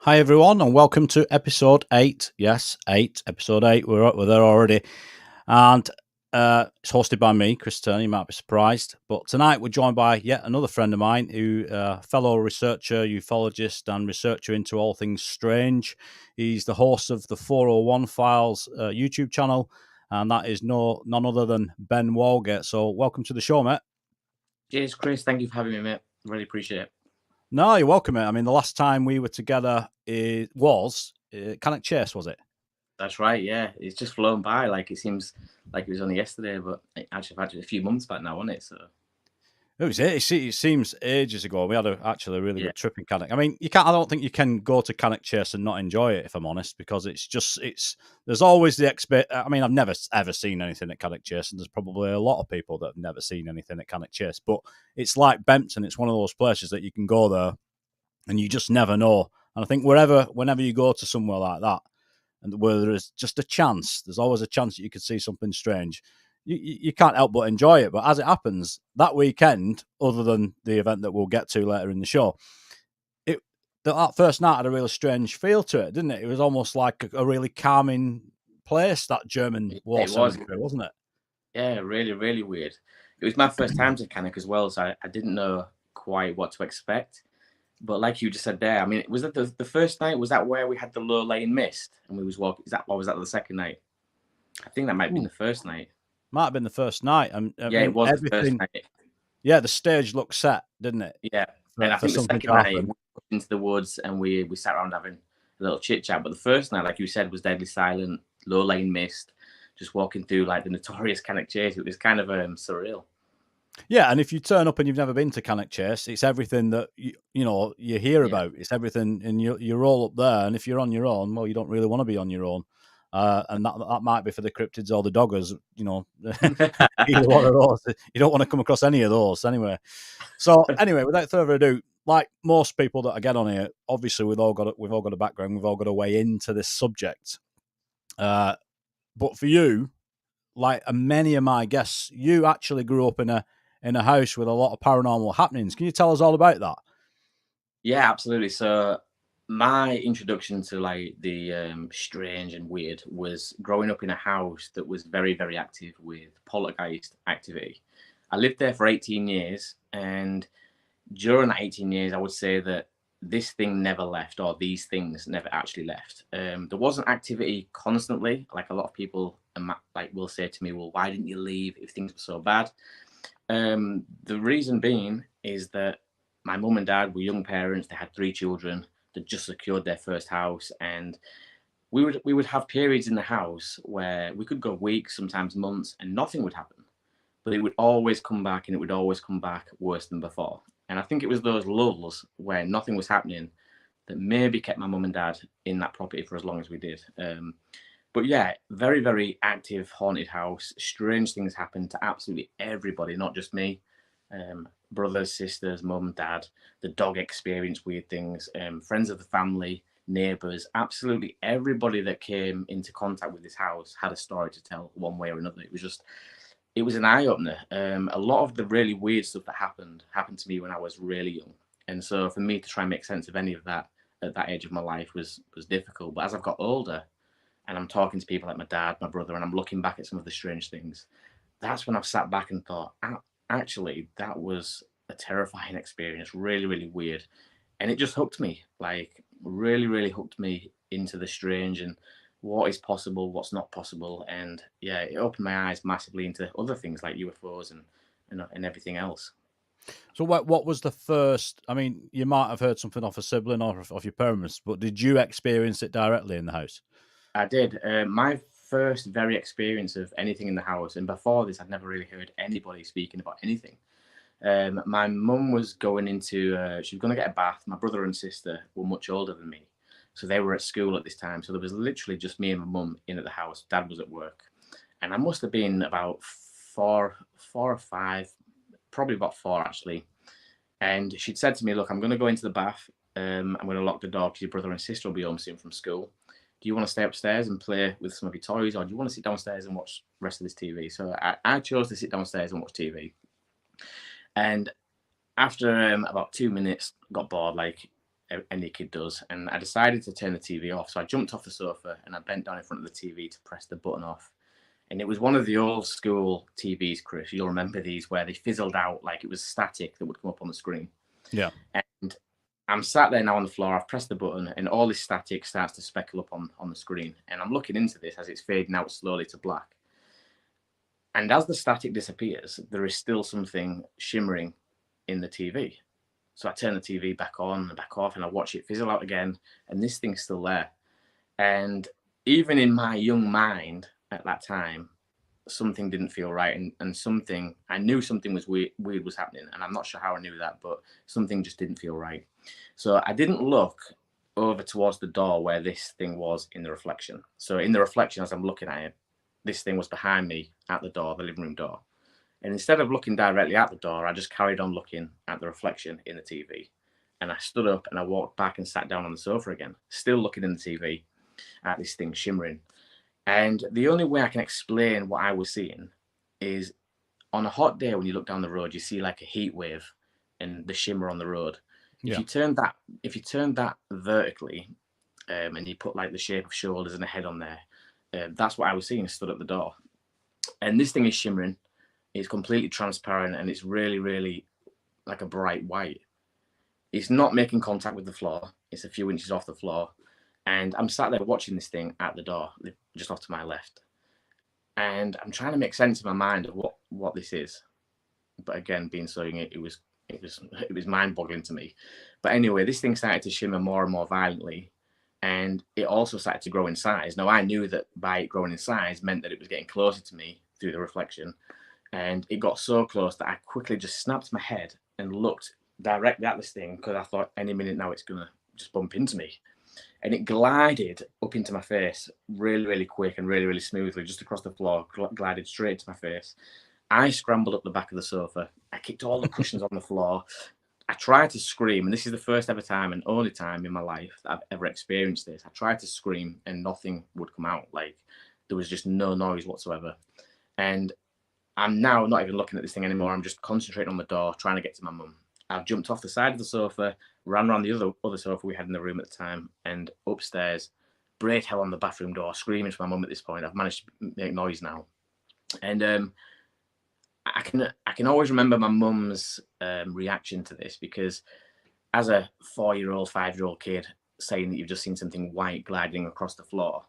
Hi everyone, and welcome to episode 8. Yes, 8. Episode 8. We're there already, and it's hosted by me, Chris Turner. You might be surprised, but tonight we're joined by yet another friend of mine, who fellow researcher, ufologist, and researcher into all things strange. He's the host of the 401 Files YouTube channel, and that is none other than Ben Walgate. So, welcome to the show, mate. Cheers, Chris. Thank you for having me, mate. Really appreciate it. No, you're welcome, mate. I mean, the last time we were together was Cannock Chase, was it? That's right. Yeah, it's just flown by. Like it seems like it was only yesterday, but actually a few months back now, wasn't it? So It seems ages ago. We had actually a really yeah, good trip in Cannock. I mean, you can't. I don't think you can go to Cannock Chase and not enjoy it, if I'm honest, because it's. There's always the expect. I mean, I've never ever seen anything at Cannock Chase, and there's probably a lot of people that have never seen anything at Cannock Chase. But it's like Bempton. It's one of those places that you can go there, and you just never know. And I think whenever you go to somewhere like that, and where there is just a chance, there's always a chance that you could see something strange. You can't help but enjoy it. But as it happens, that weekend, other than the event that we'll get to later in the show, that first night had a really strange feel to it, didn't it? It was almost like a really calming place, that German war cemetery, wasn't it? Yeah, really, really weird. It was my first time to Cannock as well, so I didn't know quite what to expect. But like you just said there, I mean, was that the first night? Was that where we had the low-lying mist and we was walking? Was that the second night? I think that might have been the first night. Might have been the first night. I Yeah, mean, it was the first everything. night. Yeah, the stage looked set, didn't it? Yeah, and I For think the something to second night we happen. went into the woods and we sat around having a little chit chat. But the first night, like you said, was deadly silent, low lying mist, just walking through like the notorious Cannock Chase. It was kind of surreal. Yeah, and if you turn up and you've never been to Cannock Chase, it's everything that you hear Yeah, about. It's everything, and you're all up there. And if you're on your own, well, you don't really want to be on your own. And that might be for the cryptids or the doggers. Either one of those. You don't want to come across any of those anyway. So anyway, without further ado, like most people that I get on here, obviously we've all got a background, we've all got a way into this subject. But for you, like many of my guests, you actually grew up in a house with a lot of paranormal happenings. Can you tell us all about that? yeah, absolutely. So my introduction to like the strange and weird was growing up in a house that was very, very active with poltergeist activity. I lived there for 18 years, and during that 18 years, I would say that this thing never left, or these things never actually left. There wasn't activity constantly, like a lot of people will say to me, "Well, why didn't you leave if things were so bad?" The reason being is that my mum and dad were young parents. They had 3 children. They just secured their first house, and we would have periods in the house where we could go weeks, sometimes months, and nothing would happen. But it would always come back, and it would always come back worse than before. And I think it was those lulls where nothing was happening that maybe kept my mum and dad in that property for as long as we did. But yeah, very, very active haunted house. Strange things happen to absolutely everybody, not just me. Brothers, sisters, mum, dad. The dog experienced weird things. Friends of the family, neighbours, absolutely everybody that came into contact with this house had a story to tell one way or another. It was an eye opener. A lot of the really weird stuff that happened to me when I was really young, and so for me to try and make sense of any of that at that age of my life was difficult. But as I've got older, and I'm talking to people like my dad, my brother, and I'm looking back at some of the strange things, that's when I've sat back and thought, actually, that was a terrifying experience, really, really weird, and it just hooked me, like really, really hooked me into the strange and what is possible, what's not possible, and yeah, it opened my eyes massively into other things like UFOs and everything else. So what was the first? I mean, you might have heard something off a sibling or off your parents, but did you experience it directly in the house? I did. My first very experience of anything in the house, and before this, I'd never really heard anybody speaking about anything. My mum was going into, she was going to get a bath. My brother and sister were much older than me, so they were at school at this time. So there was literally just me and my mum in at the house. Dad was at work, and I must have been about four or five, probably about four actually. And she'd said to me, "Look, I'm going to go into the bath. I'm going to lock the door because your brother and sister will be home soon from school. Do you want to stay upstairs and play with some of your toys, or do you want to sit downstairs and watch the rest of this TV?" So I chose to sit downstairs and watch TV. And after about 2 minutes, got bored. Like any kid does. And I decided to turn the TV off. So I jumped off the sofa and I bent down in front of the TV to press the button off. And it was one of the old school TVs, Chris. You'll remember these where they fizzled out like it was static that would come up on the screen. Yeah. And I'm sat there now on the floor. I've pressed the button and all this static starts to speckle up on the screen. And I'm looking into this as it's fading out slowly to black. And as the static disappears, there is still something shimmering in the TV. So I turn the TV back on and back off and I watch it fizzle out again. And this thing's still there. And even in my young mind at that time, something didn't feel right. And something, I knew something was weird was happening. And I'm not sure how I knew that, but something just didn't feel right. So I didn't look over towards the door where this thing was in the reflection. So in the reflection, as I'm looking at it, this thing was behind me at the door, the living room door. And instead of looking directly at the door, I just carried on looking at the reflection in the TV. And I stood up and I walked back and sat down on the sofa again, still looking in the TV at this thing shimmering. And the only way I can explain what I was seeing is on a hot day when you look down the road, you see like a heat wave and the shimmer on the road. Yeah. If you turn that vertically, and you put like the shape of shoulders and a head on there, that's what I was seeing stood at the door. And this thing is shimmering. It's completely transparent and it's really, really like a bright white. It's not making contact with the floor. It's a few inches off the floor. And I'm sat there watching this thing at the door, just off to my left. And I'm trying to make sense in my mind of what this is. But again, being so young, it was mind-boggling to me. But anyway, this thing started to shimmer more and more violently. And it also started to grow in size. Now, I knew that by it growing in size meant that it was getting closer to me through the reflection. And it got so close that I quickly just snapped my head and looked directly at this thing because I thought any minute now it's going to just bump into me. And it glided up into my face really, really quick and really, really smoothly, just across the floor, glided straight to my face. I scrambled up the back of the sofa. I kicked all the cushions on the floor. I tried to scream, and this is the first ever time and only time in my life that I've ever experienced this. I tried to scream and nothing would come out. Like there was just no noise whatsoever. And I'm now not even looking at this thing anymore. I'm just concentrating on the door, trying to get to my mum. I've jumped off the side of the sofa, ran around the other sofa we had in the room at the time, and upstairs, brayed hell on the bathroom door, screaming for my mum at this point. I've managed to make noise now. And I can always remember my mum's reaction to this, because as a 4-year-old, 5-year-old kid saying that you've just seen something white gliding across the floor,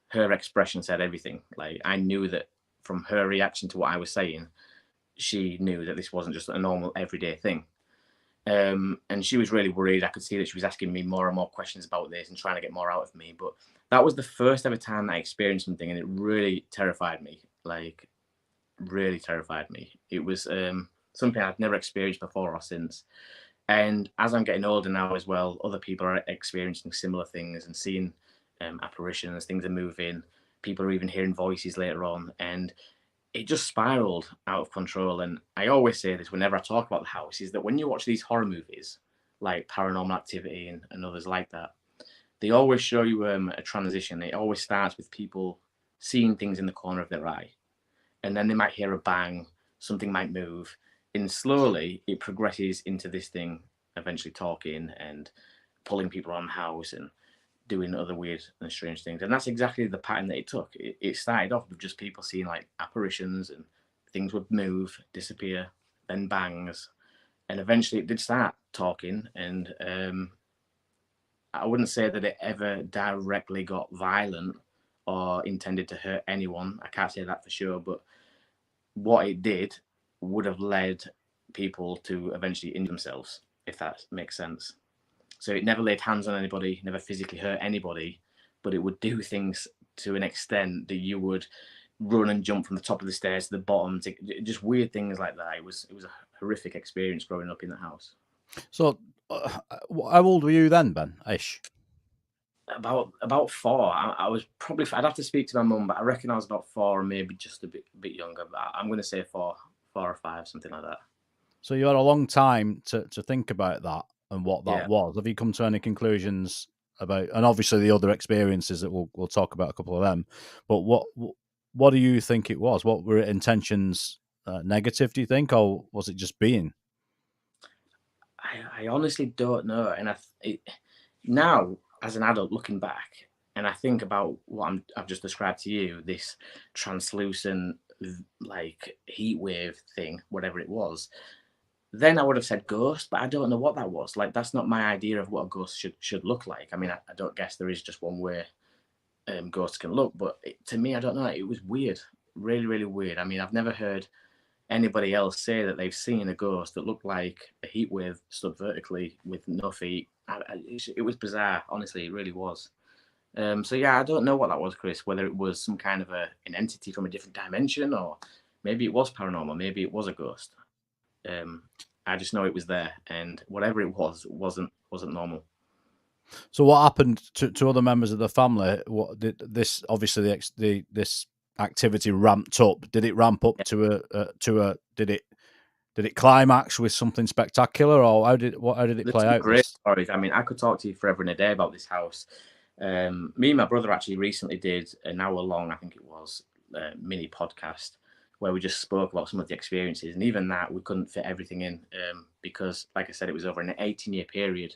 her expression said everything. Like I knew that from her reaction to what I was saying, she knew that this wasn't just a normal everyday thing. And she was really worried. I could see that she was asking me more and more questions about this and trying to get more out of me. But that was the first ever time that I experienced something, and it really terrified me. Like, really terrified me. It was something I'd never experienced before or since. And as I'm getting older now as well, other people are experiencing similar things and seeing apparitions, things are moving. People are even hearing voices later on. And it just spiraled out of control. And I always say this whenever I talk about the house, is that when you watch these horror movies, like Paranormal Activity and others like that, they always show you a transition. It always starts with people seeing things in the corner of their eye. And then they might hear a bang, something might move. And slowly it progresses into this thing eventually talking and pulling people around the house and doing other weird and strange things. And that's exactly the pattern that it took. It started off with just people seeing like apparitions and things would move, disappear, then bangs. And eventually it did start talking. And I wouldn't say that it ever directly got violent or intended to hurt anyone. I can't say that for sure. But what it did would have led people to eventually injure themselves, if that makes sense. So it never laid hands on anybody, never physically hurt anybody, but it would do things to an extent that you would run and jump from the top of the stairs to the bottom, just weird things like that. It was a horrific experience growing up in that house. So how old were you then, Ben? Ish? About 4. I was probably, I'd have to speak to my mum, but I reckon I was about 4 or maybe just a bit younger. But I'm going to say 4 or 5, something like that. So you had a long time to think about that and what that was. Have you come to any conclusions about, and obviously the other experiences that we'll talk about, a couple of them, but what do you think it was? What were intentions? Negative, do you think, or was it just being? I honestly don't know. And now, as an adult looking back, and I think about what I've just described to you, this translucent, like heat wave thing, whatever it was, then I would have said ghost, but I don't know what that was. Like, that's not my idea of what a ghost should look like. I mean, I don't guess there is just one way ghosts can look, but to me, I don't know. It was weird, really, really weird. I mean, I've never heard anybody else say that they've seen a ghost that looked like a heat wave stood vertically with no feet. It was bizarre, honestly, it really was. So yeah, I don't know what that was, Chris. Whether it was some kind of an entity from a different dimension, or maybe it was paranormal, maybe it was a ghost. I just know it was there, and whatever it was wasn't normal. So what happened to other members of the family? What did this? Obviously, this activity ramped up. Did it ramp up to a? Did it climax with something spectacular, or how did it There's play some out? great stories. I mean, I could talk to you forever and a day about this house. Me and my brother actually recently did an hour-long, I think it was, mini podcast where we just spoke about some of the experiences, and even that we couldn't fit everything in because, like I said, it was over an 18-year period.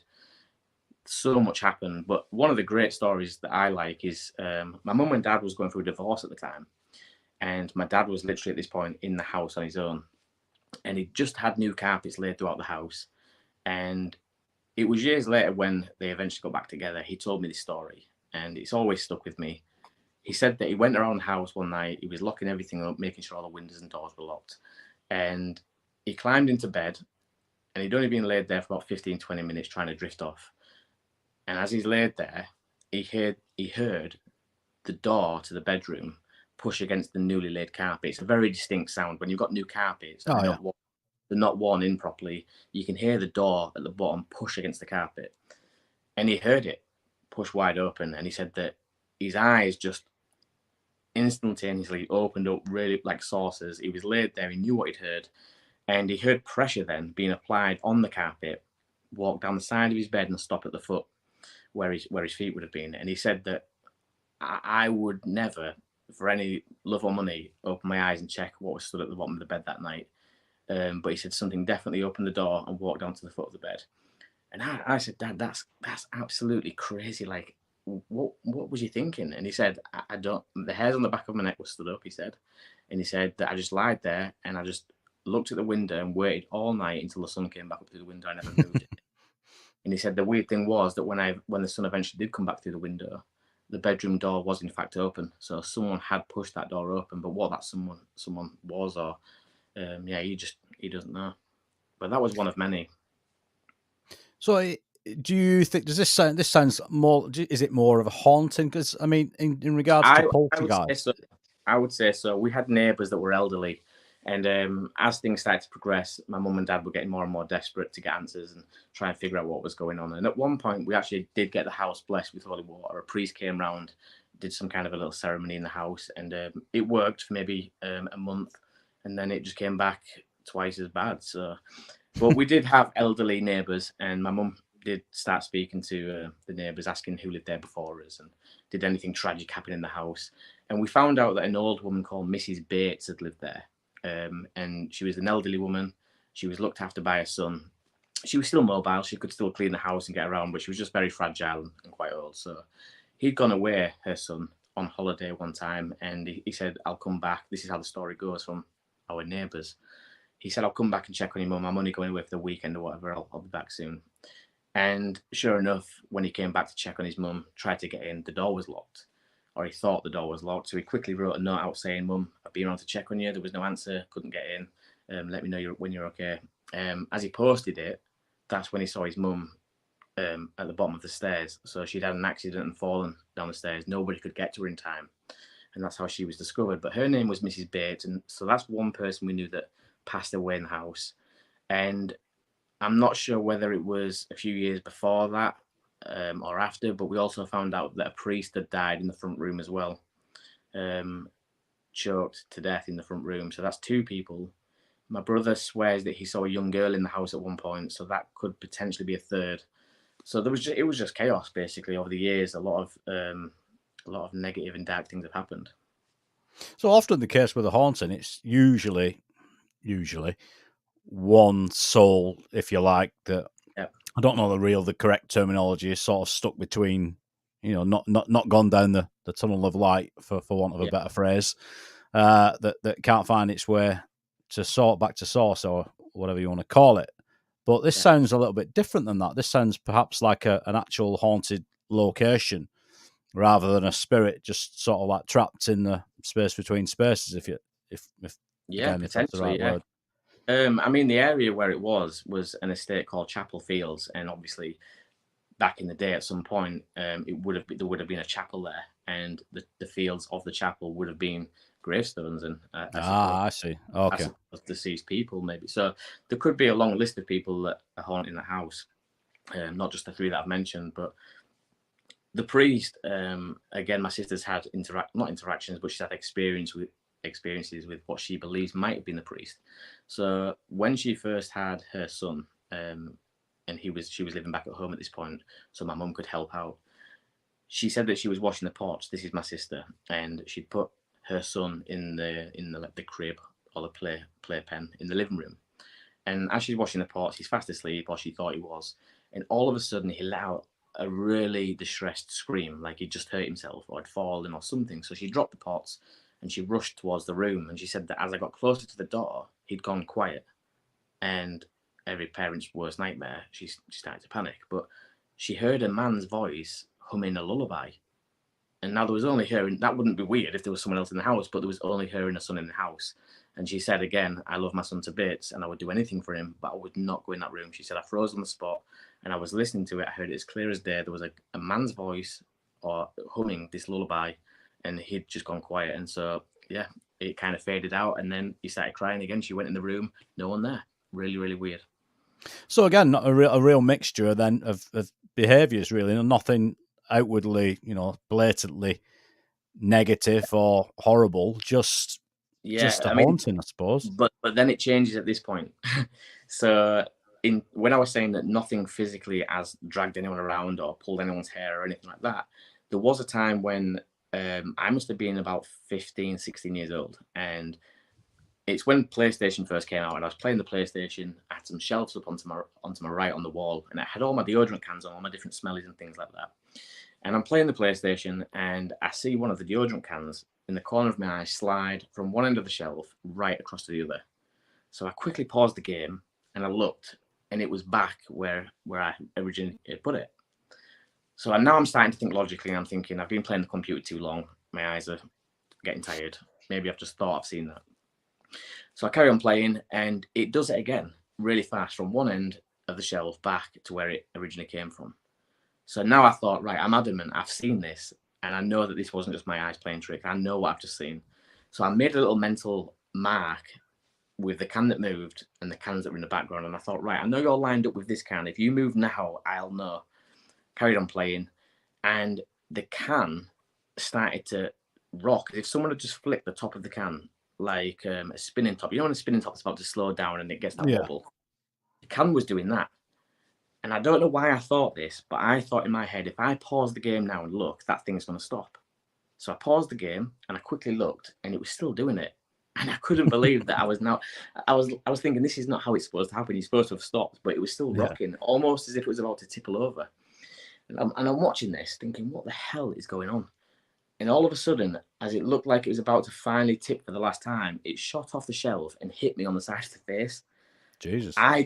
So much happened, but one of the great stories that I like is my mum and dad was going through a divorce at the time, and my dad was literally at this point in the house on his own, and he just had new carpets laid throughout the house, and it was years later when they eventually got back together. He told me this story, and it's always stuck with me. He said that he went around the house one night, he was locking everything up, making sure all the windows and doors were locked, and he climbed into bed, and he'd only been laid there for about 15, 20 minutes trying to drift off. And as he's laid there, he heard the door to the bedroom push against the newly laid carpet. It's a very distinct sound. When you've got new carpets and they're not worn in properly, you can hear the door at the bottom push against the carpet. And he heard it push wide open, and he said that his eyes just instantaneously opened up really like saucers. He was laid there, he knew what he'd heard, and he heard pressure then being applied on the carpet, walk down the side of his bed and stop at the foot where his feet would have been. And he said that I would never, for any love or money, open my eyes and check what was stood at the bottom of the bed that night. But he said something definitely opened the door and walked down to the foot of the bed. And I said, Dad, that's absolutely crazy. Like, what was you thinking? And he said, I don't. The hairs on the back of my neck were stood up. He said, and he said that I just lied there and I just looked at the window and waited all night until the sun came back up through the window. I never moved it. And he said the weird thing was that when the sun eventually did come back through the window, the bedroom door was in fact open. So someone had pushed that door open, but what that someone was, or he doesn't know. But that was one of many. So, do you think this sounds more? Is it more of a haunting? Because I mean, in regards to poltergeist, I would say so. We had neighbours that were elderly, and as things started to progress, my mum and dad were getting more and more desperate to get answers and try and figure out what was going on. And at one point, we actually did get the house blessed with holy water. A priest came round, did some kind of a little ceremony in the house, and it worked for maybe a month, and then it just came back twice as bad. So, but we did have elderly neighbours, and my mum did start speaking to the neighbours, asking who lived there before us and did anything tragic happen in the house. And we found out that an old woman called Mrs. Bates had lived there. And she was an elderly woman. She was looked after by her son. She was still mobile. She could still clean the house and get around, but she was just very fragile and quite old. So he'd gone away, her son, on holiday one time. And he said, I'll come back. This is how the story goes from our neighbours. He said, I'll come back and check on your mum. I'm only going away for the weekend or whatever. I'll be back soon. And sure enough, when he came back to check on his mum, tried to get in, the door was locked. Or he thought the door was locked. So he quickly wrote a note out saying, Mum, I've been around to check on you. There was no answer. Couldn't get in. Let me know when you're okay. As he posted it, that's when he saw his mum at the bottom of the stairs. So she'd had an accident and fallen down the stairs. Nobody could get to her in time. And that's how she was discovered. But her name was Mrs. Bates. And so that's one person we knew that passed away in the house. And I'm not sure whether it was a few years before that or after, but we also found out that a priest had died in the front room as well, choked to death in the front room. So that's two people. My brother swears that he saw a young girl in the house at one point, so that could potentially be a third. So it was just chaos basically over the years. A lot of negative and dark things have happened. So often the case with a haunting, it's usually one soul, if you like, that I don't know the correct terminology is sort of stuck between, not gone down the tunnel of light for want of a Yeah, better phrase, that can't find its way back to source or whatever you want to call it. But this yeah, sounds a little bit different than that. This sounds perhaps like an actual haunted location rather than a spirit just sort of like trapped in the space between spaces. If yeah, again, if that's the potentially, right yeah. word. I mean, the area where it was an estate called Chapel Fields, and obviously back in the day, at some point, there would have been a chapel there, and the fields of the chapel would have been gravestones, and I see. I Okay. suppose deceased people maybe. So there could be a long list of people that are haunting the house, not just the three that I've mentioned, but the priest. Again, my sister's had not interactions, but she's had experiences with what she believes might have been the priest. So when she first had her son, and she was living back at home at this point, so my mum could help out. She said that she was washing the pots. This is my sister, and she'd put her son in the crib or the playpen in the living room. And as she's washing the pots, he's fast asleep, or she thought he was. And all of a sudden, he let out a really distressed scream, like he'd just hurt himself or had fallen or something. So she dropped the pots and she rushed towards the room. And she said that as I got closer to the door, he'd gone quiet. And every parent's worst nightmare, she started to panic. But she heard a man's voice humming a lullaby. And now there was only her, and that wouldn't be weird if there was someone else in the house, but there was only her and her son in the house. And she said again, I love my son to bits and I would do anything for him, but I would not go in that room. She said, I froze on the spot and I was listening to it. I heard it as clear as day. There was a man's voice or humming this lullaby, and he'd just gone quiet. And so, yeah, it kind of faded out. And then he started crying again. She went in the room, no one there. Really, really weird. So again, not a real mixture then of behaviours, really, nothing outwardly, blatantly negative or horrible, just Yeah, a I mean, haunting, I suppose. but then it changes at this point. So when I was saying that nothing physically has dragged anyone around or pulled anyone's hair or anything like that, there was a time when I must have been about 15, 16 years old, and it's when PlayStation first came out, and I was playing the PlayStation. I had some shelves up onto my right on the wall, and I had all my deodorant cans on, all my different smellies and things like that. And I'm playing the PlayStation, and I see one of the deodorant cans in the corner of my eye slide from one end of the shelf right across to the other. So I quickly paused the game and I looked, and it was back where I originally put it. So now I'm starting to think logically, and I'm thinking I've been playing the computer too long. My eyes are getting tired. Maybe I've just thought I've seen that. So I carry on playing, and it does it again really fast from one end of the shelf back to where it originally came from. So now I thought, right, I'm adamant, I've seen this, and I know that this wasn't just my eyes playing tricks. I know what I've just seen. So I made a little mental mark with the can that moved and the cans that were in the background. And I thought, right, I know you're lined up with this can. If you move now, I'll know. Carried on playing, and the can started to rock as if someone had just flicked the top of the can like a spinning top. You know when a spinning top's about to slow down and it gets that wobble? The can was doing that. And I don't know why I thought this, but I thought in my head, if I pause the game now and look, that thing's going to stop. So I paused the game and I quickly looked, and it was still doing it. And I couldn't believe that I was thinking, this is not how it's supposed to happen. You're supposed to have stopped, but it was still rocking, almost as if it was about to tipple over. And I'm watching this thinking, what the hell is going on? And all of a sudden, as it looked like it was about to finally tip for the last time, it shot off the shelf and hit me on the side of the face. Jesus. I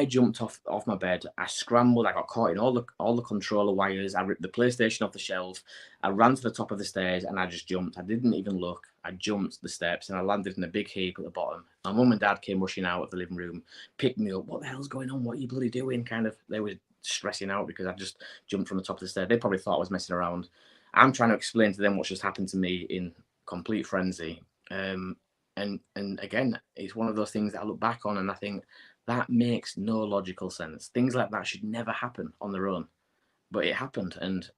jumped off my bed. I scrambled. I got caught in all the controller wires. I ripped the PlayStation off the shelf. I ran to the top of the stairs and I just jumped. I didn't even look. I jumped the steps and I landed in a big heap at the bottom. My mum and dad came rushing out of the living room, picked me up. What the hell's going on? What are you bloody doing? Kind of. They were stressing out because I just jumped from the top of the stairs. They probably thought I was messing around. I'm trying to explain to them what just happened to me in complete frenzy. And again, it's one of those things that I look back on and I think, that makes no logical sense. Things like that should never happen on their own, but it happened. And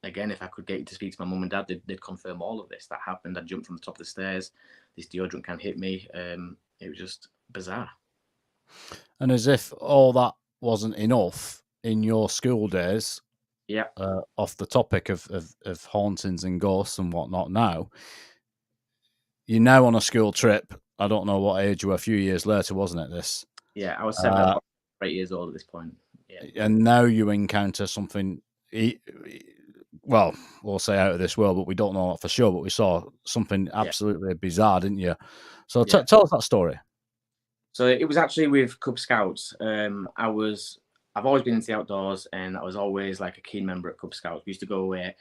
again, if I could get you to speak to my mum and dad, they'd confirm all of this. That happened. I jumped from the top of the stairs. This deodorant can hit me. It was just bizarre. And as if all that wasn't enough in your school days, yeah. Off the topic of hauntings and ghosts and whatnot now, you're now on a school trip. I don't know what age you were, a few years later, wasn't it, this? Yeah, I was 7, 8 years old at this point. and now you encounter something. Well, we'll say out of this world, but we don't know for sure. But we saw something absolutely bizarre, didn't you? So tell us that story. So it was actually with Cub Scouts. I've always been into the outdoors, and I was always like a keen member at Cub Scouts. We used to go away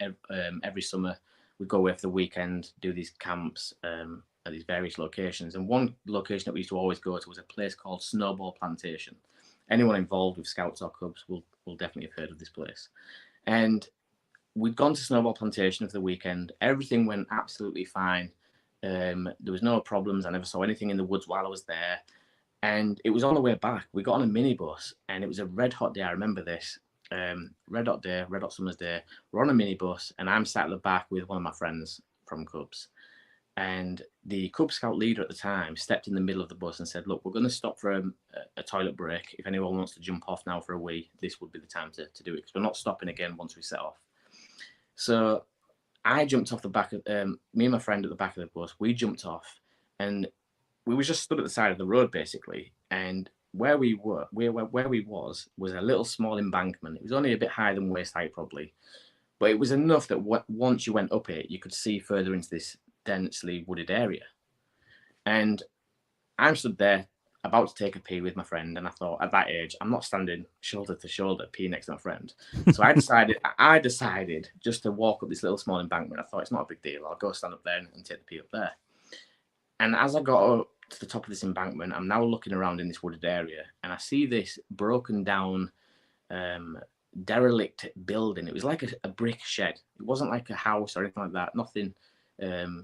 every summer. We'd go away for the weekend, do these camps at these various locations. And one location that we used to always go to was a place called Snowball Plantation. Anyone involved with Scouts or Cubs will definitely have heard of this place. And we'd gone to Snowball Plantation for the weekend. Everything went absolutely fine. There was no problems. I never saw anything in the woods while I was there. And it was on the way back. We got on a minibus, and it was a red hot day. I remember this. Red hot day, red hot summer's day. We're on a minibus, and I'm sat at the back with one of my friends from Cubs. And the Cub Scout leader at the time stepped in the middle of the bus and said, "Look, we're going to stop for a toilet break. If anyone wants to jump off now for a wee, this would be the time to do it, because we're not stopping again once we set off." So I jumped off the back of me and my friend at the back of the bus. We jumped off, and we were just stood at the side of the road, basically. And where we was a little small embankment. It was only a bit higher than waist height, probably, but it was enough that once you went up it, you could see further into this densely wooded area. And I'm stood there about to take a pee with my friend, and I thought, at that age, I'm not standing shoulder to shoulder peeing next to my friend. So I decided just to walk up this little small embankment. I thought, it's not a big deal. I'll go stand up there and take the pee up there. And as I got up to the top of this embankment, I'm now looking around in this wooded area, and I see this broken down, derelict building. It was like a brick shed. It wasn't like a house or anything like that. Nothing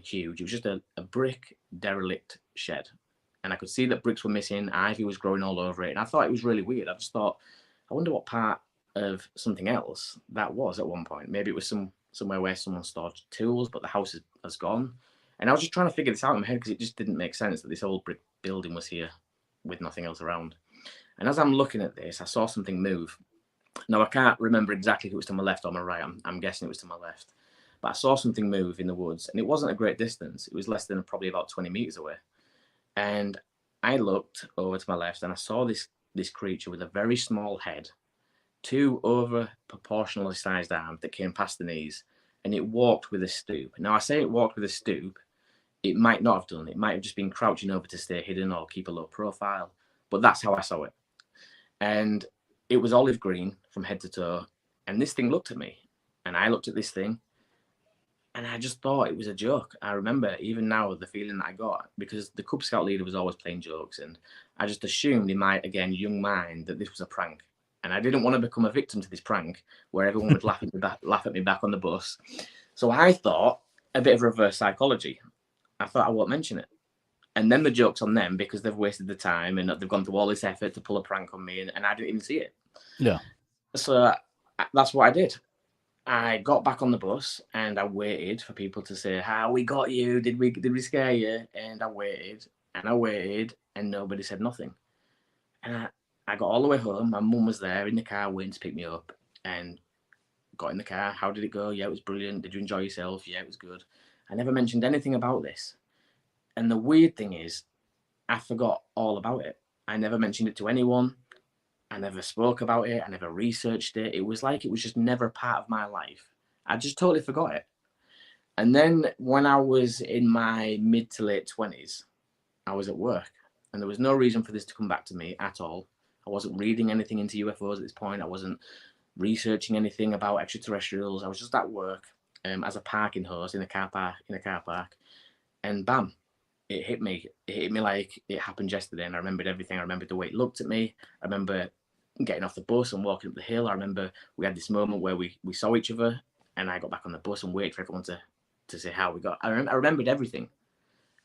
huge. It was just a brick derelict shed. And I could see that bricks were missing. Ivy was growing all over it. And I thought it was really weird. I just thought, I wonder what part of something else that was at one point. Maybe it was somewhere where someone stored tools, but the house has gone. And I was just trying to figure this out in my head, because it just didn't make sense that this old brick building was here with nothing else around. And as I'm looking at this, I saw something move. Now, I can't remember exactly if it was to my left or my right. I'm guessing it was to my left. But I saw something move in the woods, and it wasn't a great distance. It was less than probably about 20 meters away. And I looked over to my left, and I saw this creature with a very small head, two over proportionally sized arms that came past the knees, and it walked with a stoop. Now, I say it walked with a stoop. It might not have done. It might have just been crouching over to stay hidden or keep a low profile. But that's how I saw it. And it was olive green from head to toe. And this thing looked at me. And I looked at this thing. And I just thought it was a joke. I remember even now the feeling that I got, because the Cub Scout leader was always playing jokes. And I just assumed in my, again, young mind that this was a prank. And I didn't want to become a victim to this prank where everyone would laugh at me back on the bus. So I thought a bit of reverse psychology. I thought I won't mention it. And then the joke's on them, because they've wasted the time and they've gone through all this effort to pull a prank on me, and I didn't even see it. Yeah. So that's what I did. I got back on the bus and I waited for people to say, "How we got you? Did we scare you?" And I waited and nobody said nothing. And I got all the way home. My mum was there in the car waiting to pick me up, and got in the car. "How did it go?" "Yeah, it was brilliant." "Did you enjoy yourself?" "Yeah, it was good." I never mentioned anything about this. And the weird thing is, I forgot all about it. I never mentioned it to anyone. I never spoke about it. I never researched it. It was like it was just never part of my life. I just totally forgot it. And then when I was in my mid to late 20s, I was at work, and there was no reason for this to come back to me at all. I wasn't reading anything into UFOs at this point. I wasn't researching anything about extraterrestrials. I was just at work as a parking hose in a car park, and bam, it hit me. It hit me like it happened yesterday, and I remembered everything. I remembered the way it looked at me. I remember getting off the bus and walking up the hill. I remember we had this moment where we saw each other, and I got back on the bus and waited for everyone to say how we got. I remembered everything,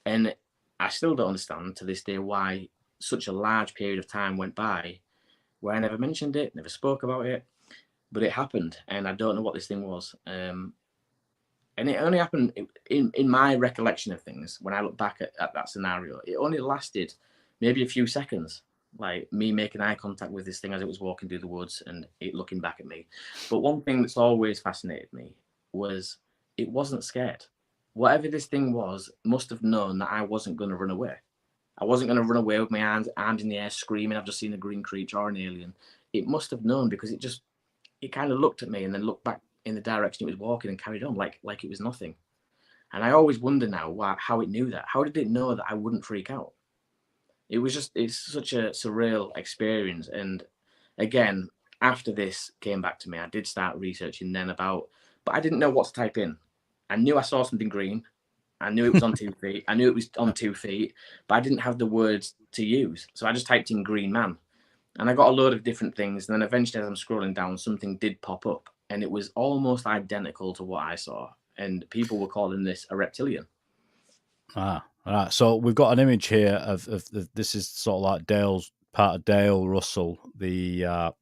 and I still don't understand to this day why such a large period of time went by where I never mentioned it, never spoke about it, but it happened, and I don't know what this thing was. And it only happened in my recollection of things. When I look back at that scenario, it only lasted maybe a few seconds, like me making eye contact with this thing as it was walking through the woods and it looking back at me. But one thing that's always fascinated me was it wasn't scared. Whatever this thing was must have known that I wasn't going to run away. I wasn't going to run away with my arms in the air screaming, I've just seen a green creature or an alien. It must have known, because it kind of looked at me and then looked back in the direction it was walking and carried on like it was nothing. And I always wonder now how it knew that. How did it know that I wouldn't freak out? It's such a surreal experience. And again, after this came back to me, I did start researching then but I didn't know what to type in. I knew I saw something green. I knew it was on 2 feet. I knew it was on 2 feet, but I didn't have the words to use. So I just typed in green man, and I got a load of different things. And then eventually, as I'm scrolling down, something did pop up, and it was almost identical to what I saw. And people were calling this a reptilian. Ah, all right. So we've got an image here of this is sort of like Dale's part of Dale Russell, the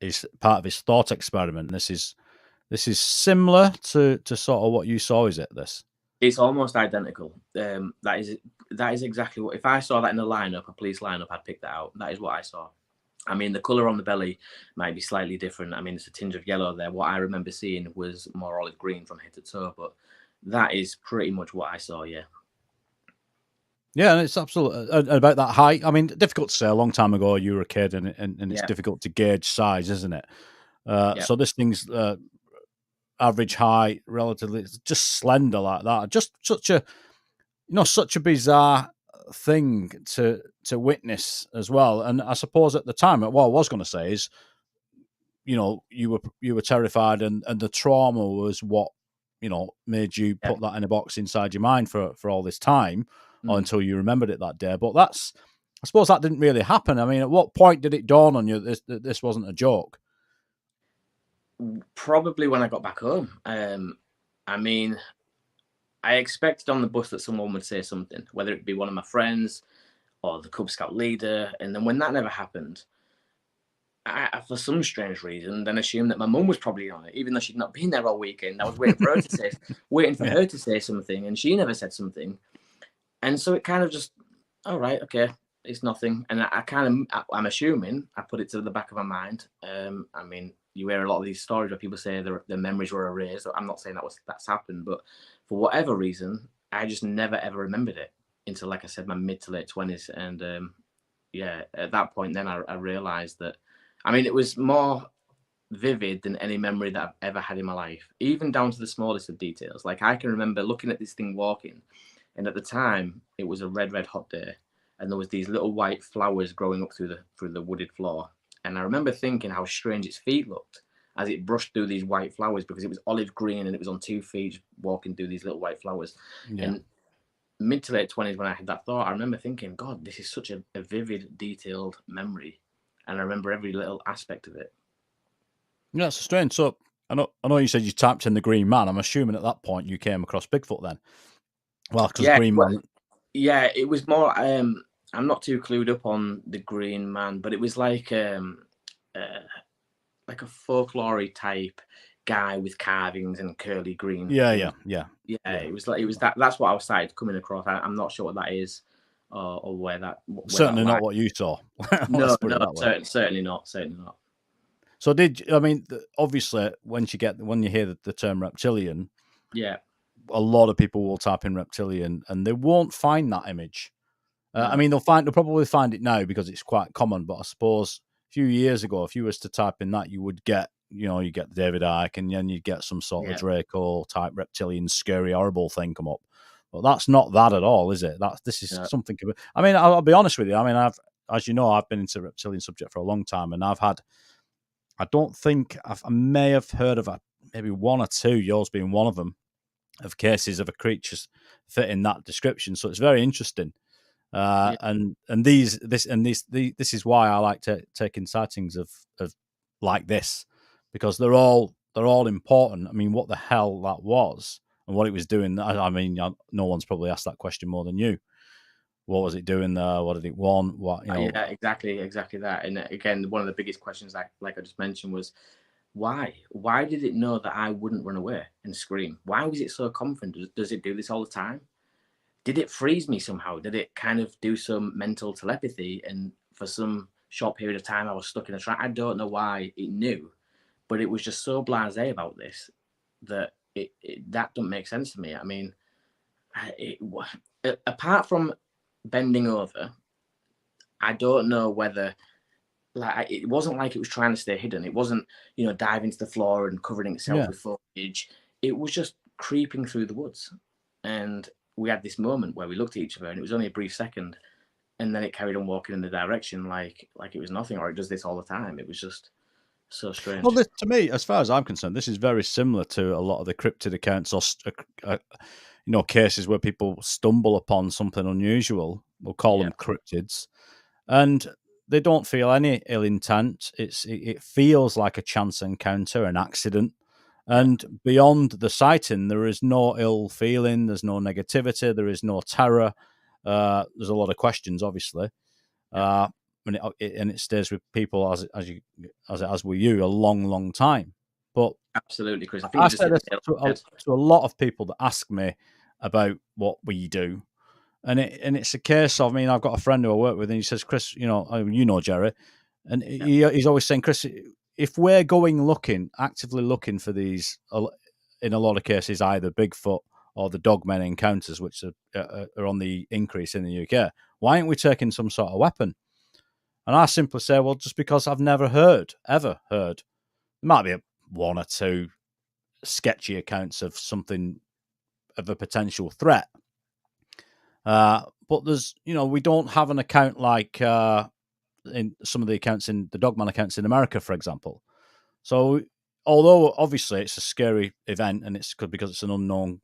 is part of his thought experiment. This is similar to sort of what you saw. Is it this? It's almost identical. That is exactly what. If I saw that in a lineup, a police lineup, I'd pick that out. That is what I saw. I mean, the colour on the belly might be slightly different. I mean, there's a tinge of yellow there. What I remember seeing was more olive green from head to toe, but that is pretty much what I saw, yeah. Yeah, and it's absolutely about that height. I mean, difficult to say. A long time ago, you were a kid, and it's difficult to gauge size, isn't it? So this thing's average height, relatively just slender like that. Just such a bizarre thing to witness as well. And I suppose at the time, what I was going to say is, you were terrified, and the trauma was what made you put that in a box inside your mind for all this time, or until you remembered it that day. But I suppose that didn't really happen. I mean, at what point did it dawn on you that this wasn't a joke? Probably when I got back home. I mean, I expected on the bus that someone would say something, whether it be one of my friends or the Cub Scout leader. And then when that never happened, I, for some strange reason, then assumed that my mum was probably on it, even though she'd not been there all weekend. I was waiting for her to say, her to say something, and she never said something. And so it kind of just, all right, okay, it's nothing. And I'm assuming I put it to the back of my mind. I mean, you hear a lot of these stories where people say their memories were erased. I'm not saying that's happened, but for whatever reason, I just never ever remembered it until, like I said, my mid to late 20s. And at that point, then I realized that. I mean, it was more vivid than any memory that I've ever had in my life, even down to the smallest of details. Like, I can remember looking at this thing walking, and at the time it was a red hot day, and there was these little white flowers growing up through the wooded floor. And I remember thinking how strange its feet looked as it brushed through these white flowers, because it was olive green and it was on 2 feet walking through these little white flowers. And mid to late 20s, when I had that thought, I remember thinking, God, this is such a vivid, detailed memory, and I remember every little aspect of it. Yeah, it's strange. So I know you said you typed in the green man. I'm assuming at that point you came across Bigfoot then. Well, because green man. Yeah, it was more. I'm not too clued up on the green man, but it was like a folklore type guy with carvings and curly green. Yeah. It was that. That's what I started coming across. I'm not sure what that is, or where that. Certainly not what you saw. No, certainly not. So obviously when you hear the term reptilian, a lot of people will type in reptilian and they won't find that image. I mean, they'll probably find it now because it's quite common. But I suppose a few years ago, if you was to type in that, you would get, you get David Icke, and then you'd get some sort of Draco type reptilian, scary, horrible thing come up. But that's not that at all, is it? This is something. I mean, I'll be honest with you. I mean, as you know, I've been into reptilian subject for a long time, and I may have heard of maybe one or two, yours being one of them, of cases of a creature fitting that description. So it's very interesting. And this is why I like taking sightings of like this, because they're all important. I mean, what the hell that was and what it was doing. I mean, no one's probably asked that question more than you. What was it doing there? What did it want? What, Yeah, exactly that. And again, one of the biggest questions, like I just mentioned, was why? Why did it know that I wouldn't run away and scream? Why was it so confident? Does it do this all the time? Did it freeze me somehow? Did it kind of do some mental telepathy? And for some short period of time, I was stuck in a trap. I don't know why it knew, but it was just so blasé about this that that don't make sense to me. I mean, apart from bending over. I don't know whether, like, it wasn't like it was trying to stay hidden. It wasn't, diving to the floor and covering itself Yeah. with foliage. It was just creeping through the woods. And we had this moment where we looked at each other, and it was only a brief second, and then it carried on walking in the direction like it was nothing, or it does this all the time. It was just so strange. Well, this, to me, as far as I'm concerned, this is very similar to a lot of the cryptid accounts or cases where people stumble upon something unusual. We'll call them cryptids, and they don't feel any ill intent. It feels like a chance encounter, an accident. And beyond the sighting, there is no ill feeling. There's no negativity. There is no terror. There's a lot of questions, obviously, and it stays with people as it has with you a long, long time. But absolutely, Chris. I think I you just say hit this the nail on the head. to a lot of people that ask me about what we do, and it's a case of, I mean, I've got a friend who I work with, and he says, Chris, Jerry, and he's always saying, Chris, if we're actively looking for these, in a lot of cases, either Bigfoot or the dogmen encounters, which are on the increase in the UK, why aren't we taking some sort of weapon? And I simply say, well, just because I've never ever heard. There might be one or two sketchy accounts of something of a potential threat. But there's, we don't have an account like in some of the accounts in the Dogman accounts in America, for example. So, although obviously it's a scary event, and it's because it's an unknown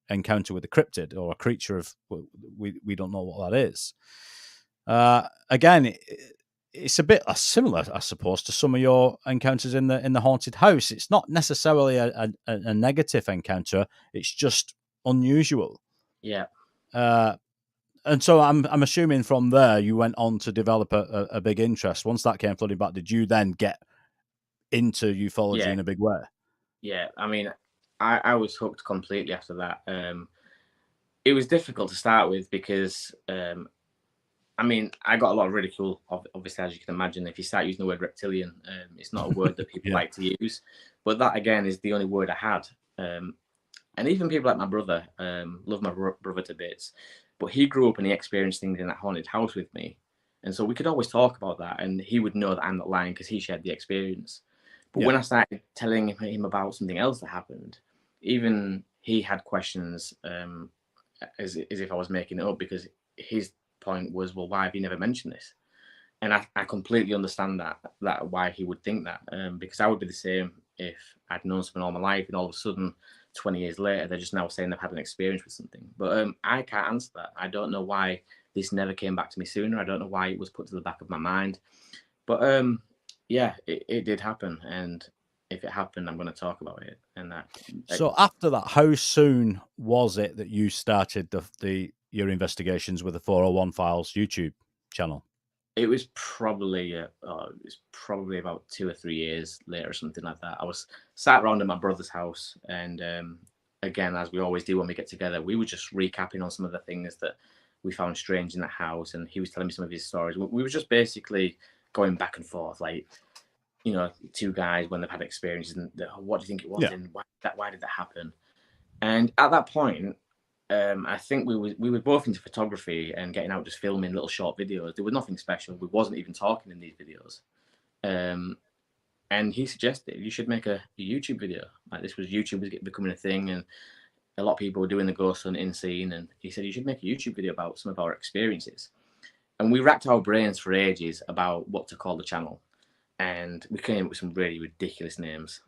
encounter with a cryptid or a creature of we don't know what that is. Again, it's a bit similar, I suppose, to some of your encounters in the haunted house. It's not necessarily a negative encounter; it's just unusual. Yeah. And so I'm assuming from there you went on to develop a big interest. Once that came flooding back, did you then get into ufology in a big way? Yeah, I mean, I was hooked completely after that. It was difficult to start with because, I mean, I got a lot of ridicule, obviously, as you can imagine. If you start using the word reptilian, it's not a word that people like to use. But that, again, is the only word I had. And even people like my brother, love my brother to bits, but he grew up and he experienced things in that haunted house with me. And so we could always talk about that, and he would know that I'm not lying because he shared the experience. But when I started telling him about something else that happened, even he had questions, as if I was making it up, because his point was, well, why have you never mentioned this? And I completely understand that why he would think that, because I would be the same if I'd known something all my life, and all of a sudden, 20 years later, they're just now saying they've had an experience with something. But I can't answer that. I don't know why this never came back to me sooner. I don't know why it was put to the back of my mind. But yeah, it did happen, and if it happened, I'm going to talk about it. And that. So after that, how soon was it that you started your investigations with the 401 Files YouTube channel? It was probably about 2 or 3 years later, or something like that. I was sat around at my brother's house, and again, as we always do when we get together, we were just recapping on some of the things that we found strange in that house, and he was telling me some of his stories. We were just basically going back and forth, like, two guys when they've had experiences, and what do you think it was, and why did that happen? And at that point, I think we were both into photography and getting out, just filming little short videos. There was nothing special. We wasn't even talking in these videos. And he suggested you should make a YouTube video. Like, this was YouTube was becoming a thing, and a lot of people were doing the ghost hunting scene. And he said you should make a YouTube video about some of our experiences. And we racked our brains for ages about what to call the channel. And we came up with some really ridiculous names.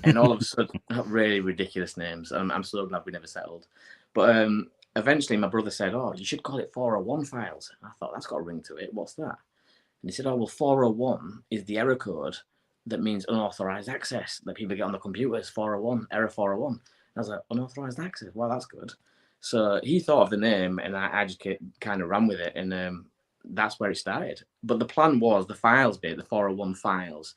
And all of a sudden, really ridiculous names. I'm so glad we never settled. But eventually my brother said, oh, you should call it 401 Files. And I thought, that's got a ring to it. What's that? And he said, oh, well, 401 is the error code that means unauthorized access that people get on the computers. 401, error 401. And I was like, unauthorized access? Well, that's good. So he thought of the name, and I just kind of ran with it. And that's where it started. But the plan was the files bit, the 401 Files,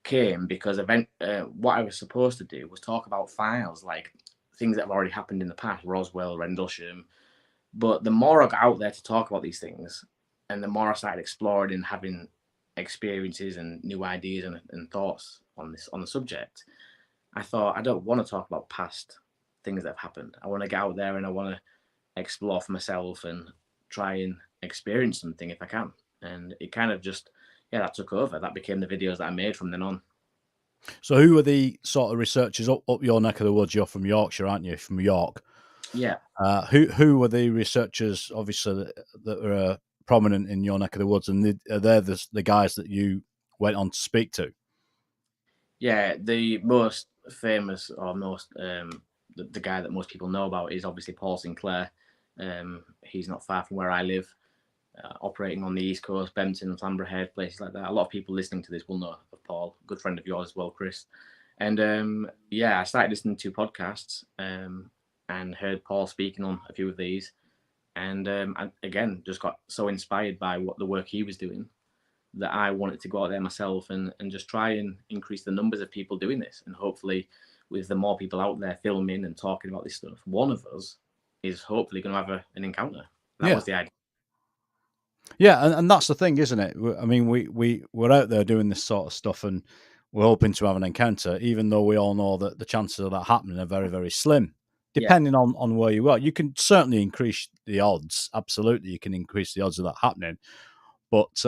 came because what I was supposed to do was talk about files, like things that have already happened in the past, Roswell, Rendlesham. But the more I got out there to talk about these things, and the more I started exploring and having experiences and new ideas and thoughts on the subject, I thought, I don't want to talk about past things that have happened. I want to get out there and I want to explore for myself and try and experience something if I can. And it kind of just, that took over. That became the videos that I made from then on. So who were the sort of researchers up your neck of the woods? You're from Yorkshire, aren't you? From York. Yeah. Who were the researchers, obviously, that were prominent in your neck of the woods, and are they the guys that you went on to speak to? Yeah, the most famous or most the guy that most people know about is obviously Paul Sinclair. He's not far from where I live, operating on the East Coast, Bempton and Flamborough Head, places like that. A lot of people listening to this will know of Paul, good friend of yours as well, Chris. And I started listening to podcasts and heard Paul speaking on a few of these. And I, again, just got so inspired by what the work he was doing that I wanted to go out there myself and just try and increase the numbers of people doing this. And hopefully, with the more people out there filming and talking about this stuff, one of us is hopefully going to have an encounter. That was the idea. Yeah, and that's the thing, isn't it? I mean, we're out there doing this sort of stuff, and we're hoping to have an encounter, even though we all know that the chances of that happening are very, very slim. Depending on where you are, you can certainly increase the odds. Absolutely, you can increase the odds of that happening. But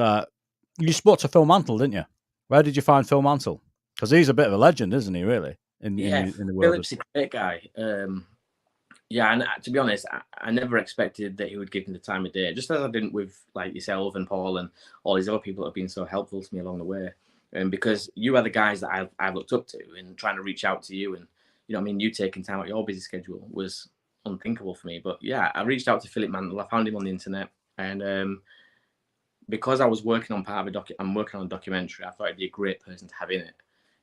you spoke to Phil Mantle, didn't you? Where did you find Phil Mantle? Because he's a bit of a legend, isn't he? Really, in the world. Philip's a great guy. And to be honest, I never expected that he would give me the time of day, just as I didn't with like yourself and Paul and all these other people that have been so helpful to me along the way. And because you are the guys that I've looked up to, and trying to reach out to you, and you taking time out your busy schedule was unthinkable for me. But yeah, I reached out to Philip Mantle. I found him on the internet, and because I was working on I'm working on a documentary. I thought he'd be a great person to have in it,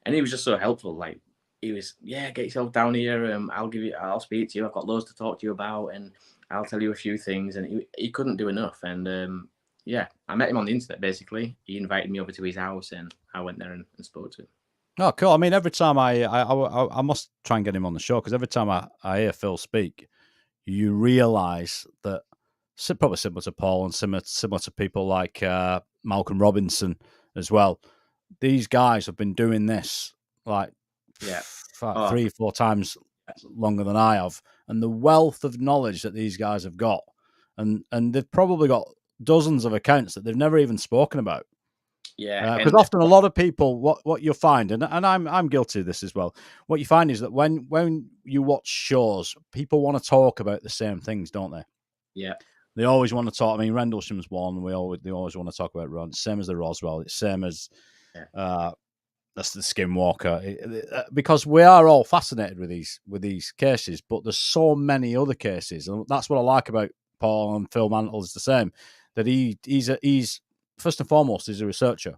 and he was just so helpful. Like, he was, get yourself down here. I'll speak to you. I've got loads to talk to you about, and I'll tell you a few things. And he couldn't do enough. And I met him on the internet. Basically, he invited me over to his house, and I went there and spoke to him. Oh, cool. I mean, every time I must try and get him on the show, because every time I hear Phil speak, you realise that, probably similar to Paul and similar to people like Malcolm Robinson as well. These guys have been doing this like 3-4 times longer than I have, and the wealth of knowledge that these guys have got, and they've probably got dozens of accounts that they've never even spoken about. Yeah, because often a lot of people, what you'll find, and I'm guilty of this as well. What you find is that when you watch shows, people want to talk about the same things, don't they? Yeah. They always want to talk. I mean, Rendlesham's one. They always want to talk about Ron. Same as the Roswell. It's same as that's the Skinwalker. Because we are all fascinated with these cases, but there's so many other cases, and that's what I like about Paul and Phil Mantle is the same. That he's first and foremost, he's a researcher,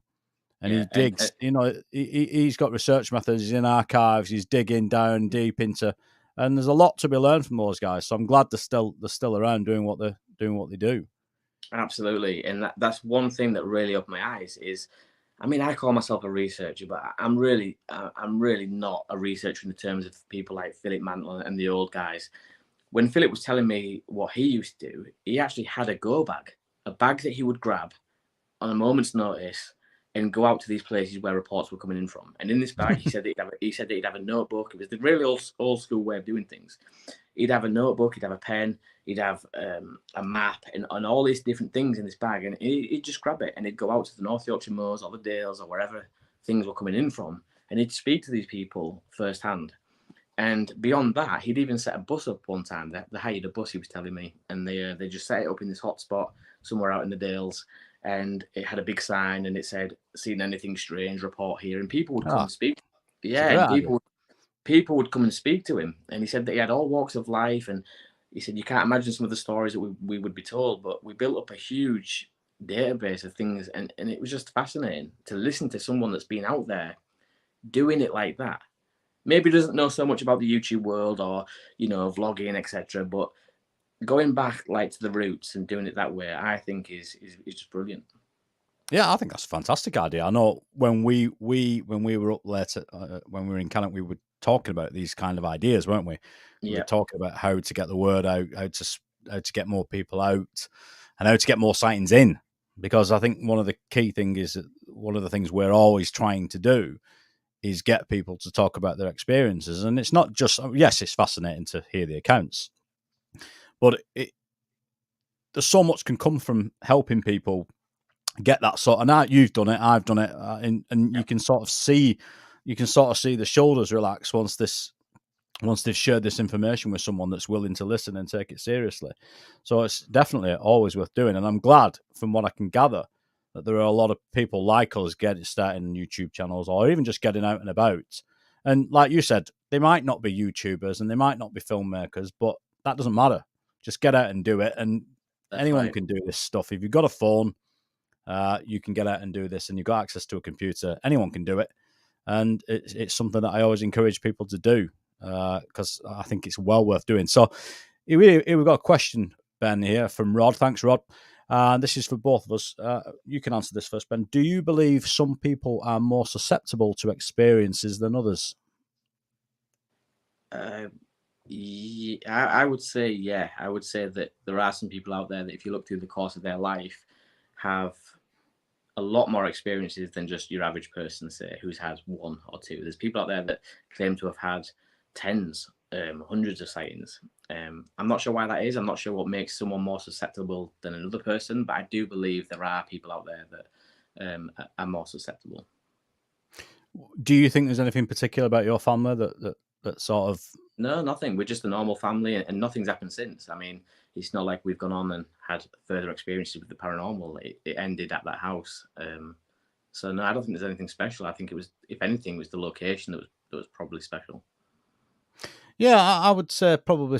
and he digs. He's got research methods. He's in archives. He's digging down deep into, and there's a lot to be learned from those guys. So I'm glad they're still around doing what they do. Absolutely, and that's one thing that really opened my eyes. Is, I mean, I call myself a researcher, but I'm really not a researcher in the terms of people like Philip Mantle and the old guys. When Philip was telling me what he used to do, he actually had a go bag, a bag that he would grab on a moment's notice and go out to these places where reports were coming in from. And in this bag, he said that he'd have a notebook. It was the really old school way of doing things. He'd have a notebook, he'd have a pen, he'd have a map, and all these different things in this bag. And he'd just grab it, and he'd go out to the North Yorkshire moors or the Dales or wherever things were coming in from, and he'd speak to these people firsthand. And beyond that, he'd even set a bus up one time. They hired a bus, he was telling me, and they just set it up in this hot spot somewhere out in the Dales. And it had a big sign, and it said, "Seen anything strange? Report here." And people would come and speak. Yeah, and people would come and speak to him. And he said that he had all walks of life. And he said, you can't imagine some of the stories that we would be told, but we built up a huge database of things. And it was just fascinating to listen to someone that's been out there doing it like that. Maybe doesn't know so much about the YouTube world or, vlogging, etc. But going back like to the roots and doing it that way, I think is just brilliant. Yeah, I think that's a fantastic idea. I know when we were up later, when we were in Cannock, we were talking about these kind of ideas, weren't we? We were talking about how to get the word out, how to get more people out, and how to get more sightings in. Because I think one of the key things is that one of the things we're always trying to do is get people to talk about their experiences. And it's not just, yes, it's fascinating to hear the accounts, but there's so much can come from helping people get that sort. And now you've done it, I've done it, and you can sort of see the shoulders relax once they've shared this information with someone that's willing to listen and take it seriously. So it's definitely always worth doing. And I'm glad, from what I can gather, that there are a lot of people like us starting YouTube channels, or even just getting out and about. And like you said, they might not be YouTubers and they might not be filmmakers, but that doesn't matter. Just get out and do it. And anyone can do this stuff. If you've got a phone, you can get out and do this, and you've got access to a computer. Anyone can do it. And it's something that I always encourage people to do, because I think it's well worth doing. So here we've got a question, Ben, here from Rod. Thanks, Rod. This is for both of us. You can answer this first, Ben. Do you believe some people are more susceptible to experiences than others? Yeah, I would say, yeah. I would say that there are some people out there that, if you look through the course of their life, have a lot more experiences than just your average person, say, who's had one or two. There's people out there that claim to have had tens, hundreds of sightings. I'm not sure why that is. I'm not sure what makes someone more susceptible than another person, but I do believe there are people out there that are more susceptible. Do you think there's anything particular about your family that sort of... No, nothing. We're just a normal family, and nothing's happened since. I mean, it's not like we've gone on and had further experiences with the paranormal. It ended at that house. So no, I don't think there's anything special. I think it was, if anything, it was the location that was probably special. Yeah, I would say probably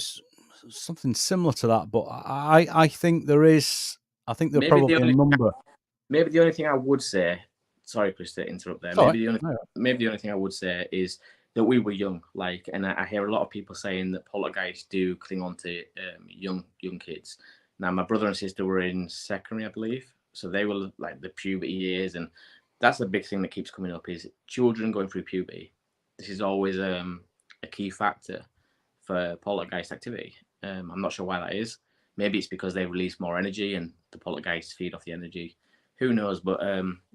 something similar to that, but I think there is. I think there probably a number. Maybe the only thing I would say, sorry, Chris, to interrupt there. Maybe the only thing I would say is that we were young, and I hear a lot of people saying that poltergeists do cling on to young kids. Now, my brother and sister were in secondary, I believe, so they were like the puberty years, and that's the big thing that keeps coming up is children going through puberty. This is always a key factor for poltergeist activity. I'm not sure why that is. Maybe it's because they release more energy and the poltergeists feed off the energy. Who knows? But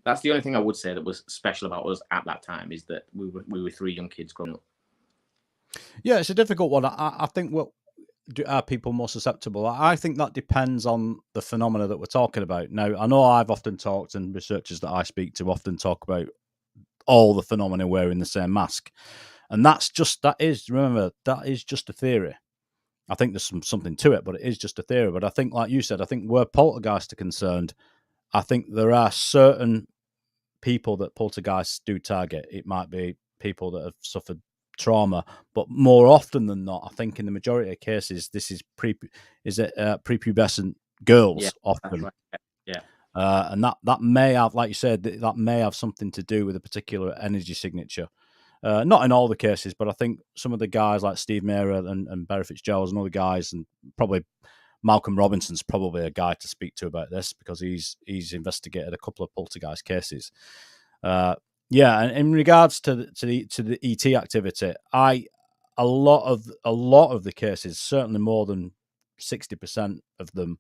that's the only thing I would say that was special about us at that time, is that we were three young kids growing up. Yeah, it's a difficult one. I think are people more susceptible? I think that depends on the phenomena that we're talking about. Now, I know I've often talked, and researchers that I speak to often talk about all the phenomena wearing the same mask. And that is just a theory. I think there's something to it, but it is just a theory. But I think, like you said, I think where poltergeists are concerned, I think there are certain people that poltergeists do target. It might be people that have suffered trauma, but more often than not, I think in the majority of cases, this is prepubescent girls often. Right. Yeah. And that may have, like you said, that may have something to do with a particular energy signature. Not in all the cases, but I think some of the guys like Steve Mera and Barry Fitzgerald and other guys, and probably Malcolm Robinson's probably a guy to speak to about this, because he's investigated a couple of poltergeist cases. Yeah, and in regards to the ET activity, a lot of the cases, certainly more than 60% of them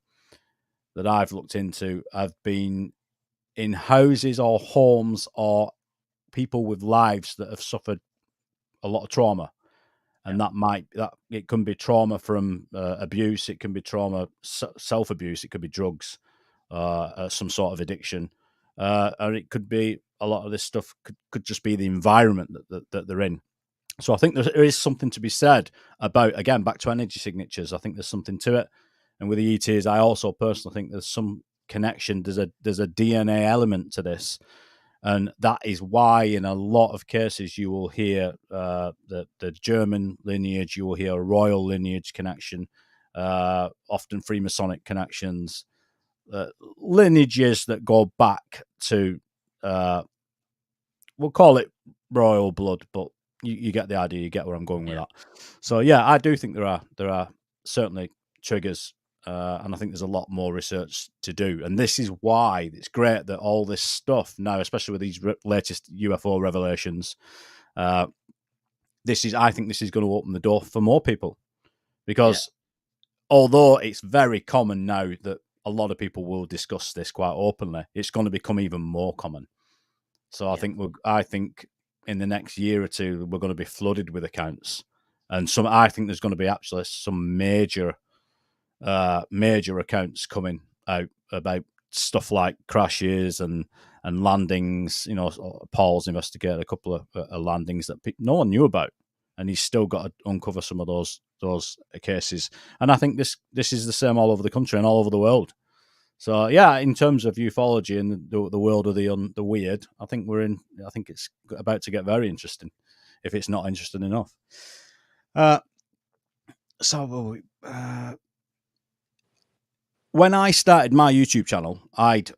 that I've looked into, have been in houses or homes or people with lives that have suffered a lot of trauma. And that it can be trauma from abuse, it can be trauma, self-abuse, it could be drugs, some sort of addiction, or it could be a lot of this stuff could just be the environment that they're in. So I think there is something to be said about, again, back to energy signatures. I think there's something to it. And with the ETs, I also personally think there's some connection. There's a DNA element to this. And that is why in a lot of cases you will hear the German lineage, you will hear a royal lineage connection, often Freemasonic connections, lineages that go back to, we'll call it royal blood, but you get the idea, you get where I'm going with that. So yeah, I do think there are certainly triggers. And I think there's a lot more research to do. And this is why it's great that all this stuff now, especially with these latest UFO revelations, I think this is going to open the door for more people. Because although it's very common now that a lot of people will discuss this quite openly, it's going to become even more common. So I think in the next year or two, we're going to be flooded with accounts. And I think there's going to be actually some major major accounts coming out about stuff like crashes and landings. You know, Paul's investigated a couple of landings that no one knew about, and he's still got to uncover some of those cases. And I think this is the same all over the country and all over the world. So yeah, in terms of ufology and the world of the weird, I think I think it's about to get very interesting, if it's not interesting enough. When I started my YouTube channel, I'd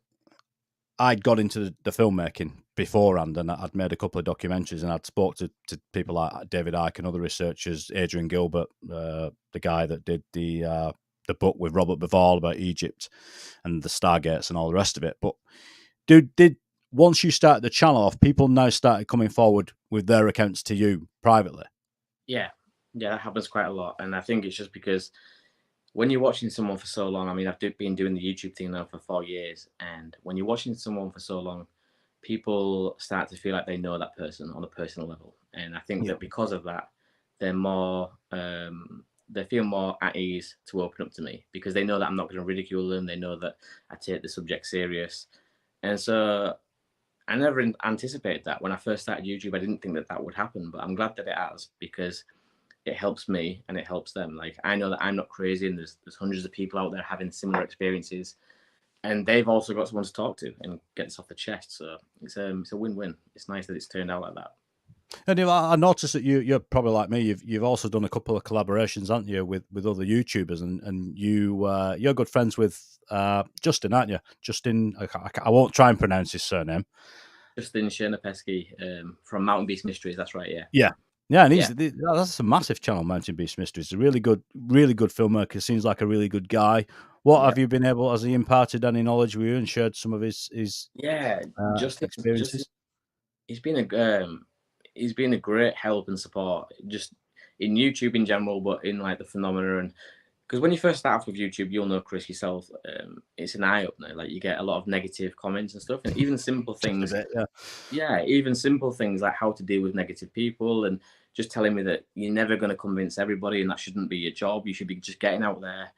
got into the filmmaking beforehand, and I'd made a couple of documentaries, and I'd spoke to people like David Icke and other researchers, Adrian Gilbert, the guy that did the book with Robert Bivall about Egypt and the Stargates and all the rest of it. But did once you started the channel off, people now started coming forward with their accounts to you privately? Yeah, that happens quite a lot, and I think it's just because when you're watching someone for so long, I mean, I've been doing the YouTube thing now for 4 years, and when you're watching someone for so long, people start to feel like they know that person on a personal level, and I think that because of that, they're more, they feel more at ease to open up to me because they know that I'm not going to ridicule them. They know that I take the subject serious, and so I never anticipated that when I first started YouTube. I didn't think that would happen, but I'm glad that it has because it helps me and it helps them. Like, I know that I'm not crazy, and there's hundreds of people out there having similar experiences, and they've also got someone to talk to and get this off the chest. So it's a win-win. It's nice that it's turned out like that. And I noticed that you're probably like me. You've also done a couple of collaborations, haven't you, with other YouTubers, and you're good friends with Justin, aren't you? Justin, I won't try and pronounce his surname. Justin Chernopeski from Mountain Beast Mysteries. That's right. Yeah. And that's a massive channel, Mountain Beast Mysteries. A really good filmmaker. Seems like a really good guy. Have you been able? Has he imparted any knowledge with you and shared some of his Justin, experiences? He's been a great help and support, just in YouTube in general, but in like the phenomena. And because when you first start off with YouTube, you'll know, Chris, yourself, it's an eye opener. Like, you get a lot of negative comments and stuff, and even simple things. Even simple things like how to deal with negative people, and just telling me that you're never going to convince everybody, and that shouldn't be your job. You should be just getting out there,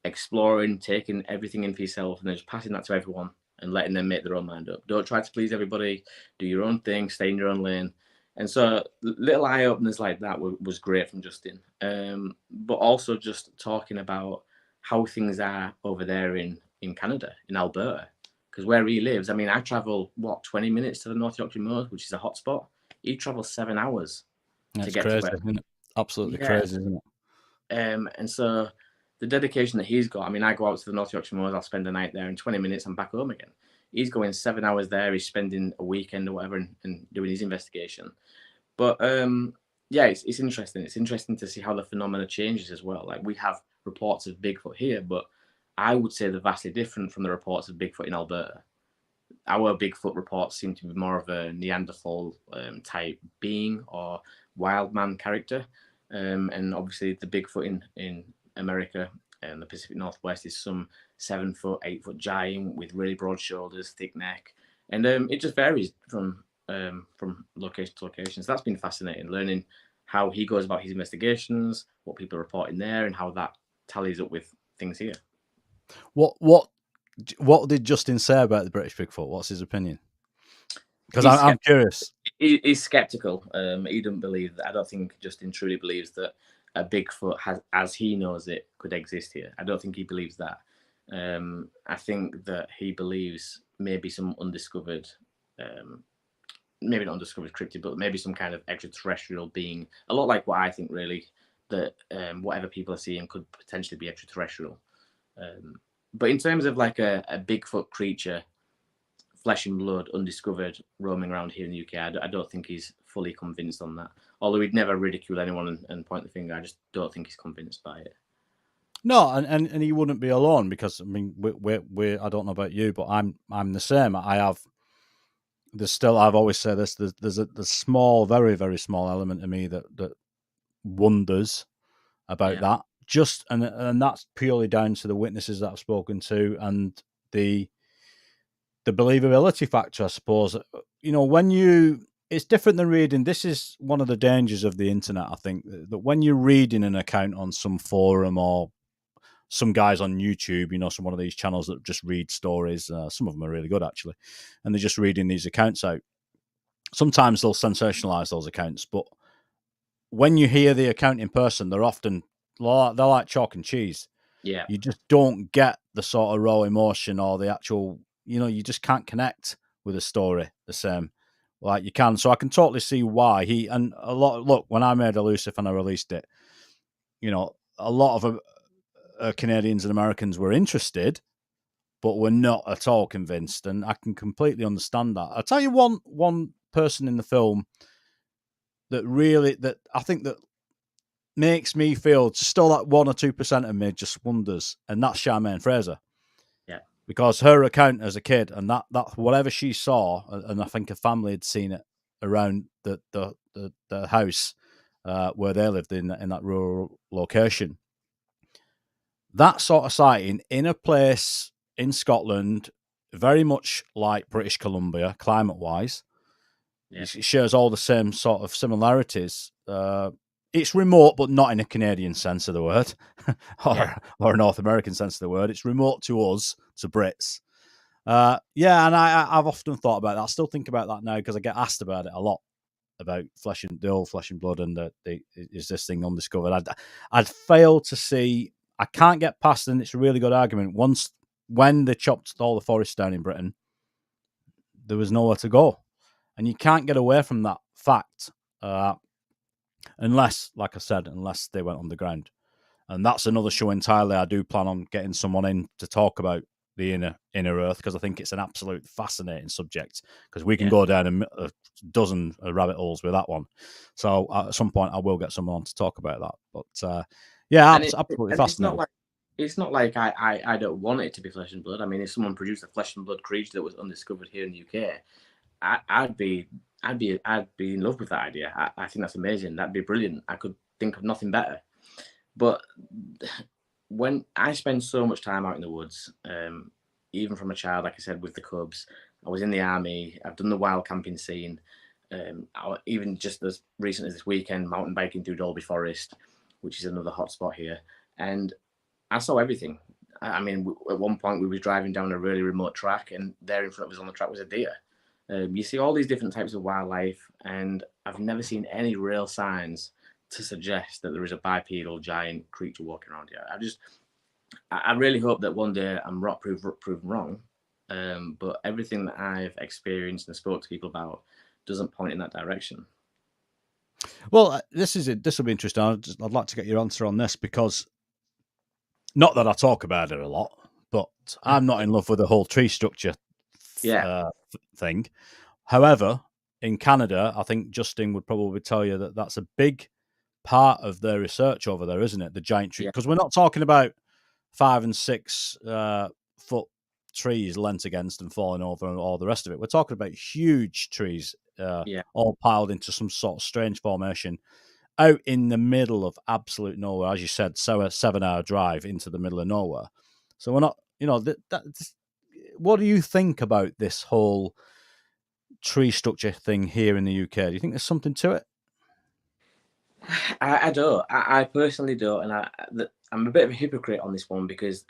exploring, taking everything in for yourself, and then just passing that to everyone and letting them make their own mind up. Don't try to please everybody. Do your own thing. Stay in your own lane. And so little eye openers like that was great from Justin. But also just talking about how things are over there in Canada, in Alberta, because where he lives, I mean, I travel 20 minutes to the North Yorkshire Moors, which is a hotspot. He travels 7 hours to get crazy, to where. isn't it? Absolutely crazy, isn't it? And so the dedication that he's got, I mean, I go out to the North Yorkshire Moors, I'll spend a night there, in 20 minutes I'm back home again. He's going 7 hours there. He's spending a weekend or whatever and doing his investigation. But it's interesting. It's interesting to see how the phenomena changes as well. Like, we have reports of Bigfoot here, but I would say they're vastly different from the reports of Bigfoot in Alberta. Our Bigfoot reports seem to be more of a Neanderthal type being or wild man character. And obviously the Bigfoot in America and the Pacific Northwest is some 7 foot, 8 foot giant with really broad shoulders, thick neck. And it just varies from location to location. So that's been fascinating, learning how he goes about his investigations, what people are reporting there, and how that tallies up with things here. What did Justin say about the British Bigfoot? What's his opinion? Because I'm curious. He's skeptical. He doesn't believe that. I don't think Justin truly believes that a Bigfoot as he knows it could exist here. I don't think he believes that. I think that he believes maybe some undiscovered, maybe not undiscovered cryptid, but maybe some kind of extraterrestrial being, a lot like what I think, really, that whatever people are seeing could potentially be extraterrestrial. But in terms of like a Bigfoot creature, flesh and blood, undiscovered, roaming around here in the UK, I don't think he's fully convinced on that. Although he'd never ridicule anyone and point the finger, I just don't think he's convinced by it. No, and he wouldn't be alone, because I mean, we I don't know about you, but I'm the same. I've always said this. There's a small, very very small element of me that wonders about that. Just and that's purely down to the witnesses that I've spoken to and the believability factor, I suppose. You know, it's different than reading. This is one of the dangers of the internet, I think, that when you're reading an account on some forum or some guys on YouTube, some one of these channels that just read stories. Some of them are really good, actually. And they're just reading these accounts out. Sometimes they'll sensationalize those accounts, but when you hear the account in person, they're like chalk and cheese. Yeah. You just don't get the sort of raw emotion or the actual, you just can't connect with a story the same like you can. So I can totally see why look, when I made Elusive and I released it, a lot of Canadians and Americans were interested, but were not at all convinced. And I can completely understand that. I'll tell you one person in the film that I think that makes me feel just still that 1 or 2% of me just wonders, and that's Charmaine Fraser. Yeah, because her account as a kid and that whatever she saw, and I think her family had seen it around the house where they lived in that rural location. That sort of sighting in a place in Scotland, very much like British Columbia, climate-wise. Yeah. It shares all the same sort of similarities. It's remote, but not in a Canadian sense of the word, or a North American sense of the word. It's remote to us, to Brits. And I've often thought about that. I still think about that now because I get asked about it a lot, about the old Flesh and Blood, and is this thing undiscovered? I'd fail to see. I can't get past, and it's a really good argument. When they chopped all the forests down in Britain, there was nowhere to go. And you can't get away from that fact unless, like I said, unless they went underground. And that's another show entirely. I do plan on getting someone in to talk about the inner Earth, because I think it's an absolute fascinating subject, because we can go down a dozen rabbit holes with that one. So at some point I will get someone on to talk about that. But absolutely fascinating. It's not like I don't want it to be Flesh and Blood. I mean, if someone produced a Flesh and Blood creature that was undiscovered here in the UK, I'd be in love with that idea. I think that's amazing. That'd be brilliant. I could think of nothing better. But when I spend so much time out in the woods, even from a child, like I said, with the cubs, I was in the army. I've done the wild camping scene. Even just as recently as this weekend, mountain biking through Dolby Forest, which is another hot spot here. And I saw everything. I mean, at one point we were driving down a really remote track, and there in front of us on the track was a deer. You see all these different types of wildlife, and I've never seen any real signs to suggest that there is a bipedal giant creature walking around here. I really hope that one day I'm proven wrong, but everything that I've experienced and spoke to people about doesn't point in that direction. Well, this will be interesting. I'd like to get your answer on this, because not that I talk about it a lot, but I'm not in love with the whole tree structure thing. However, in Canada, I think Justin would probably tell you that that's a big part of their research over there, isn't it? The giant tree, because we're not talking about 5 and 6 foot trees leant against and falling over and all the rest of it. We're talking about huge trees, all piled into some sort of strange formation out in the middle of absolute nowhere. As you said, so a 7-hour drive into the middle of nowhere. So we're not, what do you think about this whole tree structure thing here in the UK? Do you think there's something to it? I don't. I personally don't, and I'm a bit of a hypocrite on this one, because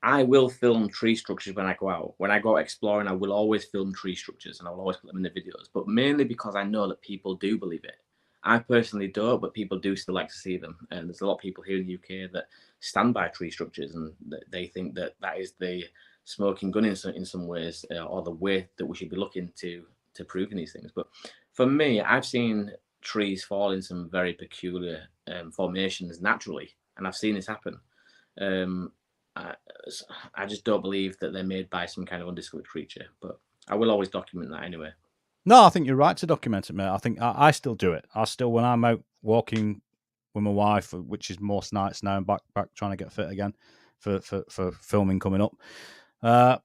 I will film tree structures when I go out. When I go out exploring, I will always film tree structures, and I'll always put them in the videos. But mainly because I know that people do believe it. I personally don't, but people do still like to see them. And there's a lot of people here in the UK that stand by tree structures, and they think that is the smoking gun in some ways, or the way that we should be looking to proving these things. But for me, I've seen trees fall in some very peculiar formations naturally, and I've seen this happen. I just don't believe that they're made by some kind of undiscovered creature, but I will always document that anyway. No, I think you're right to document it, mate. I think I still do it. When I'm out walking with my wife, which is most nights now, I'm back trying to get fit again for filming coming up.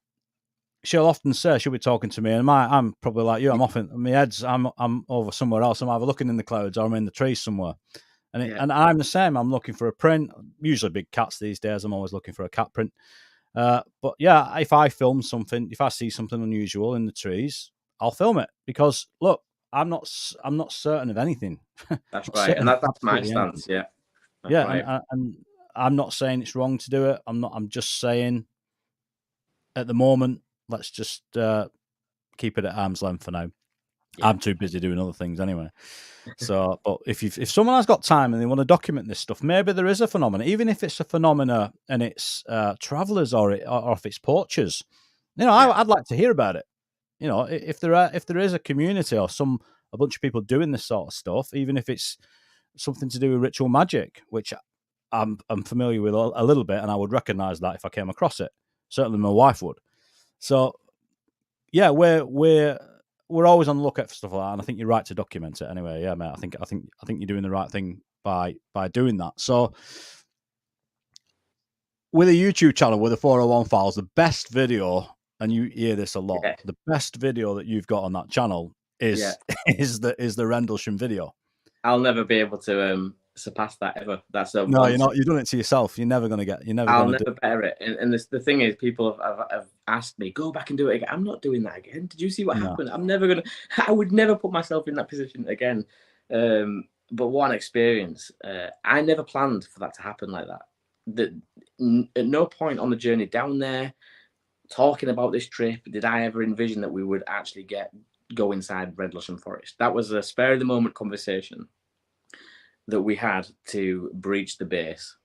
She'll often say, she'll be talking to me, and I'm probably like you. I'm off in my head's. I'm over somewhere else. I'm either looking in the clouds or I'm in the trees somewhere. And I'm the same. I'm looking for a print. Usually big cats these days. I'm always looking for a cat print. But yeah, if I film something, if I see something unusual in the trees, I'll film it, because look, I'm not certain of anything. That's right, and that's my stance. Yeah, that's right. And I'm not saying it's wrong to do it. I'm just saying at the moment, let's just keep it at arm's length for now. Yeah. I'm too busy doing other things anyway. So, but if someone has got time and they want to document this stuff, maybe there is a phenomenon, even if it's a phenomena and it's travelers or if it's poachers. I'd like to hear about it. If there is a community or a bunch of people doing this sort of stuff, even if it's something to do with ritual magic, which I'm familiar with a little bit, and I would recognize that if I came across it. Certainly, my wife would. So, yeah, we're always on the lookout for stuff like that, and I think you're right to document it. Anyway, yeah, mate, I think you're doing the right thing by doing that. So, with a YouTube channel with the 401 files, the best video, and you hear this a lot, the best video that you've got on that channel is the Rendlesham video. I'll never be able to surpass that ever. That's no, you're not. You've done it to yourself. You're never gonna get. I'll never better it. And the thing is, people have asked me, go back and do it again. I'm not doing that again. Did you see what happened? I'm never gonna. I would never put myself in that position again. But what an experience! I never planned for that to happen like that. At no point on the journey down there, talking about this trip, did I ever envision that we would actually go inside Rendlesham Forest. That was a spur of the moment conversation that we had to breach the base,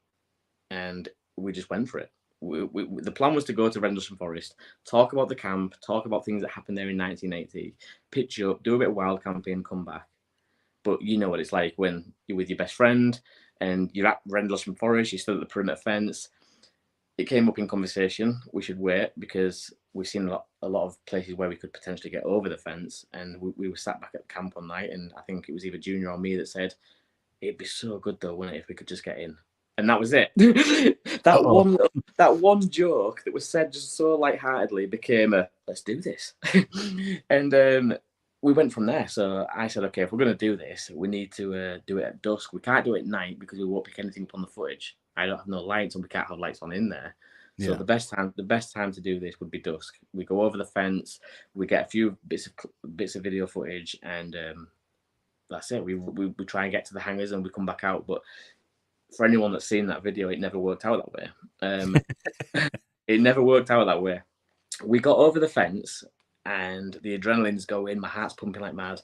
and we just went for it. The plan was to go to Rendlesham Forest, talk about the camp, talk about things that happened there in 1980, pitch up, do a bit of wild camping, come back. But you know what it's like when you're with your best friend and you're at Rendlesham Forest, you're still at the perimeter fence. It came up in conversation. We should wait because we've seen a lot of places where we could potentially get over the fence. And we were sat back at camp one night, and I think it was either Junior or me that said, it'd be so good though, wouldn't it, if we could just get in? And that was it. that one joke that was said just so lightheartedly became a let's do this. And we went from there. So I said, okay, if we're going to do this, we need to do it at dusk. We can't do it at night because we won't pick anything up on the footage. I don't have no lights, and we can't have lights on in there. So the best time to do this would be dusk. We go over the fence, we get a few bits of video footage, and that's it. We try and get to the hangars and we come back out. But for anyone that's seen that video, it never worked out that way. It never worked out that way. We got over the fence and the adrenaline's going, my heart's pumping like mad.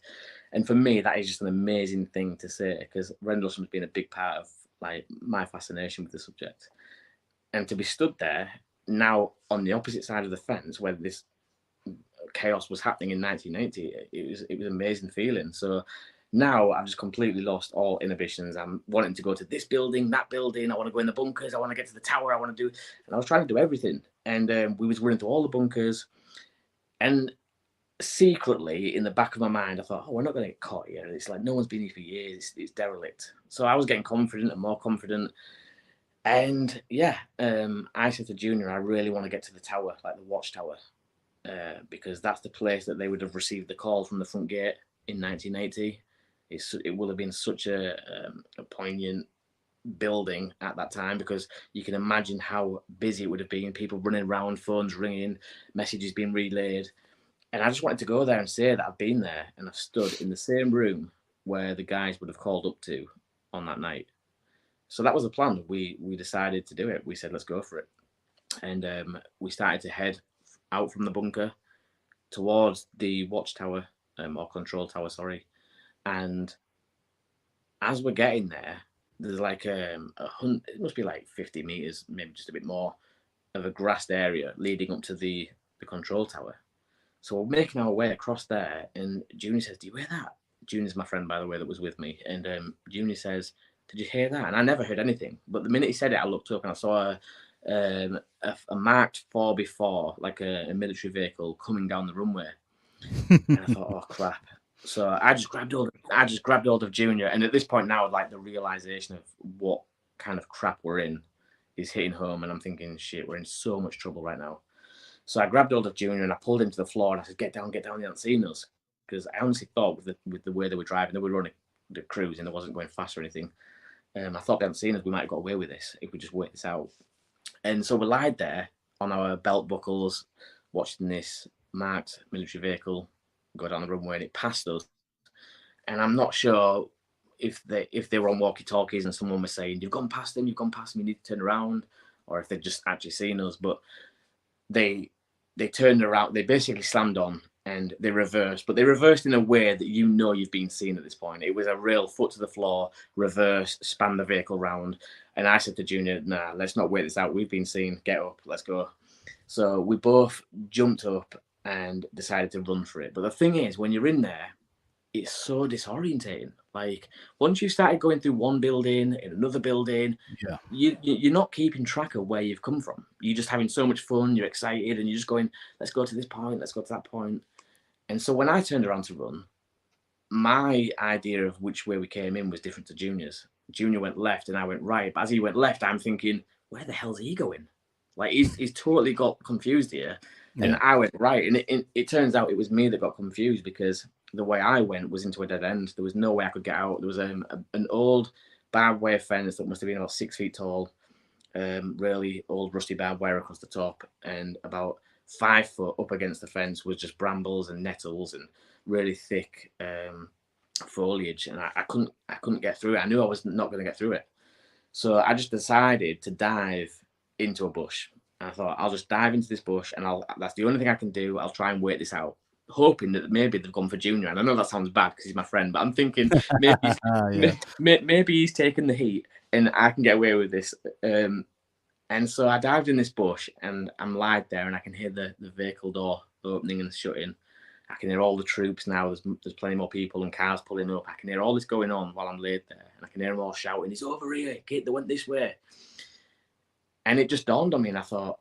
And for me, that is just an amazing thing to say because Rendlesham's been a big part of like my fascination with the subject. And to be stood there now on the opposite side of the fence where this chaos was happening in 1980, it was an amazing feeling. So now I've just completely lost all inhibitions. I'm wanting to go to this building, that building. I want to go in the bunkers. I want to get to the tower. And I was trying to do everything. And we was running through all the bunkers. And secretly in the back of my mind, I thought, we're not going to get caught here. It's like no one's been here for years. It's derelict. So I was getting confident and more confident. And I said to Junior, I really want to get to the tower, like the watchtower, because that's the place that they would have received the call from the front gate in 1980. It will have been such a poignant building at that time because you can imagine how busy it would have been, people running around, phones ringing, messages being relayed. And I just wanted to go there and say that I've been there and I've stood in the same room where the guys would have called up to on that night. So that was the plan. We decided to do it. We said, let's go for it. And we started to head out from the bunker towards the watchtower, or control tower, sorry. And as we're getting there, there's like it must be like 50 meters, maybe just a bit more, of a grassed area leading up to the control tower. So we're making our way across there, and Junior says, do you hear that? Junior's my friend, by the way, that was with me. And Junior says, did you hear that? And I never heard anything. But the minute he said it, I looked up and I saw a marked 4x4, like a military vehicle, coming down the runway. And I thought, oh, crap. So I just grabbed hold of Junior. And at this point now, like the realization of what kind of crap we're in is hitting home. And I'm thinking, shit, we're in so much trouble right now. So I grabbed hold of Junior and I pulled him to the floor and I said, get down, they haven't seen us. Because I honestly thought with the way they were driving, they were running the cruise and it wasn't going fast or anything. I thought they hadn't seen us, we might have got away with this if we just wait this out. And so we lied there on our belt buckles, watching this marked military vehicle go down the runway, and it passed us. And I'm not sure if they were on walkie-talkies and someone was saying, "You've gone past them, you need to turn around," or if they'd just actually seen us. But they turned around, they basically slammed on and they reversed, but they reversed in a way that you've been seen at this point. It was a real foot to the floor, reverse, span the vehicle round. And I said to Junior, "Nah, let's not wait this out. We've been seen. Get up, let's go." So we both jumped up and decided to run for it. But the thing is, when you're in there, it's so disorientating. Like, once you started going through one building, in another building, Yeah. you're not keeping track of where you've come from. You're just having so much fun, you're excited, and you're just going, let's go to this point, let's go to that point. And so when I turned around to run, my idea of which way we came in was different to Junior's. Junior went left and I went right. But as he went left, I'm thinking, where the hell's he going? Like, he's totally got confused here. And Yeah. I went right. And it turns out it was me that got confused, because the way I went was into a dead end. There was no way I could get out. There was an old barbed wire fence that must have been about 6 feet tall, really old rusty barbed wire across the top, and about 5 foot up against the fence was just brambles and nettles and really thick foliage, and I couldn't get through it. I knew I was not going to get through it, so I just decided to dive into a bush. And I thought, I'll just dive into this bush, and that's the only thing I can do. I'll try and wait this out, hoping that maybe they've gone for Junior. And I know that sounds bad because he's my friend, but I'm thinking maybe he's taken the heat and I can get away with this. And so I dived in this bush and I'm lied there, and I can hear the vehicle door opening and shutting. I can hear all the troops now. There's plenty more people and cars pulling up. I can hear all this going on while I'm laid there. And I can hear them all shouting, "He's over here, kid, they went this way." And it just dawned on me, and I thought,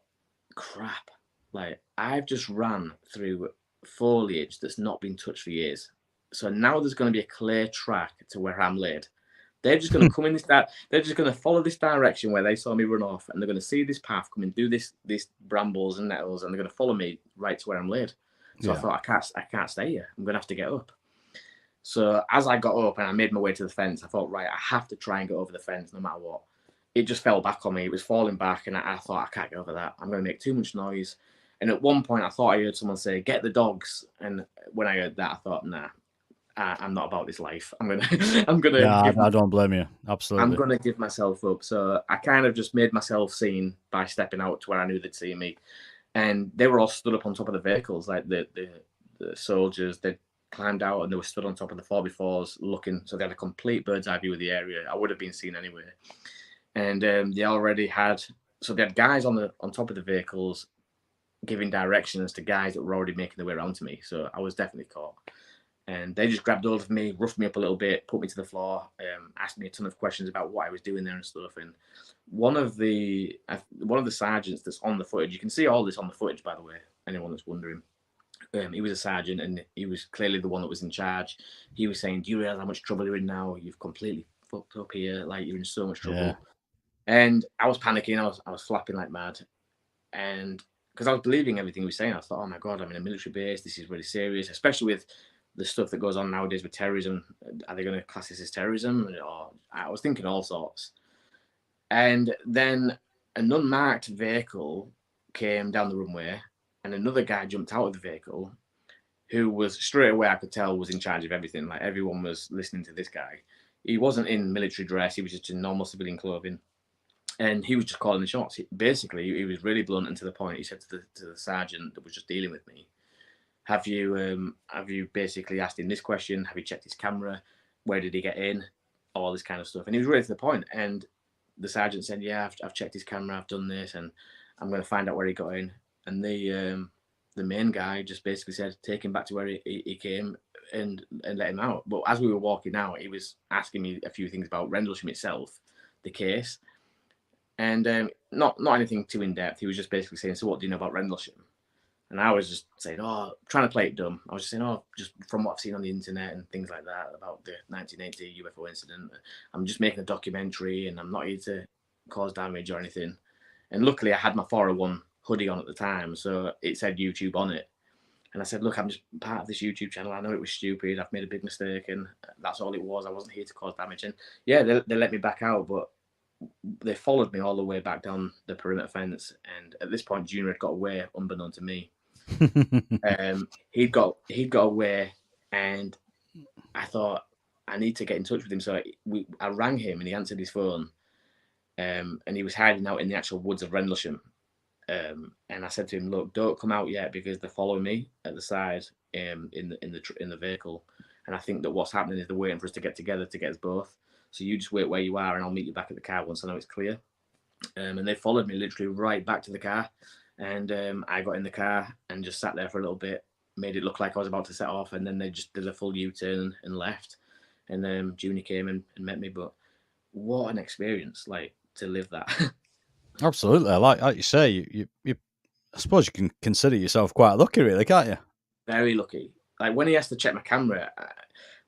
crap, like, I've just ran through foliage that's not been touched for years. So now there's going to be a clear track to where I'm laid. They're just going to come in they're just going to follow this direction where they saw me run off, and they're going to see this path coming through this brambles and nettles, and they're going to follow me right to where I'm laid. So I thought, I can't stay here. I'm going to have to get up. So as I got up and I made my way to the fence, I thought, right, I have to try and get over the fence no matter what. It just fell back on me. It was falling back, and I thought, I can't get over that. I'm going to make too much noise. And at one point, I thought I heard someone say, "Get the dogs." And when I heard that, I thought, nah, I'm not about this life. I'm gonna. Yeah, I don't blame you. Absolutely. I'm gonna give myself up. So I kind of just made myself seen by stepping out to where I knew they'd see me, and they were all stood up on top of the vehicles, like the soldiers. They climbed out and they were stood on top of the 4x4s looking. So they had a complete bird's eye view of the area. I would have been seen anyway. And they already had. So they had guys on top of the vehicles, giving directions to guys that were already making their way around to me. So I was definitely caught. And they just grabbed hold of me, roughed me up a little bit, put me to the floor, asked me a ton of questions about what I was doing there and stuff. And one of the sergeants that's on the footage, you can see all this on the footage, by the way, anyone that's wondering. He was a sergeant, and he was clearly the one that was in charge. He was saying, "Do you realize how much trouble you're in now? You've completely fucked up here. Like, you're in so much trouble." Yeah. And I was panicking. I was flapping like mad. And because I was believing everything he was saying, I thought, oh my God, I'm in a military base. This is really serious, especially with the stuff that goes on nowadays with terrorism. Are they going to class this as terrorism? Or I was thinking all sorts. And then an unmarked vehicle came down the runway, and another guy jumped out of the vehicle, who was straight away, I could tell, was in charge of everything. Like, everyone was listening to this guy. He wasn't in military dress. He was just in normal civilian clothing. And he was just calling the shots. Basically, he was really blunt and to the point. He said to the sergeant that was just dealing with me, have you basically asked him this question? Have you checked his camera? Where did he get in? All this kind of stuff. And he was really to the point. And the sergeant said, yeah, I've checked his camera. I've done this, and I'm going to find out where he got in. And the main guy just basically said, take him back to where he came and let him out. But as we were walking out, he was asking me a few things about Rendlesham itself, the case. And not anything too in-depth. He was just basically saying, so what do you know about Rendlesham? And I was just saying, trying to play it dumb. I was just saying, just from what I've seen on the internet and things like that about the 1980 UFO incident. I'm just making a documentary, and I'm not here to cause damage or anything. And luckily, I had my 401 hoodie on at the time, so it said YouTube on it. And I said, look, I'm just part of this YouTube channel. I know it was stupid. I've made a big mistake, and that's all it was. I wasn't here to cause damage. And yeah, they let me back out, but they followed me all the way back down the perimeter fence. And at this point, Junior had got away, unbeknown to me. He'd got away, and I thought, I need to get in touch with him. So I rang him and he answered his phone. And he was hiding out in the actual woods of Rendlesham. And I said to him, look, don't come out yet because they're following me at the side in the vehicle. And I think that what's happening is they're waiting for us to get together to get us both. So you just wait where you are and I'll meet you back at the car once I know it's clear. And they followed me literally right back to the car. And I got in the car and just sat there for a little bit, made it look like I was about to set off. And then they just did a full U-turn and left. And Junie came and met me. But what an experience, like, to live that. Absolutely. Like you say, you I suppose you can consider yourself quite lucky, really, can't you? Very lucky. Like, when he asked to check my camera,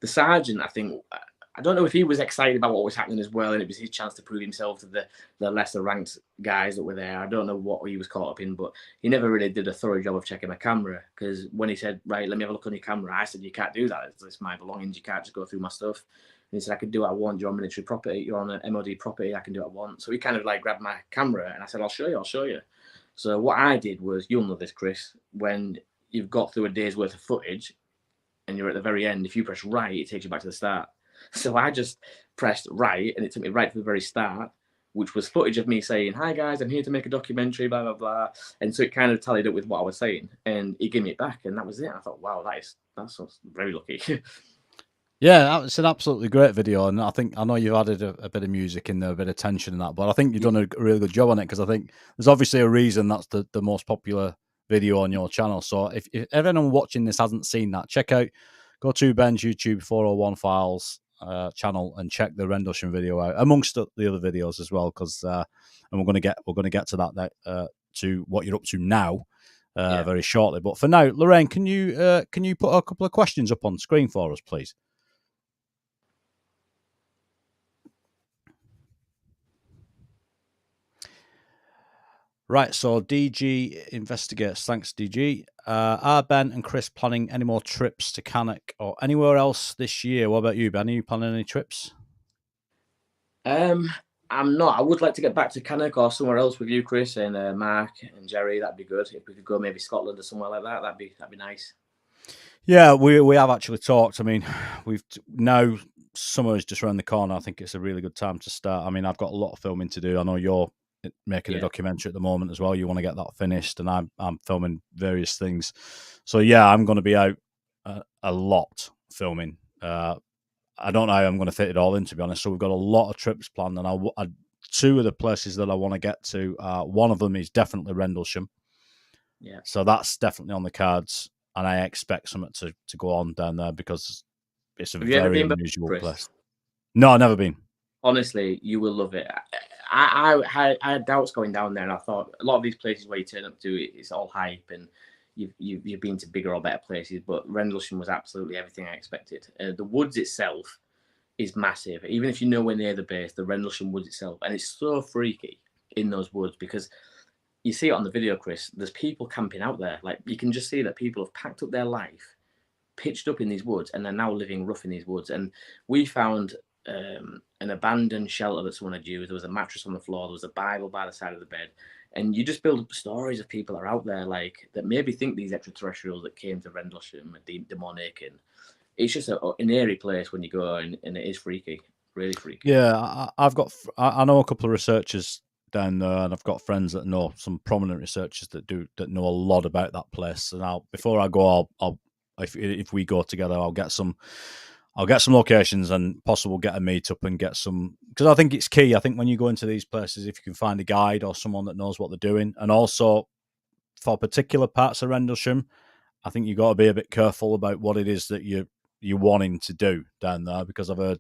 the sergeant, I don't know if he was excited about what was happening as well, and it was his chance to prove himself to the lesser ranked guys that were there. I don't know what he was caught up in, but he never really did a thorough job of checking my camera, because when he said, right, let me have a look on your camera, I said, you can't do that. It's my belongings. You can't just go through my stuff. And he said, I can do what I want. You're on military property. You're on an MOD property. I can do what I want. So he kind of like grabbed my camera and I said, I'll show you. So what I did was, you'll know this, Chris, when you've got through a day's worth of footage and you're at the very end, if you press right, it takes you back to the start. So I just pressed right and it took me right to the very start, which was footage of me saying, hi guys, I'm here to make a documentary, blah, blah, blah. And so it kind of tallied up with what I was saying, and he gave me it back, and that was it. I thought, wow, that's very lucky. Yeah, it's an absolutely great video, and I know you've added a bit of music in there, a bit of tension in that, but I think you've done a really good job on it, because I think there's obviously a reason that's the most popular video on your channel. So if anyone watching this hasn't seen that, go to Ben's YouTube 401 Files channel and check the Rendlesham video out, amongst the other videos as well, because and we're going to get to that to what you're up to now very shortly. But for now, Lorraine, can you put a couple of questions up on screen for us, please? Right, so DG investigates. Thanks, DG. Are Ben and Chris planning any more trips to Cannock or anywhere else this year? What about you, Ben? Are you planning any trips? I'm not. I would like to get back to Cannock or somewhere else with you, Chris, and Mark and Jerry. That'd be good. If we could go maybe Scotland or somewhere like that, that'd be nice. Yeah, we have actually talked. I mean, we've now summer is just around the corner. I think it's a really good time to start. I mean, I've got a lot of filming to do. I know you're making a documentary at the moment as well. You want to get that finished, and I'm filming various things. So yeah, I'm going to be out a lot filming. I don't know how I'm going to fit it all in, to be honest. So we've got a lot of trips planned, and two of the places that I want to get to. One of them is definitely Rendlesham. Yeah. So that's definitely on the cards, and I expect something to go on down there, because it's a very unusual place. No, I've never been. Honestly, you will love it. I had doubts going down there, and I thought a lot of these places where you turn up to, it's all hype, and you've been to bigger or better places. But Rendlesham was absolutely everything I expected. The woods itself is massive. Even if you're nowhere near the base, the Rendlesham woods itself, and it's so freaky in those woods, because you see it on the video, Chris. There's people camping out there. Like, you can just see that people have packed up their life, pitched up in these woods, and they're now living rough in these woods. And we found an abandoned shelter that someone had used. There was a mattress on the floor. There was a Bible by the side of the bed. And you just build up stories of people that are out there, like, that maybe think these extraterrestrials that came to Rendlesham are demonic. And it's just an eerie place when you go, and it is freaky, really freaky. Yeah, I know a couple of researchers down there, and I've got friends that know some prominent researchers that know a lot about that place. And before I go, I'll if we go together, I'll get some locations and possible get a meetup and get some, because I think it's key. I think when you go into these places, if you can find a guide or someone that knows what they're doing, and also for particular parts of Rendlesham, I think you got to be a bit careful about what it is that you're wanting to do down there, because I've heard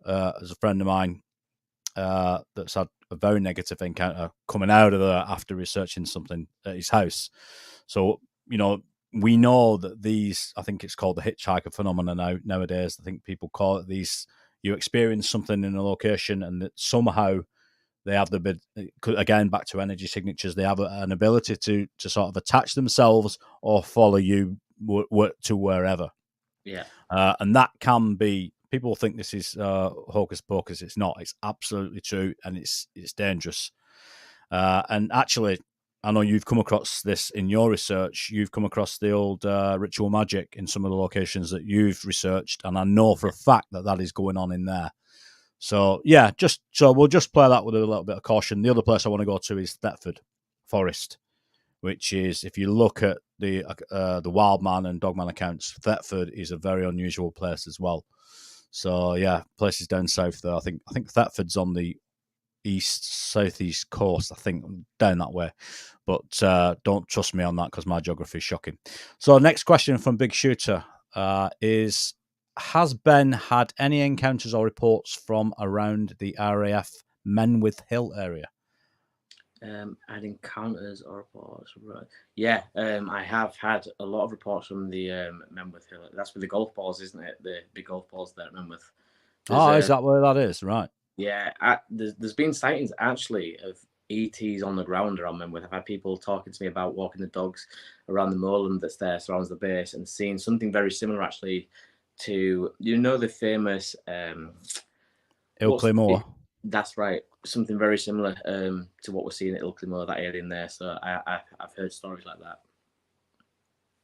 there's a friend of mine that's had a very negative encounter coming out of there after researching something at his house. So, we know that these, I think it's called the hitchhiker phenomenon nowadays. I think people call it these. You experience something in a location, and that somehow they have again, back to energy signatures, they have an ability to sort of attach themselves or follow you to wherever. Yeah. And that can be, people think this is hocus pocus. It's not. It's absolutely true, and it's dangerous. And actually, I know you've come across this in your research. You've come across the old ritual magic in some of the locations that you've researched, and I know for a fact that that is going on in there. So yeah, we'll just play that with a little bit of caution. The other place I want to go to is Thetford Forest, which is, if you look at the Wildman and Dogman accounts, Thetford is a very unusual place as well. So yeah, places down south there. I think Thetford's on the southeast coast, I think, down that way. But don't trust me on that because my geography is shocking. So next question from Big Shooter is, has Ben had any encounters or reports from around the RAF Menwith Hill area? Had encounters or reports, right? Yeah, I have had a lot of reports from the Menwith Hill. That's with the golf balls, isn't it? The big golf balls there at Menwith. Is that where that is? Right. Yeah, there's been sightings actually of ETs on the ground around Menwith. I've had people talking to me about walking the dogs around the moorland that's there, surrounds the base, and seeing something very similar actually to, the famous Ilkley Moor. That's right. Something very similar to what we're seeing at Ilkley Moor, that area in there. So I've heard stories like that.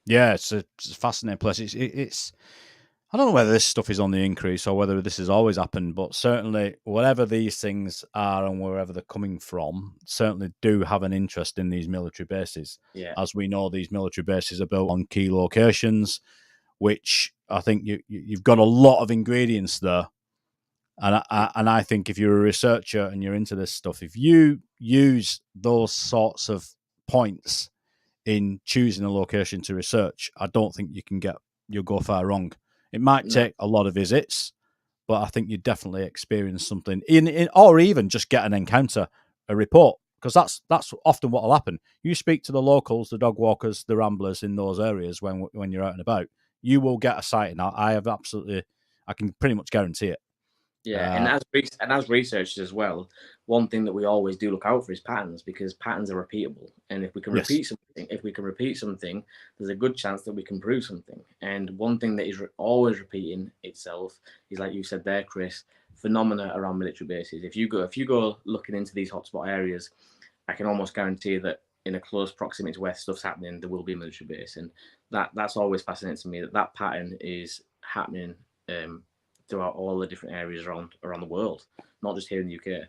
Yeah, it's a fascinating place. It's I don't know whether this stuff is on the increase or whether this has always happened, but certainly whatever these things are and wherever they're coming from, certainly do have an interest in these military bases. Yeah. As we know, these military bases are built on key locations, which I think you've got a lot of ingredients there. And I think if you're a researcher and you're into this stuff, if you use those sorts of points in choosing a location to research, I don't think you'll go far wrong. It might take a lot of visits, but I think you definitely experience something or even just get an encounter, a report, because that's often what will happen. You speak to the locals, the dog walkers, the ramblers in those areas when you're out and about, you will get a sighting. I can pretty much guarantee it. Yeah, and as researchers as well, one thing that we always do look out for is patterns, because patterns are repeatable. And if we can repeat something, there's a good chance that we can prove something. And one thing that is always repeating itself is, like you said there, Chris, phenomena around military bases. If you go looking into these hotspot areas, I can almost guarantee that in a close proximity to where stuff's happening, there will be a military base, and that's always fascinating to me. That pattern is happening throughout all the different areas around the world, not just here in the UK.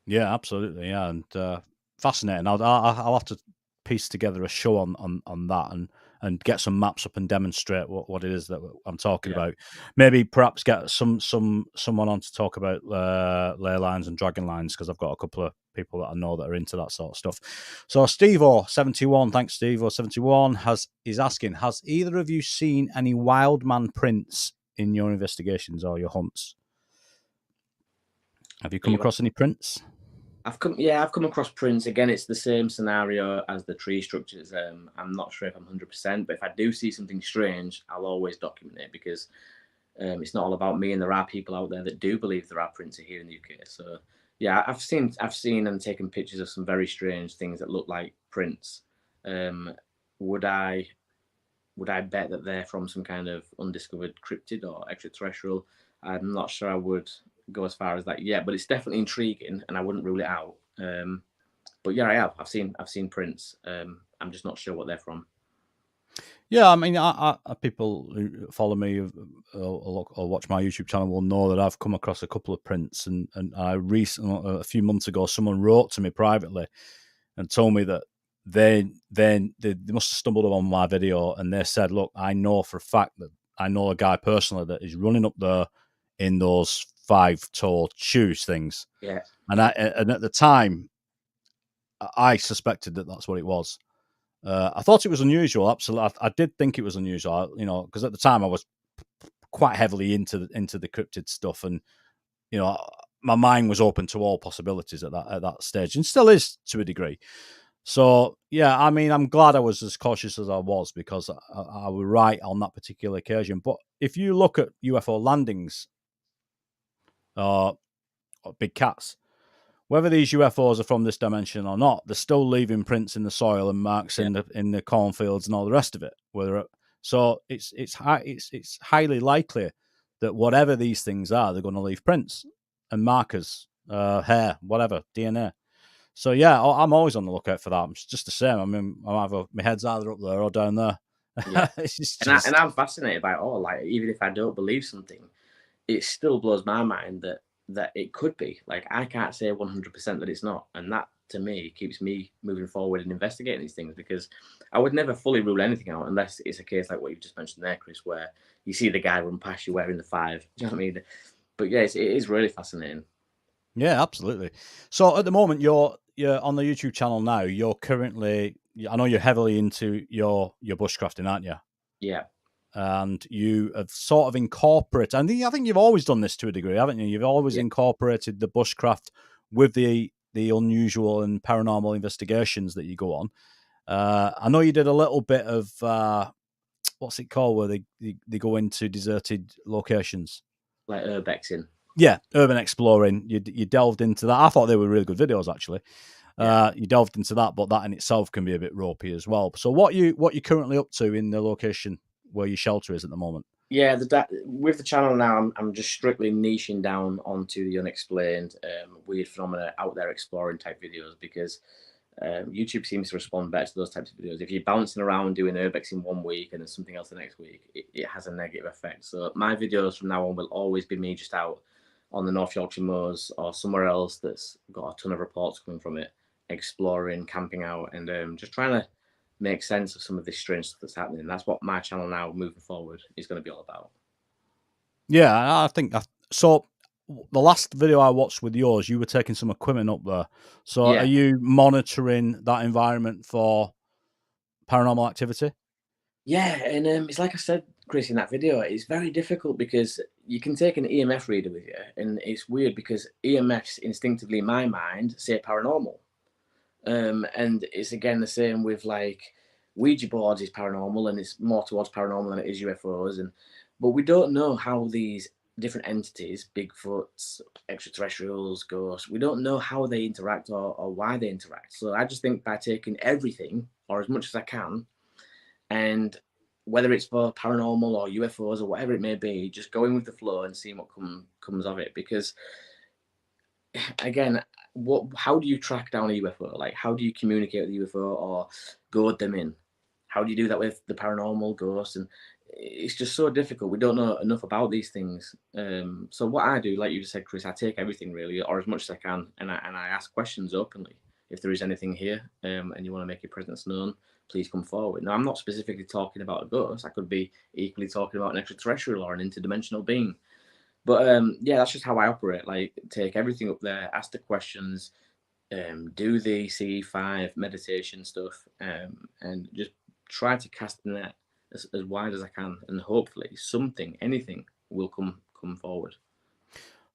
Yeah, absolutely. Yeah, and fascinating. I'll have to piece together a show on that and get some maps up and demonstrate what it is that I'm talking about. Maybe perhaps get someone on to talk about ley lines and dragon lines, because I've got a couple of people that I know that are into that sort of stuff. So Steve-O71, thanks Steve-O71, is asking, has either of you seen any wild man prints in your investigations or your hunts? Have you come across any prints? I've come across prints. Again, it's the same scenario as the tree structures. I'm not sure if I'm 100%, but if I do see something strange, I'll always document it, because it's not all about me, and there are people out there that do believe there are prints here in the UK. So yeah, I've seen and taken pictures of some very strange things that look like prints. Would I bet that they're from some kind of undiscovered cryptid or extraterrestrial? I'm not sure I would go as far as that yet, but it's definitely intriguing, and I wouldn't rule it out. But yeah, I have. I've seen prints. I'm just not sure what they're from. Yeah, I mean, I people who follow me or watch my YouTube channel will know that I've come across a couple of prints, and I recently, a few months ago, someone wrote to me privately and told me that they must have stumbled upon my video, and they said, look, I know for a fact that I know a guy personally that is running up there in those 5-toe shoes things. Yeah. And at the time, I suspected that that's what it was. I thought it was unusual. Absolutely, I did think it was unusual. Because at the time I was quite heavily into the cryptid stuff, and my mind was open to all possibilities at that stage, and still is to a degree. So yeah, I mean, I'm glad I was as cautious as I was, because I was right on that particular occasion. But if you look at UFO landings, or big cats, whether these UFOs are from this dimension or not, they're still leaving prints in the soil and marks in the cornfields and all the rest of it. So it's highly likely that whatever these things are, they're going to leave prints and markers, hair, whatever, DNA. So yeah, I'm always on the lookout for that. It's just the same. I mean, my head's either up there or down there. Yeah, It's and I'm fascinated by it all. Like, even if I don't believe something, it still blows my mind that it could be. Like, I can't say 100% that it's not, and that to me keeps me moving forward and investigating these things, because I would never fully rule anything out unless it's a case like what you've just mentioned there, Chris, where you see the guy run past you wearing the 5. Do you know what I mean? But yeah, it is really fascinating. Yeah, absolutely. So at the moment, you're on the YouTube channel now. You're currently, I know you're heavily into your bushcrafting, aren't you? Yeah. And you have sort of incorporated, and I think you've always done this to a degree, haven't you? You've always incorporated the bushcraft with the unusual and paranormal investigations that you go on. I know you did a little bit of what's it called, where they go into deserted locations, Like urbexing. Yeah, urban exploring. You delved into that. I thought they were really good videos, actually. You delved into that, but that in itself can be a bit ropey as well. So what you currently up to in the location where your shelter is at the moment? Yeah, with the channel now, I'm just strictly niching down onto the unexplained, weird phenomena, out there exploring type videos, because YouTube seems to respond better to those types of videos. If you're bouncing around doing urbexing 1 week and then something else the next week, it has a negative effect. So my videos from now on will always be me just out on the North Yorkshire moors or somewhere else that's got a ton of reports coming from it, exploring, camping out, and just trying to make sense of some of this strange stuff that's happening. That's what my channel now, moving forward, is going to be all about. Yeah, I think so. The last video I watched with yours, you were taking some equipment up there. So Yeah. are you monitoring that environment for paranormal activity? Yeah, and it's like I said, Chris, in that video, it's very difficult because you can take an EMF reader with you, and it's weird because EMFs instinctively, in my mind, say paranormal. And it's again the same with like Ouija boards is paranormal, and it's more towards paranormal than it is UFOs. But we don't know how these different entities, Bigfoots, extraterrestrials, ghosts, we don't know how they interact or why they interact. So I just think by taking everything, or as much as I can, and whether it's for paranormal or UFOs or whatever it may be, just going with the flow and seeing what comes of it. Because again, how do you track down a UFO? Like, how do you communicate with the UFO or goad them in? How do you do that with the paranormal, ghosts? And it's just so difficult. We don't know enough about these things. So what I do, like you just said, Chris, I take everything really, or as much as I can, and I ask questions openly. If there is anything here, and you want to make your presence known, please come forward. Now, I'm not specifically talking about a ghost. I could be equally talking about an extraterrestrial or an interdimensional being. But yeah, that's just how I operate. Like, take everything up there, ask the questions, do the C5 meditation stuff, and just try to cast the net as wide as I can, and hopefully something, anything, will come forward.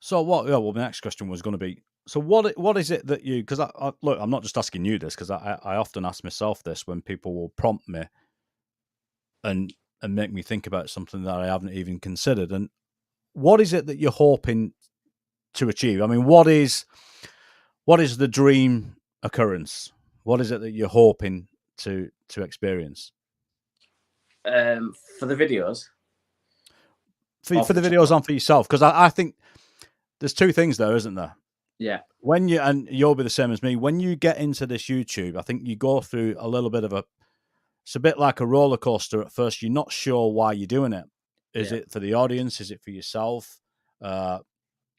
So what? Yeah, well, the next question was going to be. So what is it that you? Because look, I'm not just asking you this, because I often ask myself this when people will prompt me and make me think about something that I haven't even considered. And what is it that you're hoping to achieve? I mean, what is the dream occurrence? What is it that you're hoping to experience? For the videos, For the videos on for yourself, because I think there's two things there, isn't there? Yeah. When you'll be the same as me, when you get into this YouTube, I think you go through a little bit of it's a bit like a roller coaster at first. You're not sure why you're doing it. Is it for the audience? Is it for yourself? I'm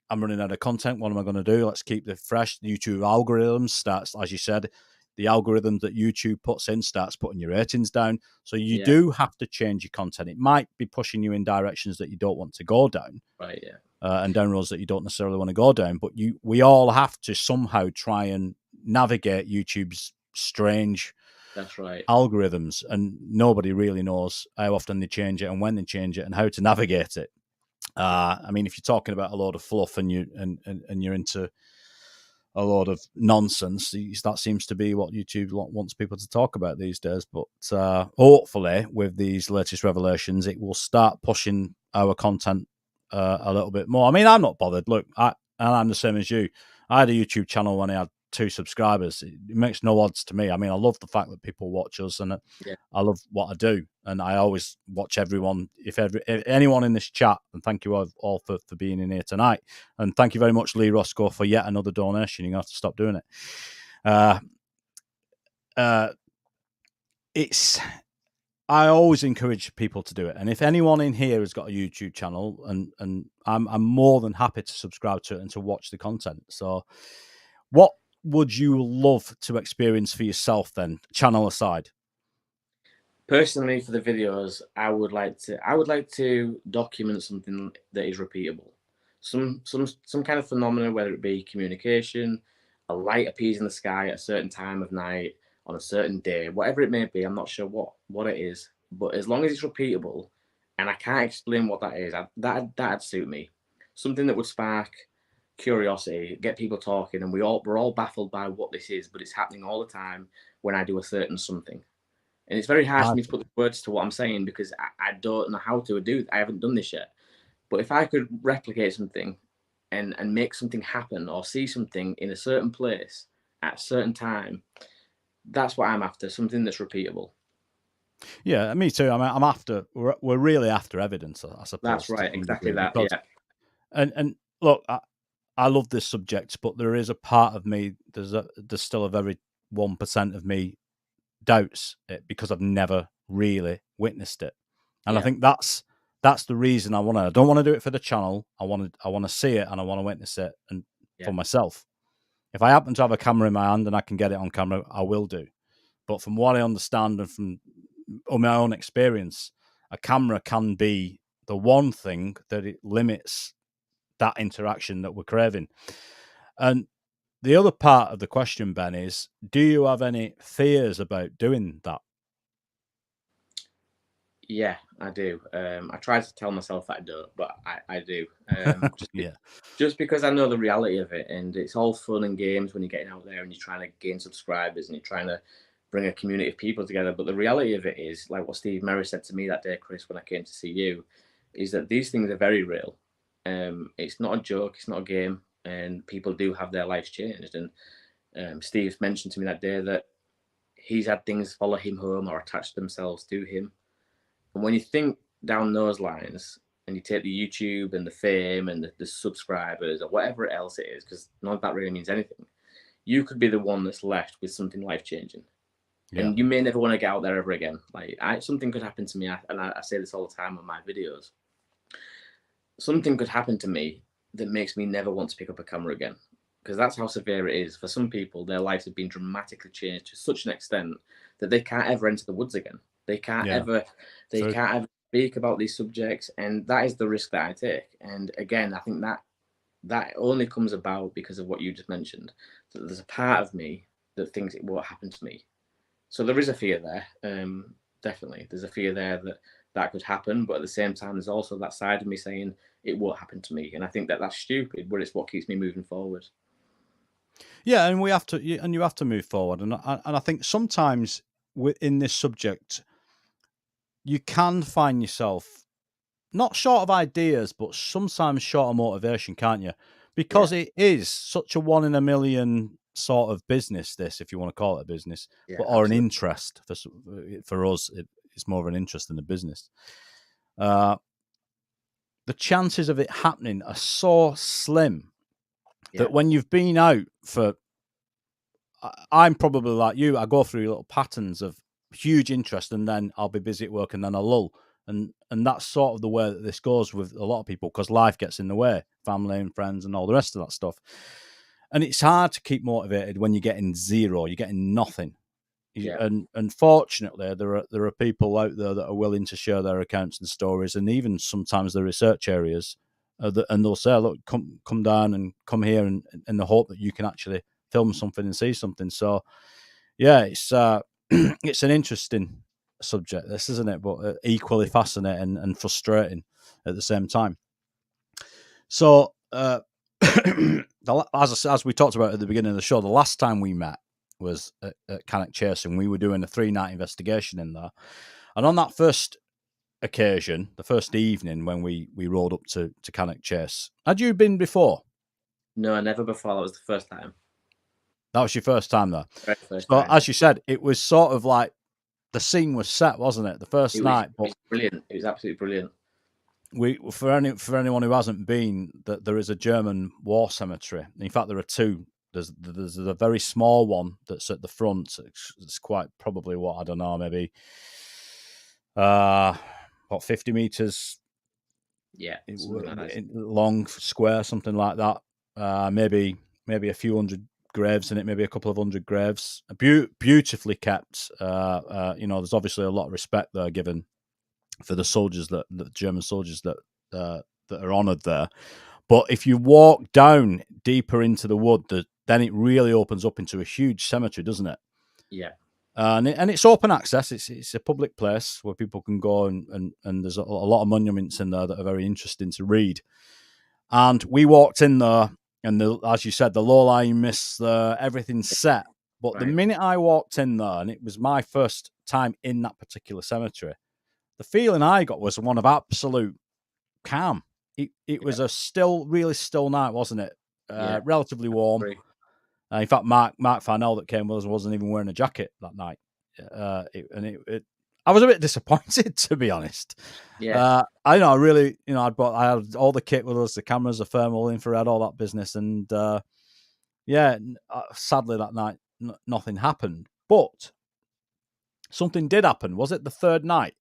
running out of content. What am I going to do? Let's keep it fresh. The YouTube algorithm starts, as you said, the algorithm that YouTube puts in starts putting your ratings down. So you do have to change your content. It might be pushing you in directions that you don't want to go down. Right, yeah. And down roads that you don't necessarily want to go down. But we all have to somehow try and navigate YouTube's strange algorithms. And nobody really knows how often they change it and when they change it and how to navigate it. I mean, if you're talking about a load of fluff and you're into a lot of nonsense, that seems to be what YouTube wants people to talk about these days. But hopefully, with these latest revelations, it will start pushing our content a little bit more. I mean, I'm not bothered. Look, I'm the same as you. I had a YouTube channel when I had 2 subscribers. It makes no odds to me. I mean, I love the fact that people watch us, and I love what I do, and I always watch everyone. If anyone in this chat, and thank you all for being in here tonight, and thank you very much, Lee Roscoe, for yet another donation. You're gonna have to stop doing it. Uh, it's I always encourage people to do it, and if anyone in here has got a YouTube channel, and I'm more than happy to subscribe to it and to watch the content. So, what would you love to experience for yourself then, channel aside? Personally, for the videos, I would like to document something that is repeatable. Some kind of phenomena, whether it be communication, a light appears in the sky at a certain time of night on a certain day, whatever it may be. I'm not sure what it is, but as long as it's repeatable, and I can't explain what that is, that'd suit me. Something that would spark curiosity, get people talking, and we're all baffled by what this is, but it's happening all the time when I do a certain something. And it's very hard for me to put the words to what I'm saying because I don't know how to do it. I haven't done this yet. But if I could replicate something and make something happen or see something in a certain place at a certain time, that's what I'm after. Something that's repeatable. Yeah, me too. I mean, I'm after. We're really after evidence, I suppose. That's right. Exactly that. Because, yeah. And look, I love this subject, but there is a part of me. There's still a very 1% of me doubts it because I've never really witnessed it, and I think that's the reason I don't want to do it for the channel. I want to see it and I want to witness it and for myself. If I happen to have a camera in my hand and I can get it on camera, I will do. But from what I understand and from my own experience, a camera can be the one thing that it limits that interaction that we're craving. And the other part of the question, Ben, is do you have any fears about doing that? Yeah, I do. I try to tell myself that I don't, but I do. Just because I know the reality of it, and it's all fun and games when you're getting out there and you're trying to gain subscribers and you're trying to bring a community of people together. But the reality of it is, like what Steve Merry said to me that day, Chris, when I came to see you, is that these things are very real. It's not a joke, it's not a game, and people do have their lives changed. And Steve's mentioned to me that day that he's had things follow him home or attach themselves to him. And when you think down those lines and you take the YouTube and the fame and the subscribers or whatever else it is, because none of that really means anything, you could be the one that's left with something life changing. Yeah. And you may never want to get out there ever again. Like something could happen to me, and I say this all the time on my videos. Something could happen to me that makes me never want to pick up a camera again, because that's how severe it is. For some people, their lives have been dramatically changed to such an extent that they can't ever enter the woods again. They can't ever speak about these subjects, and that is the risk that I take. And again, I think that only comes about because of what you just mentioned. That there's a part of me that thinks it won't happen to me. So there is a fear there. Definitely, there's a fear there that could happen, but at the same time, there's also that side of me saying it won't happen to me, and I think that's stupid, but it's what keeps me moving forward. Yeah, and you have to move forward, and I think sometimes in this subject, you can find yourself not short of ideas, but sometimes short of motivation, can't you? Because it is such a 1 in a million sort of business, this, if you want to call it a business, or an interest. For us, it's more of an interest than a business. The chances of it happening are so slim that when you've been out for, I'm probably like you, I go through little patterns of huge interest and then I'll be busy at work and then I'll lull. And that's sort of the way that this goes with a lot of people, because life gets in the way, family and friends and all the rest of that stuff. And it's hard to keep motivated when you're getting zero, you're getting nothing. And unfortunately, there are people out there that are willing to share their accounts and stories, and even sometimes the research areas, and they'll say, "Look, come down and come here," and in the hope that you can actually film something and see something. So, yeah, it's it's an interesting subject, this, isn't it? But equally fascinating and frustrating at the same time. So, as we talked about at the beginning of the show, the last time we met was at Cannock Chase, and we were doing a 3-night investigation in there. And on that first occasion, the first evening when we rode up to Cannock Chase, had you been before? No, never before. That was the first time. That was your first time there. First so time. As you said, it was sort of like the scene was set, wasn't it? The first night. It was brilliant. It was absolutely brilliant. For anyone who hasn't been, that there is a German war cemetery. In fact, there are two There's a very small one that's at the front. It's quite probably what, I don't know, maybe what, 50 meters long, square, something like that. Maybe a few hundred graves in it, maybe a couple of hundred graves. Beautifully kept. There's obviously a lot of respect there given for the soldiers, the German soldiers that are honoured there. But if you walk down deeper into the wood, then it really opens up into a huge cemetery, doesn't it? Yeah. And it's open access. It's a public place where people can go, and there's a lot of monuments in there that are very interesting to read. And we walked in there, and as you said, the low-lying mists there, everything's set. But the minute I walked in there, and it was my first time in that particular cemetery, the feeling I got was one of absolute calm. It was a really still night, wasn't it? Relatively warm. In fact, Mark Farnell that came with us wasn't even wearing a jacket that night. I was a bit disappointed, to be honest. Yeah. I had all the kit with us, the cameras, the thermal, infrared, all that business, and sadly that night nothing happened. But something did happen. Was it the third night?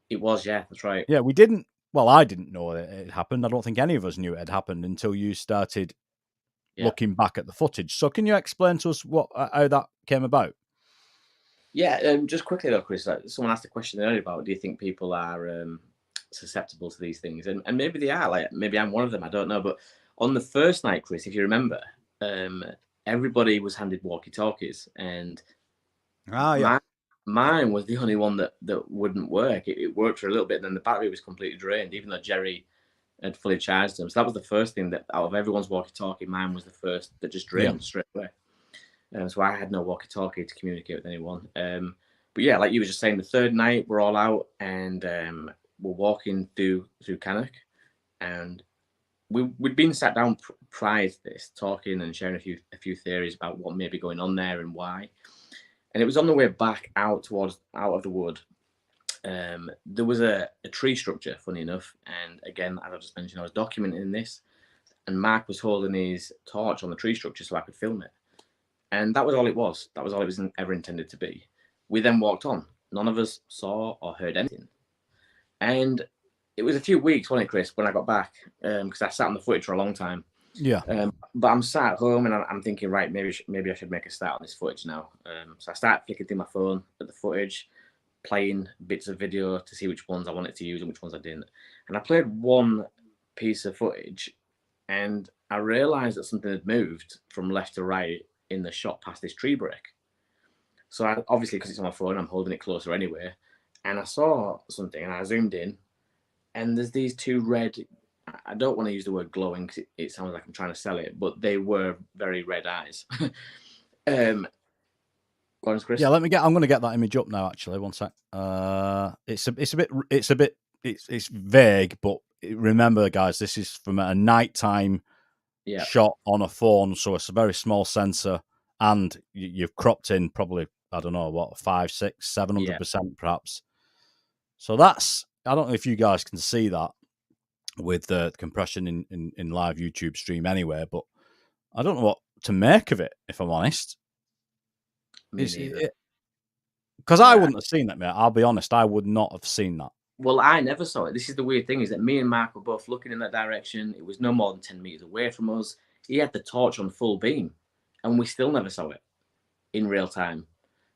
It was, yeah, that's right. Yeah, we didn't. Well, I didn't know it happened. I don't think any of us knew it had happened until you started looking back at the footage. So, can you explain to us how that came about? Yeah, just quickly though, Chris. Someone asked a question earlier about, do you think people are susceptible to these things? And maybe they are. Like, maybe I'm one of them. I don't know. But on the first night, Chris, if you remember, everybody was handed walkie-talkies, and mine was the only one that wouldn't work. It worked for a little bit, and then the battery was completely drained, even though Jerry had fully charged them. So that was the first thing that, out of everyone's walkie-talkie, mine was the first that just drained straight away. So I had no walkie-talkie to communicate with anyone. But yeah, like you were just saying, the third night we're all out, and we're walking through Cannock, and we'd been sat down prior to this, talking and sharing a few theories about what may be going on there and why. And it was on the way back out of the wood. There was a tree structure, funny enough, and again, as I just mentioned, I was documenting this, and Mark was holding his torch on the tree structure so I could film it. And that was all it was. That was all it was ever intended to be. We then walked on. None of us saw or heard anything. And it was a few weeks, wasn't it, Chris, when I got back, because I sat on the footage for a long time. Yeah. But I'm sat at home, and I'm thinking, right, maybe I should make a start on this footage now. So I started flicking through my phone at the footage, playing bits of video to see which ones I wanted to use and which ones I didn't. And I played one piece of footage, and I realised that something had moved from left to right in the shot past this tree break. So obviously, because it's on my phone, I'm holding it closer anyway. And I saw something, and I zoomed in, and there's these two red, I don't want to use the word glowing because it sounds like I'm trying to sell it, but they were very red eyes. Go on, Chris. Yeah, I'm going to get that image up now. Actually, one sec. It's vague, but remember, guys, this is from a nighttime shot on a phone, so it's a very small sensor, and you've cropped in probably, I don't know what, 500, 600, 700% perhaps. So that's, I don't know if you guys can see that with the compression in live YouTube stream anyway, but I don't know what to make of it, if I'm honest. Because I wouldn't have seen that, mate. I'll be honest, I would not have seen that. Well, I never saw it. This is the weird thing, is that me and Mark were both looking in that direction. It was no more than 10 meters away from us. He had the torch on full beam, and we still never saw it in real time.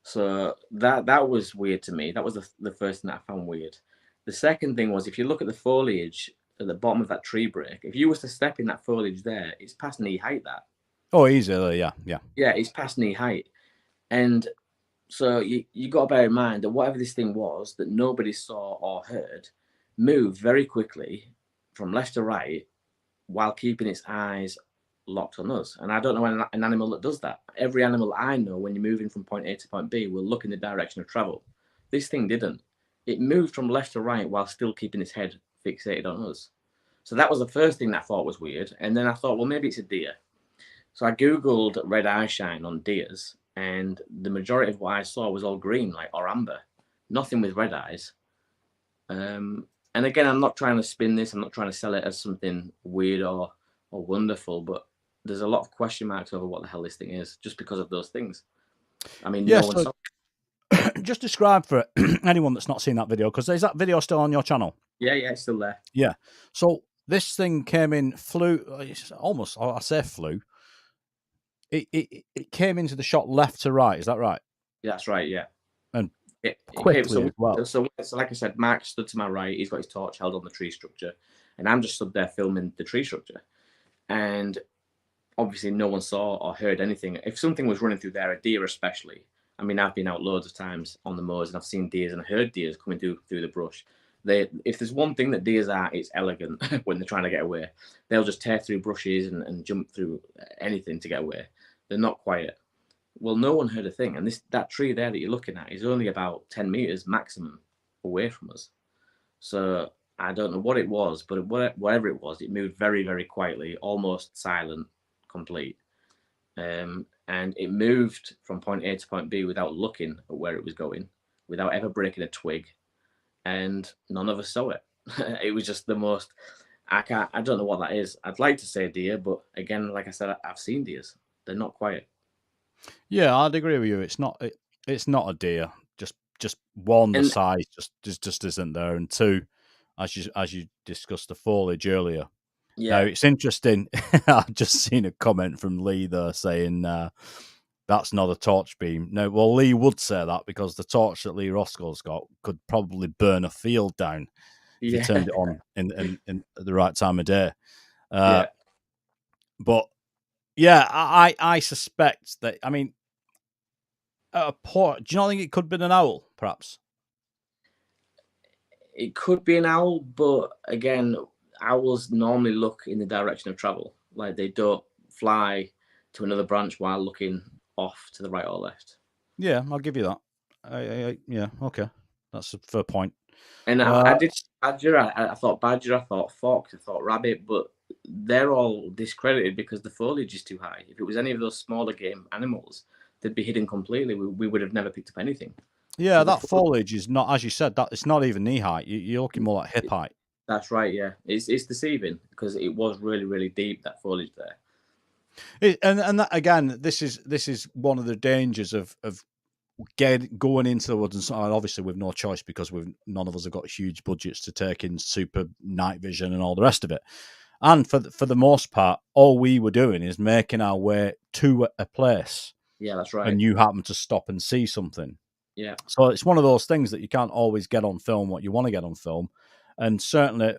So that was weird to me. That was the first thing that I found weird. The second thing was, if you look at the foliage at the bottom of that tree break, if you was to step in that foliage there, it's past knee height, that. Oh, easily, yeah. Yeah, it's past knee height. And so you got to bear in mind that whatever this thing was that nobody saw or heard moved very quickly from left to right while keeping its eyes locked on us. And I don't know an animal that does that. Every animal I know, when you're moving from point A to point B, will look in the direction of travel. This thing didn't. It moved from left to right while still keeping its head fixated on us. So that was the first thing that I thought was weird. And then I thought, well, maybe it's a deer. So I Googled red eye shine on deers, and the majority of what I saw was all green, or amber. Nothing with red eyes. And again, I'm not trying to spin this. I'm not trying to sell it as something weird or wonderful, but there's a lot of question marks over what the hell this thing is, just because of those things. I mean, Yeah, no one so saw. just describe for anyone that's not seen that video, because is that video still on your channel? Yeah, it's still there. Yeah. So this thing came in, it's almost, I say flew. It came into the shot left to right. Is that right? That's right. Yeah. And It came. quickly as well. So like I said, Mark stood to my right. He's got his torch held on the tree structure, and I'm just stood there filming the tree structure. And obviously, no one saw or heard anything. If something was running through there, a deer especially. I mean, I've been out loads of times on the moors, and I've seen deers and heard deers coming through the brush. If there's one thing that deers are, it's elegant when they're trying to get away. They'll just tear through brushes and jump through anything to get away. They're not quiet. Well, no one heard a thing, and that tree there that you're looking at is only about 10 meters maximum away from us. So I don't know what it was, but whatever it was, it moved very, very quietly, almost silent, complete. And it moved from point A to point B without looking at where it was going, without ever breaking a twig, and none of us saw it. It was just the most. I don't know what that is. I'd like to say deer, but again, like I said, I've seen deers. They're not quiet. Yeah, I'd agree with you. It's not a deer. Just one, the size just isn't there, and two, as you discussed the foliage earlier. Yeah. Now it's interesting. I've just seen a comment from Lee there saying that's not a torch beam. No, well, Lee would say that because the torch that Lee Roscoe's got could probably burn a field down if you turned it on in at the right time of day. But yeah, I suspect that. I mean, do you not think it could have been an owl, perhaps? It could be an owl, but again, owls normally look in the direction of travel. Like they don't fly to another branch while looking off to the right or left. Yeah, I'll give you that. Yeah, okay, that's a fair point. And I did badger. I thought badger. I thought fox. I thought rabbit, but they're all discredited because the foliage is too high. If it was any of those smaller game animals, they'd be hidden completely. We would have never picked up anything. Yeah, so that foliage is not, as you said, that it's not even knee height. You're looking more like hip height. That's right. Yeah, it's deceiving because it was really, really deep, that foliage there. And that, again, this is one of the dangers of going into the woods, and obviously with no choice because none of us have got huge budgets to take in super night vision and all the rest of it. And for the most part, all we were doing is making our way to a place. Yeah, that's right. And you happen to stop and see something. Yeah. So it's one of those things that you can't always get on film what you want to get on film. And certainly,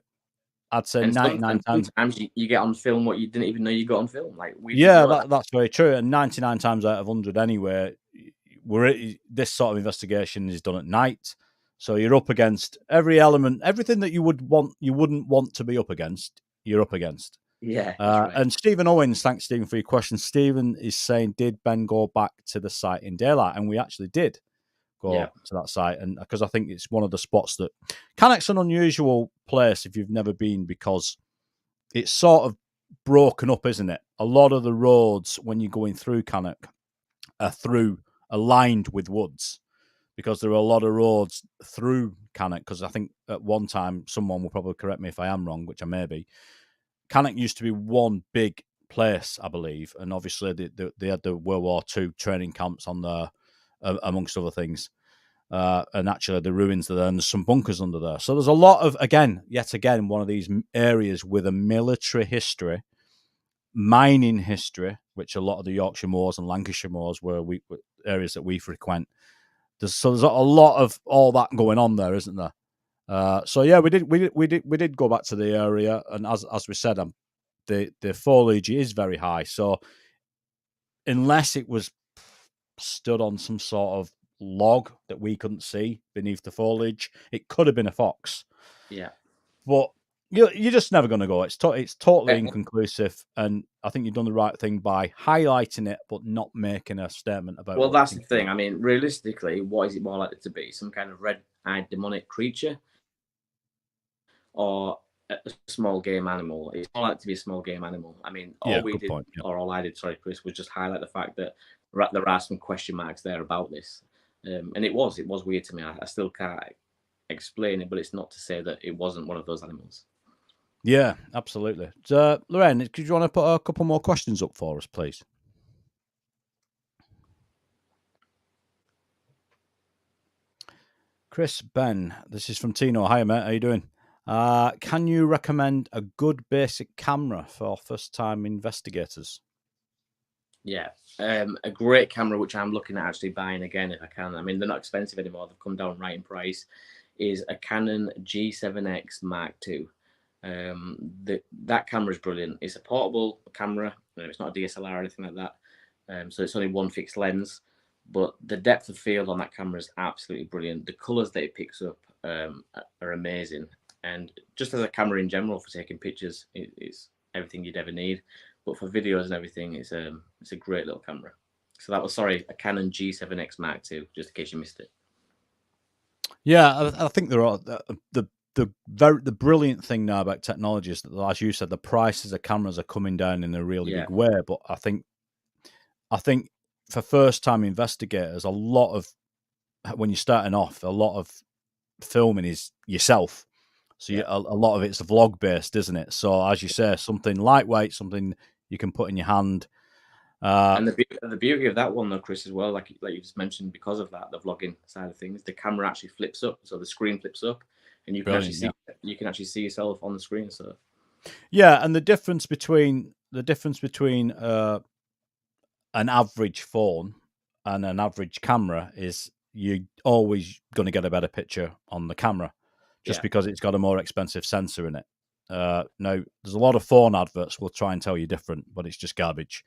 I'd say 99 times. Sometimes you get on film what you didn't even know you got on film. Like that's very true. And 99 times out of 100 anyway, this sort of investigation is done at night. So you're up against every element, everything that you wouldn't want to be up against, you're up against. Yeah. Right. And Stephen Owens, thanks Stephen for your question. Stephen is saying, did Ben go back to the site in daylight? And we actually did go to that site, and because I think it's one of the spots that Cannock's an unusual place if you've never been, because it's sort of broken up, isn't it? A lot of the roads when you're going through Cannock are aligned with woods, because there are a lot of roads through Cannock. Because I think at one time, someone will probably correct me if I am wrong, which I may be, Cannock used to be one big place, I believe, and obviously they had the World War II training camps on there, amongst other things. And actually the ruins are there, and there's some bunkers under there. So there's a lot of, yet again, one of these areas with a military history, mining history, which a lot of the Yorkshire moors and Lancashire moors were areas that we frequent. There's a lot of all that going on there, isn't there? So yeah, we did go back to the area, and as we said, the foliage is very high. So unless it was stood on some sort of log that we couldn't see beneath the foliage, it could have been a fox. Yeah, but you're just never going to go. It's totally inconclusive, and I think you've done the right thing by highlighting it, but not making a statement about. Well, that's the thing. I mean, realistically, what is it more likely to be? Some kind of red-eyed demonic creature, or a small game animal? It's more likely to be a small game animal. I mean, all we did, or all I did, sorry, Chris, was just highlight the fact that there are some question marks there about this. And it was weird to me. I still can't explain it, but it's not to say that it wasn't one of those animals. Yeah, absolutely. Lorraine, could you want to put a couple more questions up for us, please? Chris, Ben, this is from Tino. Hi, mate. How you doing? Can you recommend a good basic camera for first-time investigators? Yeah, a great camera which I'm looking at actually buying again if I can. I mean, they're not expensive anymore; they've come down right in price. Is a Canon G7X Mark II. That camera is brilliant. It's a portable camera. It's not a DSLR or anything like that. So it's only one fixed lens, but the depth of field on that camera is absolutely brilliant. The colors that it picks up are amazing, and just as a camera in general for taking pictures, it's everything you'd ever need. But for videos and everything, it's a great little camera. So that was a Canon G7X Mark II, just in case you missed it. Yeah, I think there are the brilliant thing now about technology is that, as you said, the prices of cameras are coming down in a really big way. But I think for first time investigators, a lot of when you're starting off, a lot of filming is yourself. So a lot of it's vlog based, isn't it? So as you say, something lightweight, something you can put in your hand. And the beauty of that one, though, Chris, as well, like you just mentioned, because of that, the vlogging side of things, the camera actually flips up, so the screen flips up, and you can actually see yourself on the screen. So yeah, and the difference between an average phone and an average camera is you're always going to get a better picture on the camera, just because it's got a more expensive sensor in it. Now, there's a lot of phone adverts will try and tell you different, but it's just garbage.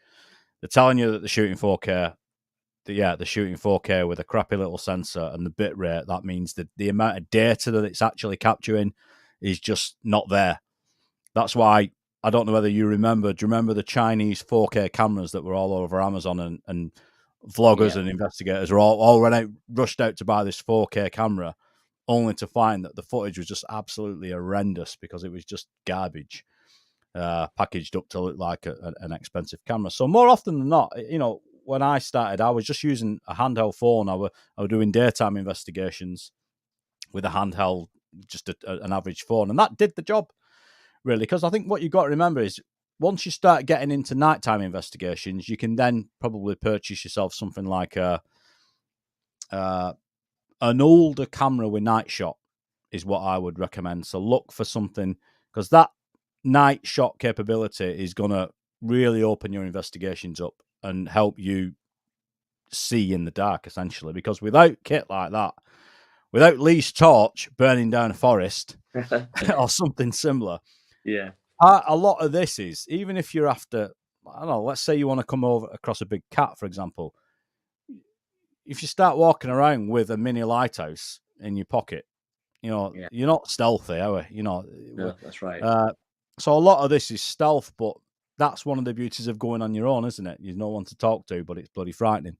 They're telling you that they're shooting 4K. They're shooting 4K with a crappy little sensor and the bit rate. That means that the amount of data that it's actually capturing is just not there. That's why I don't know whether you remember. Do you remember the Chinese 4K cameras that were all over Amazon and vloggers and investigators were all rushed out to buy this 4K camera, only to find that the footage was just absolutely horrendous because it was just garbage, packaged up to look like an expensive camera. So more often than not, when I started, I was just using a handheld phone. I was doing daytime investigations with a handheld, just an average phone, and that did the job, really. Because I think what you've got to remember is once you start getting into nighttime investigations, you can then probably purchase yourself something like an older camera with night shot is what I would recommend. So look for something, because that night shot capability is going to really open your investigations up and help you see in the dark, essentially. Because without kit like that, without Lee's torch burning down a forest or something similar, a lot of this is, even if you're after, I don't know, let's say you want to come over across a big cat, for example. If you start walking around with a mini lighthouse in your pocket, you're not stealthy, are we? No, that's right. So a lot of this is stealth, but that's one of the beauties of going on your own, isn't it? You've no one to talk to, but it's bloody frightening.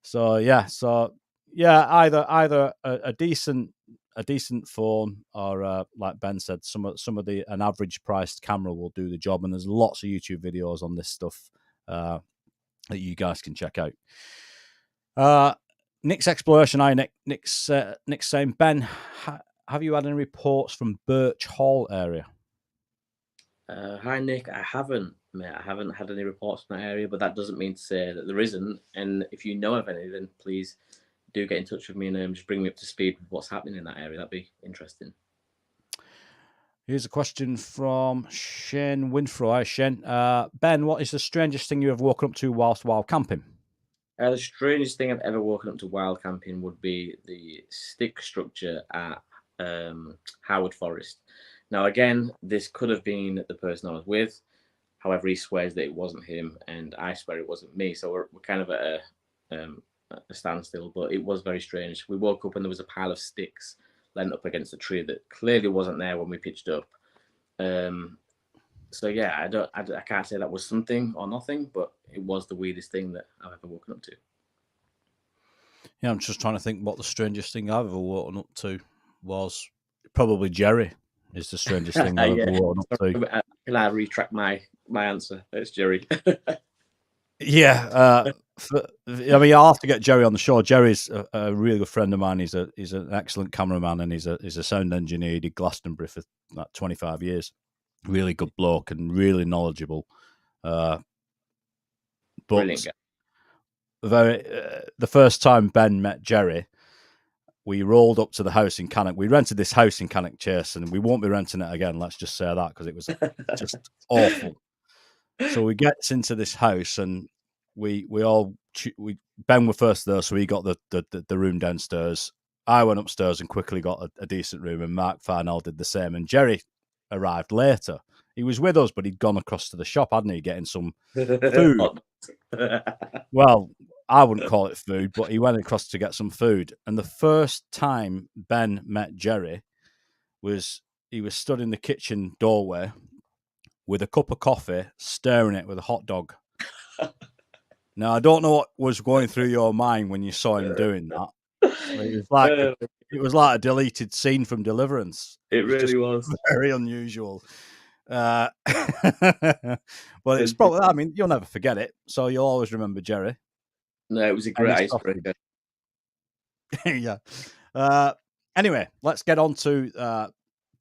So either a decent phone, or like Ben said, some of an average priced camera will do the job. And there's lots of YouTube videos on this stuff that you guys can check out. Nick's exploration. Nick's saying, Ben, have you had any reports from Birch Hall area? Hi, Nick. I haven't, mate. I haven't had any reports from that area, but that doesn't mean to say that there isn't. And if you know of any, then please do get in touch with me and just bring me up to speed with what's happening in that area. That'd be interesting. Here's a question from Shane Winfroy. Hi, Shane. Ben, what is the strangest thing you have woken up to whilst wild camping? The strangest thing I've ever woken up to wild camping would be the stick structure at Howard Forest. Now, again, this could have been the person I was with. However, he swears that it wasn't him, and I swear it wasn't me. So we're kind of at a standstill, but it was very strange. We woke up and there was a pile of sticks leant up against a tree that clearly wasn't there when we pitched up. So yeah, I can't say that was something or nothing, but it was the weirdest thing that I've ever woken up to. Yeah, I'm just trying to think what the strangest thing I've ever woken up to was. Probably Jerry is the strangest thing I've ever woken up to. Can I retract my answer? It's Jerry. Yeah, I'll have to get Jerry on the show. Jerry's a really good friend of mine. He's an excellent cameraman, and he's a sound engineer. He did Glastonbury for like 25 years. Really good bloke and really knowledgeable. But Brilliant guy. the first time Ben met Jerry, we rolled up to the house in Cannock. We rented this house in Cannock Chase, and we won't be renting it again. Let's just say that, because it was just awful. So we get into this house, and we Ben were first there, so he got the room downstairs. I went upstairs and quickly got a decent room, and Mark Farnell did the same. And Jerry arrived later. He was with us, but he'd gone across to the shop, hadn't he, getting some food. Well, I wouldn't call it food, but he went across to get some food. And the first time Ben met Jerry was he was stood in the kitchen doorway with a cup of coffee, staring at it with a hot dog. Now, I don't know what was going through your mind when you saw him doing that. It was like a deleted scene from Deliverance. It really was very unusual. But it's probably, I mean, you'll never forget it, so you'll always remember Jerry. No, it was a great icebreaker. Yeah. Anyway, let's get on to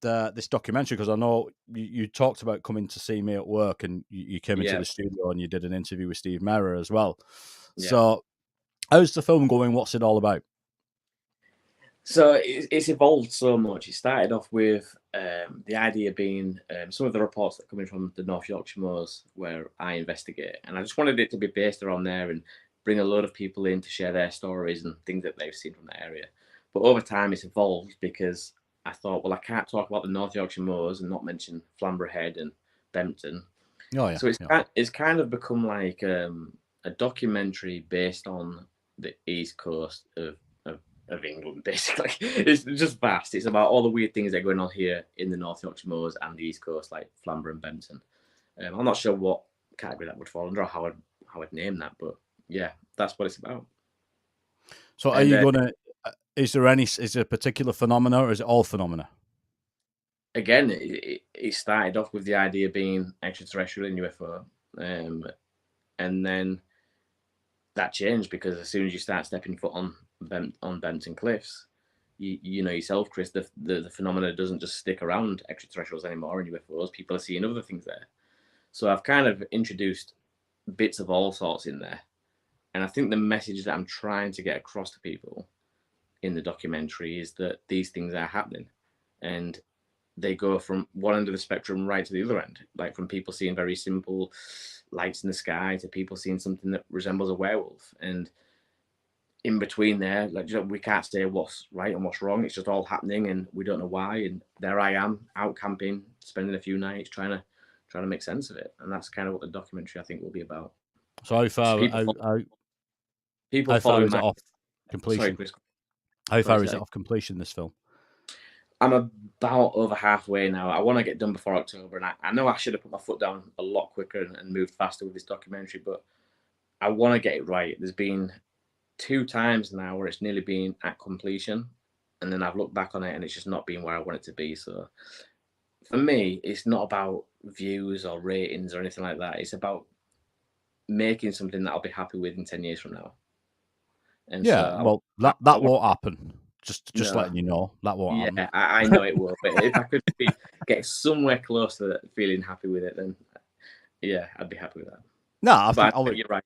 this documentary, because I know you talked about coming to see me at work, and you came into the studio and you did an interview with Steve Maurer as well. Yeah. So how's the film going? What's it all about? So it's evolved so much. It started off with the idea being some of the reports that are coming from the North Yorkshire moors where I investigate, and I just wanted it to be based around there and bring a load of people in to share their stories and things that they've seen from that area. But over time, it's evolved because I thought, well, I can't talk about the North Yorkshire moors and not mention Flamborough Head and Bempton. Oh, yeah. So it's kind of become like a documentary based on the east coast of England, basically. It's just vast. It's about all the weird things that are going on here in the North Yorkshire moors and the east coast, like Flamborough and Bempton. I'm not sure what category that would fall under or how I'd name that, but yeah, that's what it's about. So are you gonna? Is there a particular phenomena, or is it all phenomena? Again, it started off with the idea being extraterrestrial and UFO, and then that changed because as soon as you start stepping foot on Bempton Cliffs, you know yourself, Chris, the phenomena doesn't just stick around extraterrestrials anymore and UFOs. People are seeing other things there. So I've kind of introduced bits of all sorts in there. And I think the message that I'm trying to get across to people in the documentary is that these things are happening. And they go from one end of the spectrum right to the other end, like from people seeing very simple lights in the sky to people seeing something that resembles a werewolf. And in between there, like, we can't say what's right and what's wrong. It's just all happening and we don't know why. And there I am out camping, spending a few nights trying to make sense of it. And that's kind of what the documentary, I think, will be about. So how far is it off completion? Sorry, Chris. How far is it off completion, this film? I'm about over halfway now. I want to get done before October, and I know I should have put my foot down a lot quicker and moved faster with this documentary, but I want to get it right. There's been 2 times now where it's nearly been at completion, and then I've looked back on it and it's just not been where I want it to be. So for me, it's not about views or ratings or anything like that. It's about making something that I'll be happy with in 10 years from now. And yeah, so that won't happen. Just letting you know, that won't happen. Yeah, I know it will. But if I could get somewhere close to feeling happy with it, then yeah, I'd be happy with that. No, I think you're right.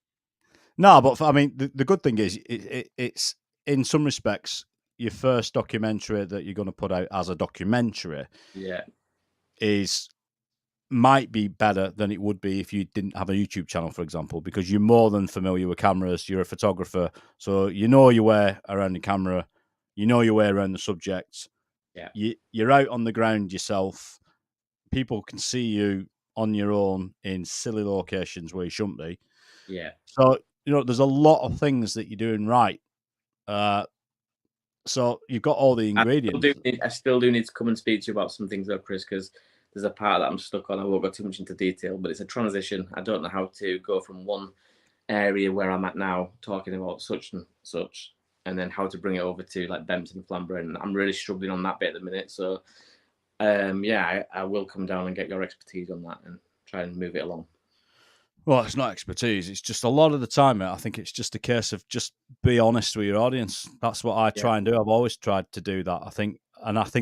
No, but I mean, the good thing is it's in some respects your first documentary that you're going to put out as a documentary. Yeah, might be better than it would be if you didn't have a YouTube channel, for example, because you're more than familiar with cameras. You're a photographer, so you know your way around the camera, you know your way around the subject. Yeah, you're out on the ground yourself. People can see you on your own in silly locations where you shouldn't be. Yeah. So there's a lot of things that you're doing right. So you've got all the ingredients. I still do need to come and speak to you about some things though, Chris, because there's a part that I'm stuck on. I won't go too much into detail, but it's a transition. I don't know how to go from one area where I'm at now, talking about such and such, and then how to bring it over to like Bempton and Flamborough. And I'm really struggling on that bit at the minute. So, I will come down and get your expertise on that and try and move it along. Well, it's not expertise. It's just a lot of the time, I think it's just a case of just be honest with your audience. That's what I try and do. I've always tried to do that. I think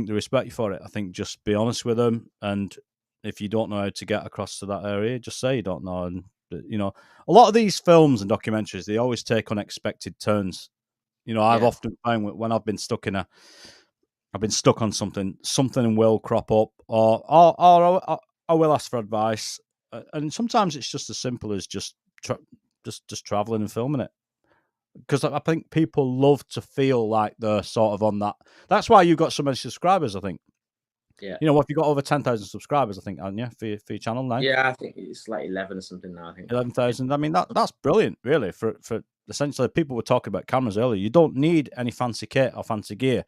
they respect you for it. I think just be honest with them and if you don't know how to get across to that area, just say you don't know. And a lot of these films and documentaries, they always take unexpected turns. I've often found when I've been stuck on something will crop up, or I will ask for advice, and sometimes it's just as simple as just traveling and filming it. Because I think people love to feel like they're sort of on that. That's why you've got so many subscribers, I think. Yeah. What have you got over 10,000 subscribers, I think, haven't you, for your channel now? Yeah, I think it's like 11 or something now, I think. 11,000. I mean, that's brilliant, really, for essentially people were talking about cameras earlier. You don't need any fancy kit or fancy gear.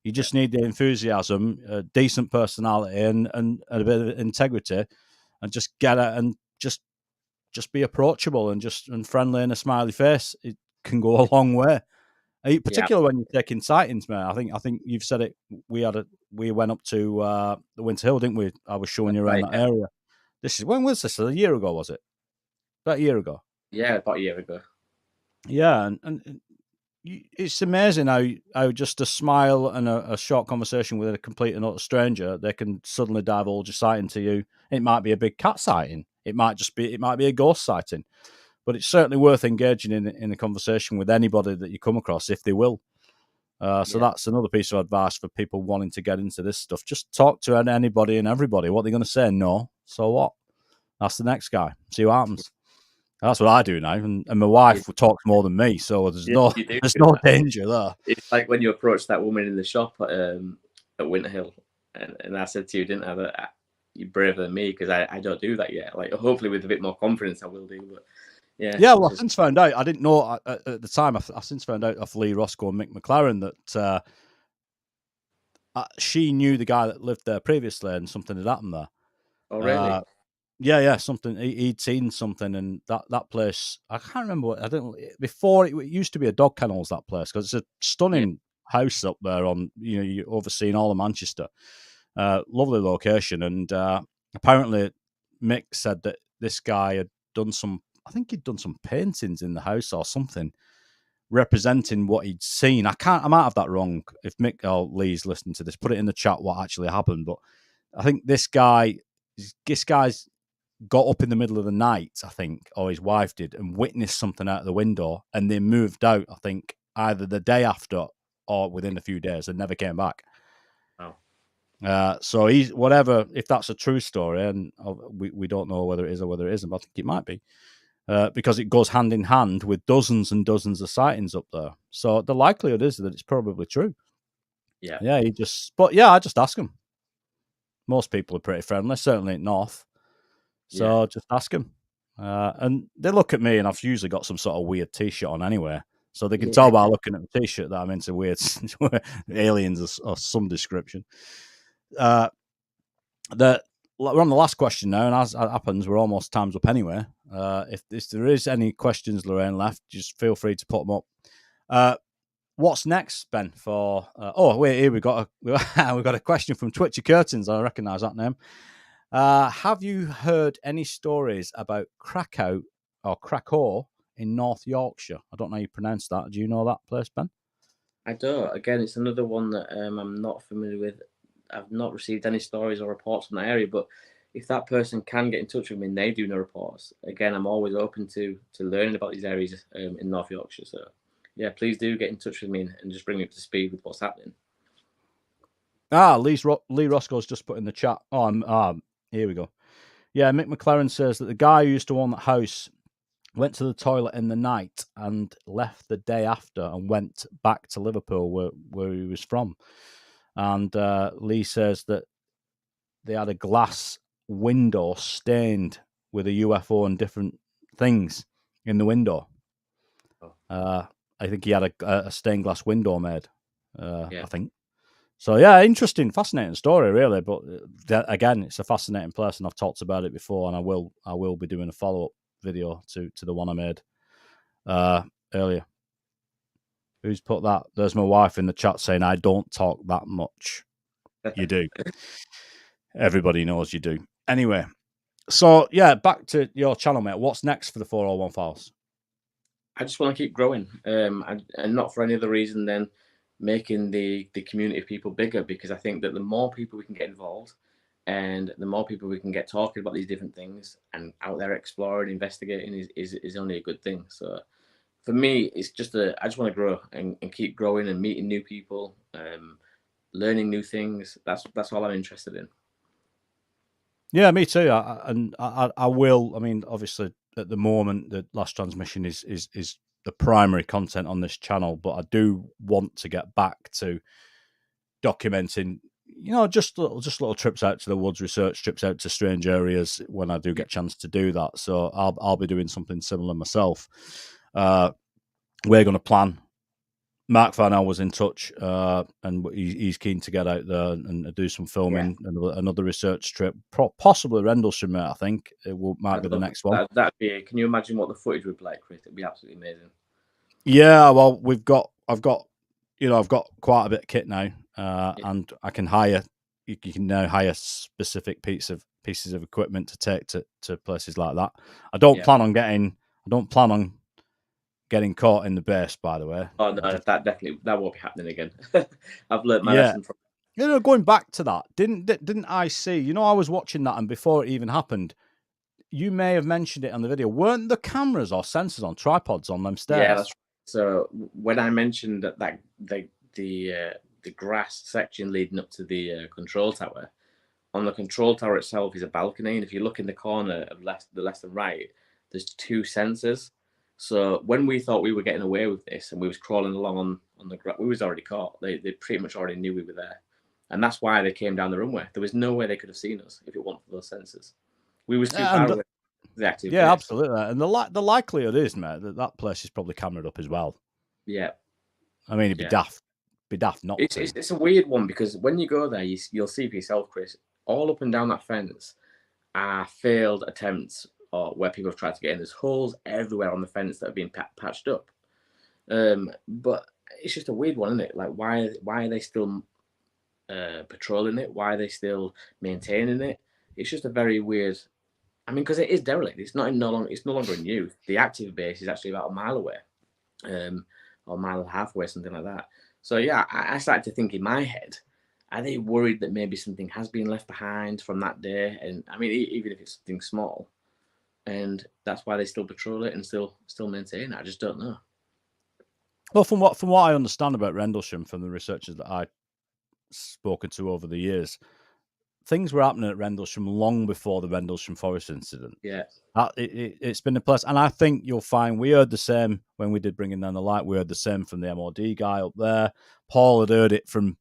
You just need the enthusiasm, a decent personality, and a bit of integrity, and just get it and just be approachable and friendly and a smiley face. It can go a long way. Particularly when you're taking sightings, man. I think you've said it. We went up to the Winter Hill, didn't we? I was showing you around that area. When was this? A year ago, was it? About a year ago. Yeah, about a year ago. Yeah, and it's amazing how just a smile and a short conversation with a complete and utter stranger, they can suddenly divulge a sighting to you. It might be a big cat sighting. It might be a ghost sighting. But it's certainly worth engaging in a conversation with anybody that you come across, if they will. So that's another piece of advice for people wanting to get into this stuff. Just talk to anybody and everybody. What they're going to say, no. So what? That's the next guy. See what happens. That's what I do now. And my wife talks more than me, so there's no danger there. It's like when you approached that woman in the shop at Winter Hill, and I said to you, didn't I, that you're braver than me because I don't do that yet. Like, hopefully with a bit more confidence I will do, but yeah. Well, I've since found out. I didn't know at the time. I've since found out off Lee Roscoe and Mick McLaren that she knew the guy that lived there previously, and something had happened there. Oh, really? Yeah. Something he'd seen something, and that place. I can't remember what. I don't. Before it used to be a dog kennels, that place, because it's a stunning house up there on. You're overseeing all of Manchester. Lovely location, and apparently Mick said that this guy had done some. I think he'd done some paintings in the house or something, representing what he'd seen. I might have that wrong. If Mick or Lee's listening to this, put it in the chat what actually happened. But I think this guy's got up in the middle of the night, I think, or his wife did, and witnessed something out of the window, and they moved out, I think, either the day after or within a few days, and never came back. Oh. So he's whatever, if that's a true story, and we don't know whether it is or whether it isn't, but I think it might be. Because it goes hand in hand with dozens and dozens of sightings up there. So the likelihood is that it's probably true. Yeah. I just ask them. Most people are pretty friendly, certainly in North. So just ask them. And they look at me, and I've usually got some sort of weird T-shirt on anyway. So they can tell by looking at the T-shirt that I'm into weird aliens or some description. We're on the last question now, and as it happens, we're almost time's up anyway. If there is any questions, Lorraine, left, just feel free to put them up. What's next, Ben? Here we got a question from Twitchy Curtains. I recognise that name. Have you heard any stories about Krakow in North Yorkshire? I don't know how you pronounce that. Do you know that place, Ben? I don't. Again, it's another one that I'm not familiar with. I've not received any stories or reports from that area, but if that person can get in touch with me and they do know reports, again, I'm always open to learning about these areas in North Yorkshire. So, yeah, please do get in touch with me and just bring me up to speed with what's happening. Lee Roscoe's just put in the chat. Here we go. Yeah, Mick McLaren says that the guy who used to own that house went to the toilet in the night and left the day after and went back to Liverpool where he was from. And Lee says that they had a glass window stained with a UFO and different things in the window. I think he had a stained glass window made, I think. So, yeah, interesting, fascinating story, really. But again, it's a fascinating place, and I've talked about it before, and I will be doing a follow-up video to the one I made earlier. Who's put that? There's my wife in the chat saying, I don't talk that much. You do. Everybody knows you do. Anyway, so, yeah, back to your channel, mate. What's next for the 401 Files? I just want to keep growing, and not for any other reason than making the community of people bigger, because I think that the more people we can get involved, And the more people we can get talking about these different things and out there exploring, investigating is only a good thing. So for me, it's just I just want to grow and keep growing and meeting new people, learning new things. That's all I'm interested in. Yeah, me too. I will. I mean, obviously, at the moment, the last transmission is the primary content on this channel, but I do want to get back to documenting, just little trips out to the woods, research trips out to strange areas when I do get a chance to do that. So I'll be doing something similar myself. We're going to plan. Mark Farnell was in touch, and he's keen to get out there and do some filming, another research trip, possibly Rendlesham, I think it might be the next one. That'd be. Can you imagine what the footage would be like, Chris? It'd be absolutely amazing. Yeah, well, I've got quite a bit of kit now, and I can hire. You can now hire specific pieces of equipment to take to places like that. I don't plan on getting caught in the base, by the way. Oh no, that won't be happening again. I've learned my lesson from. Going back to that, didn't I see? I was watching that, and before it even happened, you may have mentioned it on the video. Weren't the cameras or sensors on tripods on them stairs? Yeah, that's right. So when I mentioned that the grass section leading up to the control tower, on the control tower itself is a balcony, and if you look in the corner of the left and right, there's 2 sensors. So when we thought we were getting away with this and we was crawling along on the grass, we was already caught. They pretty much already knew we were there, and that's why they came down the runway. There was no way they could have seen us if it wasn't for those sensors. We was too far away. Yeah, place. Absolutely. And the likelihood is, mate, that place is probably cameraed up as well. Yeah. I mean, it'd be daft not to. It's a weird one because when you go there, you'll see for yourself, Chris, all up and down that fence are failed attempts or where people have tried to get in. There's holes everywhere on the fence that have been patched up. But it's just a weird one, isn't it? Like, why are they still patrolling it? Why are they still maintaining it? It's just a very weird. I mean, because it is derelict. It's no longer in use. The active base is actually about a mile away, or a mile and a half away, something like that. So yeah, I started to think in my head, are they worried that maybe something has been left behind from that day? And I mean, even if it's something small, and that's why they still patrol it and still maintain it. I just don't know. Well, from what I understand about Rendlesham, from the researchers that I've spoken to over the years, things were happening at Rendlesham long before the Rendlesham Forest incident. Yeah. It's been a place, and I think you'll find we heard the same when we did Bringing Down the Light. We heard the same from the MOD guy up there. Paul had heard it from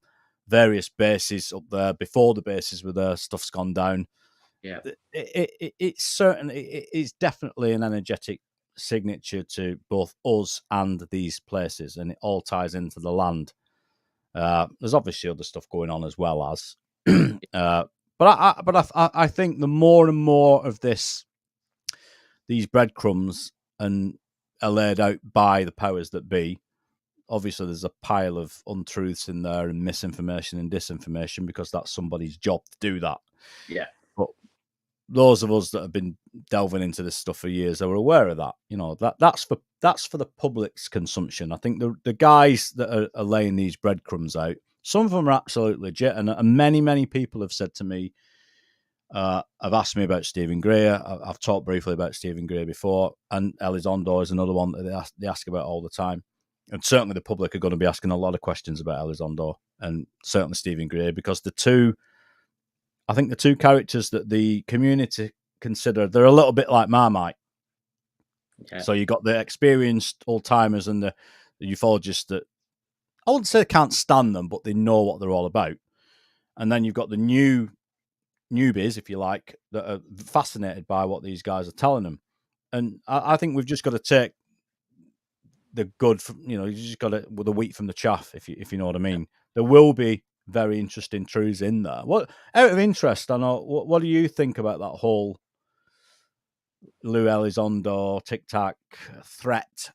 various bases up there before the bases were there. Stuff's gone down. Yeah, it's certainly it's definitely an energetic signature to both us and these places, and it all ties into the land. There's obviously other stuff going on as well as, but I think the more and more of these breadcrumbs and are laid out by the powers that be. Obviously, there's a pile of untruths in there and misinformation and disinformation because that's somebody's job to do that. Yeah. But those of us that have been delving into this stuff for years are aware of that. That's for the public's consumption. I think the guys that are laying these breadcrumbs out, some of them are absolutely legit, and many people have said to me, have asked me about Stephen Gray. I've talked briefly about Stephen Gray before, and Elizondo is another one that they ask about all the time. And certainly the public are going to be asking a lot of questions about Elizondo and certainly Stephen Gray, because the two characters that the community consider, they're a little bit like Marmite. Okay. So you got the experienced old-timers and the ufologists that, I wouldn't say they can't stand them, but they know what they're all about. And then you've got the newbies, if you like, that are fascinated by what these guys are telling them. And I think we've just got to take the good from, you just got to, with the wheat from the chaff, if you know what I mean. There will be very interesting truths in there. What, out of interest, I know, what do you think about that whole Lou Elizondo tic-tac threat?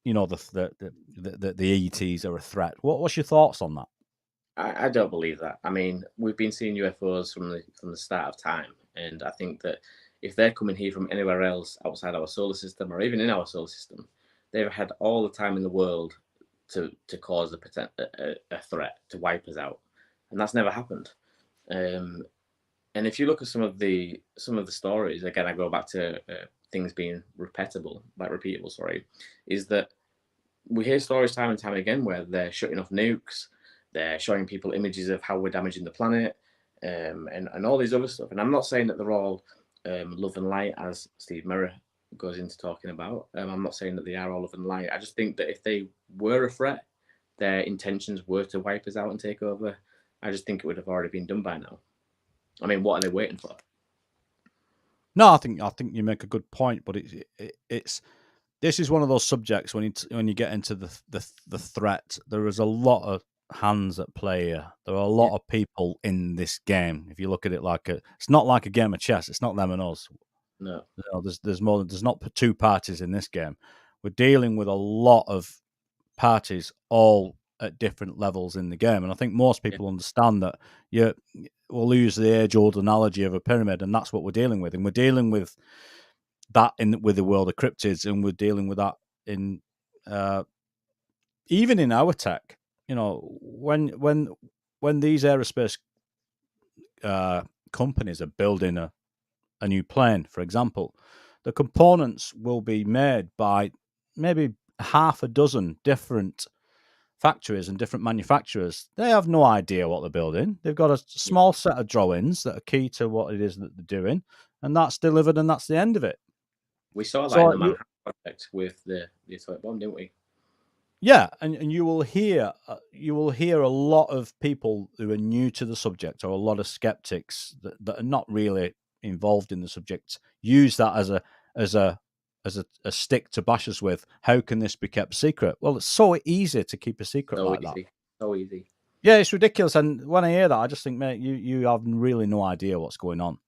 The ETs are a threat. What's your thoughts on that? I don't believe that. I mean, we've been seeing UFOs from the start of time, and I think that if they're coming here from anywhere else outside our solar system or even in our solar system, they've had all the time in the world to cause a threat, to wipe us out, and that's never happened. And if you look at some of the stories, again, I go back to things being repeatable. Sorry, is that we hear stories time and time again where they're shutting off nukes, they're showing people images of how we're damaging the planet, and all these other stuff. And I'm not saying that they're all love and light, as Steve Merritt goes into talking about. I'm not saying that they are all love and light. I just think that if they were a threat, their intentions were to wipe us out and take over, I just think it would have already been done by now. I mean, what are they waiting for? No, I think you make a good point, but it's this is one of those subjects when you get into the threat. There is a lot of hands at play here. There are a lot of people in this game. If you look at it like it's not like a game of chess. It's not them and us. No, there's more. There's not two parties in this game. We're dealing with a lot of parties, all at different levels in the game, and I think most people understand that. We'll use the age-old analogy of a pyramid, and that's what we're dealing with. And we're dealing with that with the world of cryptids, and we're dealing with that in even in our tech. When these aerospace companies are building a new plane, for example, the components will be made by maybe half a dozen different factories and different manufacturers. They have no idea what they're building. They've got a small set of drawings that are key to what it is that they're doing, and that's delivered, and that's the end of it. We saw that in the Manhattan Project with the atomic bomb, didn't we? Yeah, and you will hear a lot of people who are new to the subject, or a lot of skeptics that are not really involved in the subject, use that as a stick to bash us with. How can this be kept secret? Well, it's so easy to keep a secret like that. So easy. Yeah, it's ridiculous. And when I hear that, I just think, mate, you have really no idea what's going on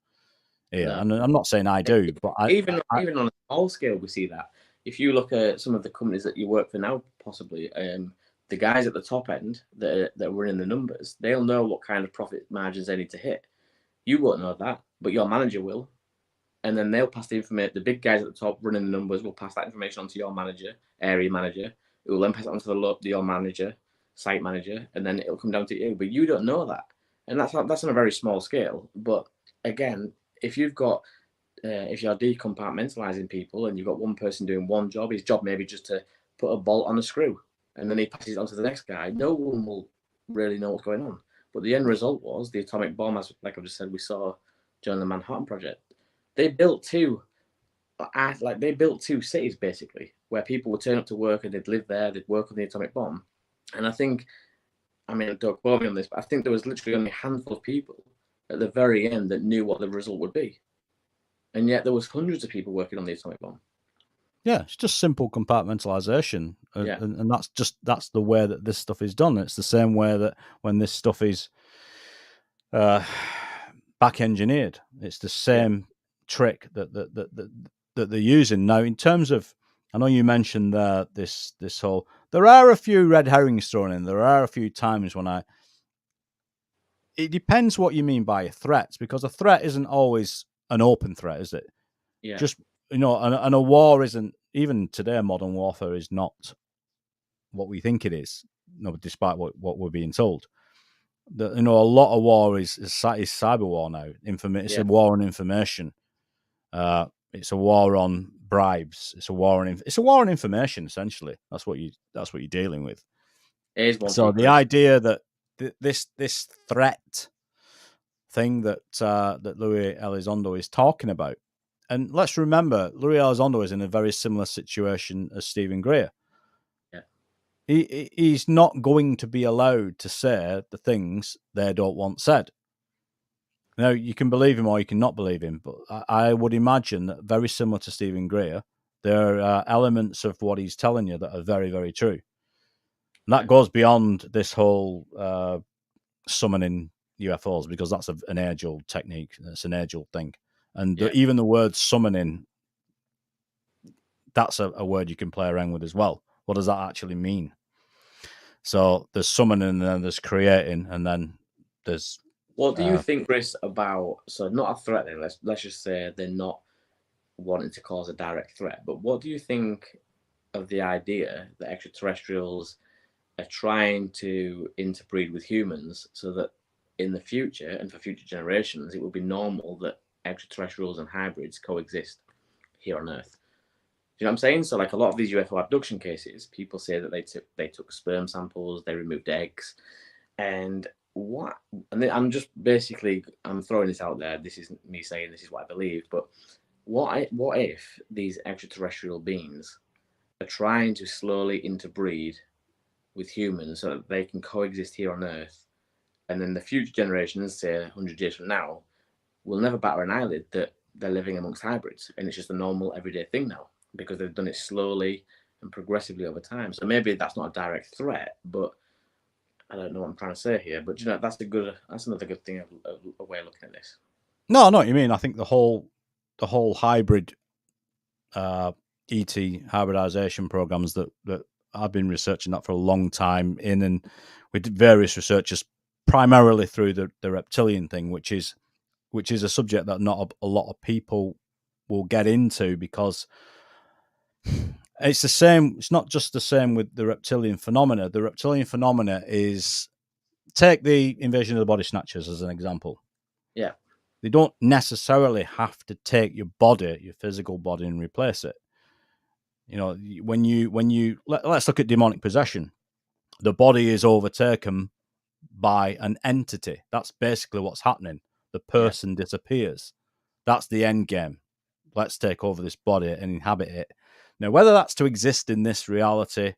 here. No. And I'm not saying I do, but even on a small scale, we see that. If you look at some of the companies that you work for now, possibly, the guys at the top end that are running the numbers, they'll know what kind of profit margins they need to hit. You won't know that, but your manager will. And then they'll pass the information. The big guys at the top running the numbers will pass that information on to your manager, area manager, who will then pass it on to your manager, site manager, and then it'll come down to you. But you don't know that. And that's on a very small scale. But again, if you're decompartmentalizing people and you've got one person doing one job, his job maybe just to put a bolt on a screw, and then he passes it on to the next guy, no one will really know what's going on. But the end result was the atomic bomb, as like I've just said, we saw during the Manhattan Project. They built two cities basically, where people would turn up to work and they'd live there, they'd work on the atomic bomb. And I think, don't quote me on this, but I think there was literally only a handful of people at the very end that knew what the result would be. And yet there was hundreds of people working on the atomic bomb. Yeah, it's just simple compartmentalization. And that's the way that this stuff is done. It's the same way that when this stuff is back engineered, it's the same trick that they're using. Now, in terms of, I know you mentioned this whole, there are a few red herrings thrown in. There are a few times when it depends what you mean by a threat, because a threat isn't always an open threat, is it? Yeah. Just, and a war isn't, even today, modern warfare is not what we think it is, despite what we're being told. A lot of war is cyber war now. It's a war on information. It's a war on bribes. It's a war on information. Essentially, that's what you're dealing with. So the idea that this threat thing that Louis Elizondo is talking about, and let's remember, Louis Elizondo is in a very similar situation as Stephen Greer. He's not going to be allowed to say the things they don't want said. Now, you can believe him or you can not believe him, but I would imagine that very similar to Stephen Greer, there are elements of what he's telling you that are very, very true. And that goes beyond this whole summoning UFOs, because that's an age-old technique. It's an age-old thing. And even the word summoning, that's a word you can play around with as well. What does that actually mean? So there's summoning, and then there's creating, and then there's... What do you think, Chris, about, so not a threat then, let's just say they're not wanting to cause a direct threat, but what do you think of the idea that extraterrestrials are trying to interbreed with humans so that in the future and for future generations, it will be normal that extraterrestrials and hybrids coexist here on Earth. Do you know what I'm saying? So, like a lot of these UFO abduction cases, people say that they took sperm samples, they removed eggs, and what? And I'm just basically I'm throwing this out there. This isn't me saying this is what I believe, but what if these extraterrestrial beings are trying to slowly interbreed with humans so that they can coexist here on Earth, and then the future generations, say 100 years from now, will never batter an eyelid that they're living amongst hybrids, and it's just a normal everyday thing now because they've done it slowly and progressively over time. So maybe that's not a direct threat, but I don't know what I'm trying to say here. But you know, that's another good thing, a way of looking at this. No, I know what you mean. I think the whole hybrid ET hybridization programs that I've been researching that for a long time and with various researchers, primarily through the reptilian thing, which is a subject that not a lot of people will get into because it's the same. It's not just the same with the reptilian phenomena. The reptilian phenomena is, take the invasion of the body snatchers as an example. Yeah. They don't necessarily have to take your body, your physical body, and replace it. You know, when you let's look at demonic possession. The body is overtaken by an entity. That's basically what's happening. The person disappears. That's the end game. Let's take over this body and inhabit it. Now, whether that's to exist in this reality,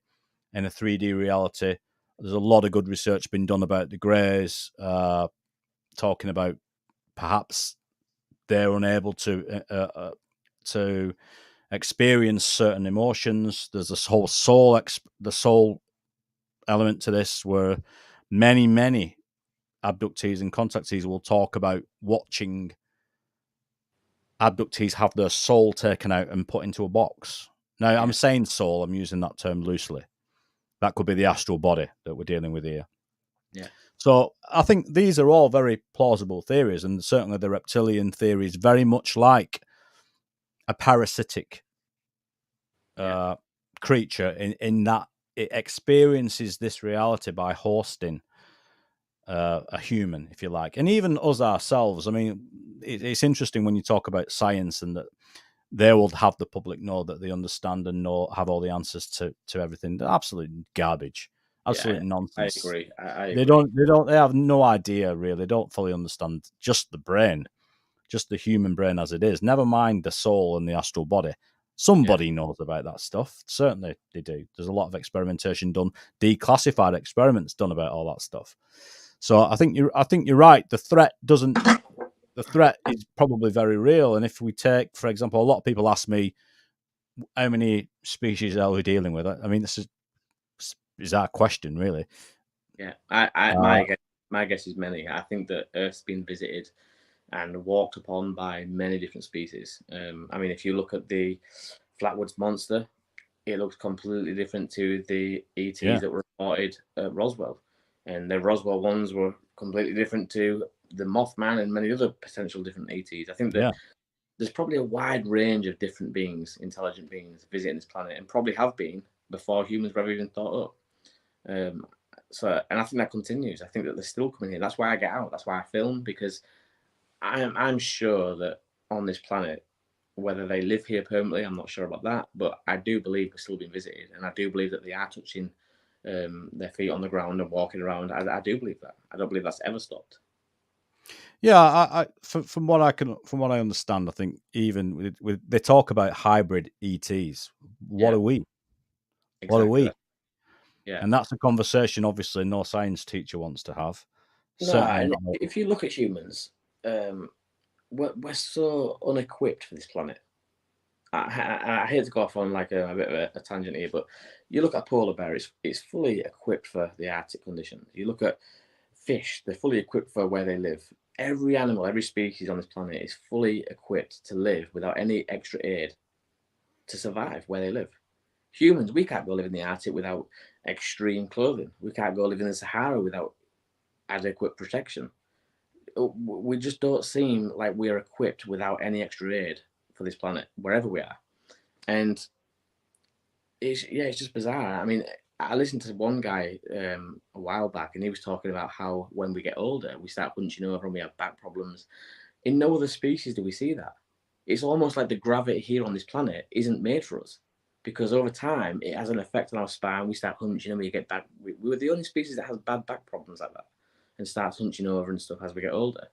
in a 3D reality, there's a lot of good research been done about the Greys, talking about perhaps they're unable to experience certain emotions. There's this whole the soul element to this, where many abductees and contactees will talk about watching abductees have their soul taken out and put into a box. Now, I'm saying soul, I'm using that term loosely. That could be the astral body that we're dealing with here. Yeah. So I think these are all very plausible theories, and certainly the reptilian theory is very much like a parasitic creature in that it experiences this reality by hosting a human, if you like, and even us ourselves. I mean, it's interesting when you talk about science and that they will have the public know that they understand and have all the answers to everything. They're absolute garbage, absolute nonsense. I agree. They have no idea really. They don't fully understand just the brain, just the human brain as it is. Never mind the soul and the astral body. Somebody knows about that stuff. Certainly they do. There's a lot of experimentation done, declassified experiments done about all that stuff. So I think you're right. The threat is probably very real. And if we take, for example, a lot of people ask me, how many species are we dealing with? I mean, this is our question, really. Yeah, my guess is many. I think that Earth's been visited and walked upon by many different species. I mean, if you look at the Flatwoods Monster, it looks completely different to the ETs that were reported at Roswell. And the Roswell ones were completely different to the Mothman and many other potential different ETs. I think that there's probably a wide range of different beings, intelligent beings, visiting this planet, and probably have been before humans were ever even thought up. And I think that continues. I think that they're still coming here. That's why I get out. That's why I film, because I'm sure that on this planet, whether they live here permanently, I'm not sure about that, but I do believe we're still being visited, and I do believe that they are touching their feet on the ground and walking around. I do believe that. I don't believe that's ever stopped. Yeah, from what I understand, I think even with they talk about hybrid ETs. What are we? Exactly. What are we? Yeah, and that's a conversation obviously no science teacher wants to have. No, and if you look at humans, we're so unequipped for this planet. I hate to go off on like a bit of a tangent here, but you look at a polar bear, it's fully equipped for the Arctic conditions. You look at fish, they're fully equipped for where they live. Every animal, every species on this planet is fully equipped to live without any extra aid to survive where they live. Humans, we can't go live in the Arctic without extreme clothing. We can't go live in the Sahara without adequate protection. We just don't seem like we're equipped without any extra aid for this planet, wherever we are. And it's just bizarre. I mean, I listened to one guy a while back, and he was talking about how when we get older, we start hunching over and we have back problems. In no other species do we see that. It's almost like the gravity here on this planet isn't made for us, because over time it has an effect on our spine. We start hunching and we get back. We were the only species that has bad back problems like that, and starts hunching over and stuff as we get older.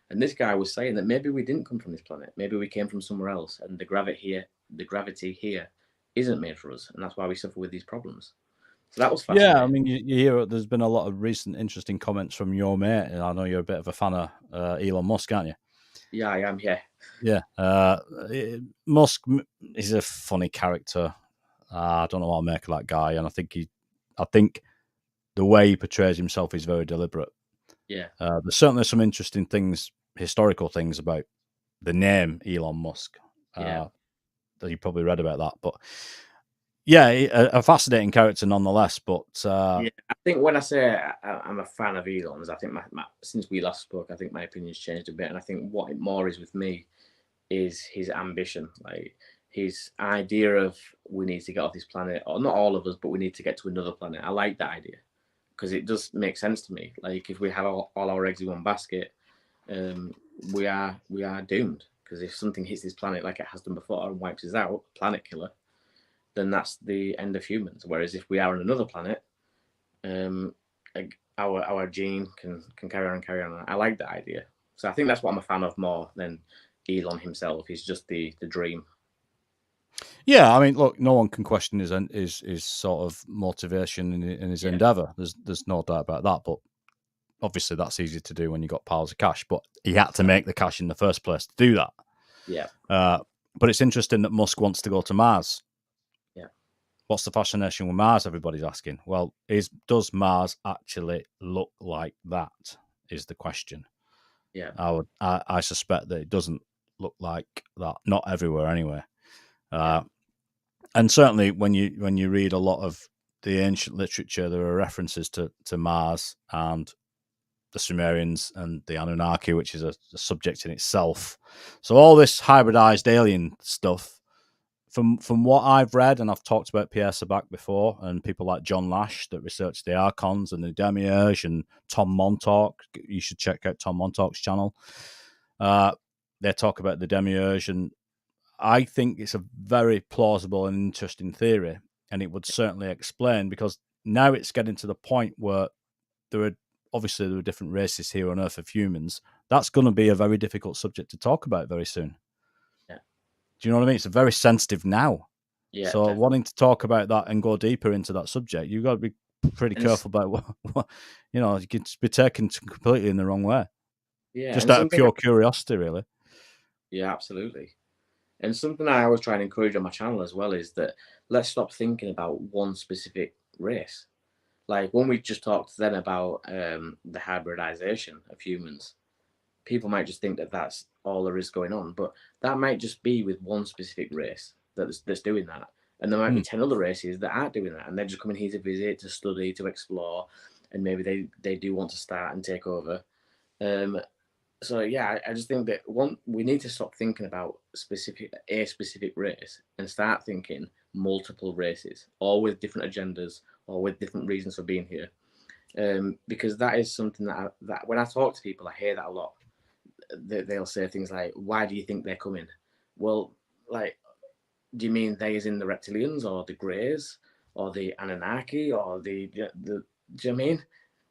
And this guy was saying that maybe we didn't come from this planet. Maybe we came from somewhere else, and the gravity here isn't made for us, and that's why we suffer with these problems. So that was fascinating. Yeah, I mean, you hear there's been a lot of recent interesting comments from your mate, and I know you're a bit of a fan of Elon Musk, aren't you? Yeah, I am. Yeah. Yeah. Musk is a funny character. I don't know what to make of that guy, and I think the way he portrays himself is very deliberate. Yeah. There's certainly some interesting things, historical things about the name Elon Musk. Yeah. That you probably read about that, but yeah, a fascinating character nonetheless. But yeah, I think when I say I'm a fan of Elon's, I think my since we last spoke, I think my opinion's changed a bit, and I think what it more is with me is his ambition, like his idea of we need to get off this planet, or not all of us, but we need to get to another planet. I like that idea because it does make sense to me. Like if we have all our eggs in one basket, we are doomed. Because if something hits this planet like it has done before and wipes us out, planet killer, then that's the end of humans. Whereas if we are on another planet, our gene can carry on and carry on. I like that idea. So I think that's what I'm a fan of more than Elon himself. He's just the dream. Yeah, I mean, look, no one can question his sort of motivation in his endeavor. There's no doubt about that. But obviously, that's easy to do when you got piles of cash. But he had to make the cash in the first place to do that. Yeah. But it's interesting that Musk wants to go to Mars. Yeah. What's the fascination with Mars? Everybody's asking. Well, does Mars actually look like that? Is the question. Yeah. I suspect that it doesn't look like that. Not everywhere, anyway. And certainly, when you read a lot of the ancient literature, there are references to Mars and the Sumerians and the Anunnaki, which is a subject in itself. So all this hybridized alien stuff, from what I've read, and I've talked about Pierre Sabac before, and people like John Lash that research the Archons and the Demiurge, and Tom Montauk. You should check out Tom Montauk's channel. They talk about the Demiurge, and I think it's a very plausible and interesting theory, and it would certainly explain, because now it's getting to the point where there are different races here on Earth of humans. That's going to be a very difficult subject to talk about very soon. Yeah. Do you know what I mean? It's very sensitive now. Yeah. So definitely. Wanting to talk about that and go deeper into that subject, you've got to be pretty careful about what you could be taken completely in the wrong way. Yeah. Just out of pure curiosity, really. Yeah, absolutely. And something I always try and encourage on my channel as well is that let's stop thinking about one specific race. Like when we just talked then about the hybridization of humans, people might just think that that's all there is going on, but that might just be with one specific race that's doing that. And there might be 10 other races that aren't doing that, and they're just coming here to visit, to study, to explore, and maybe they do want to start and take over. So yeah, I just think that we need to stop thinking about a specific race and start thinking multiple races, all with different agendas or with different reasons for being here. Because that is something that when I talk to people, I hear that a lot. They'll say things like, "Why do you think they're coming?" Well, like, do you mean they as in the reptilians or the Greys or the Anunnaki or the do you know what I mean?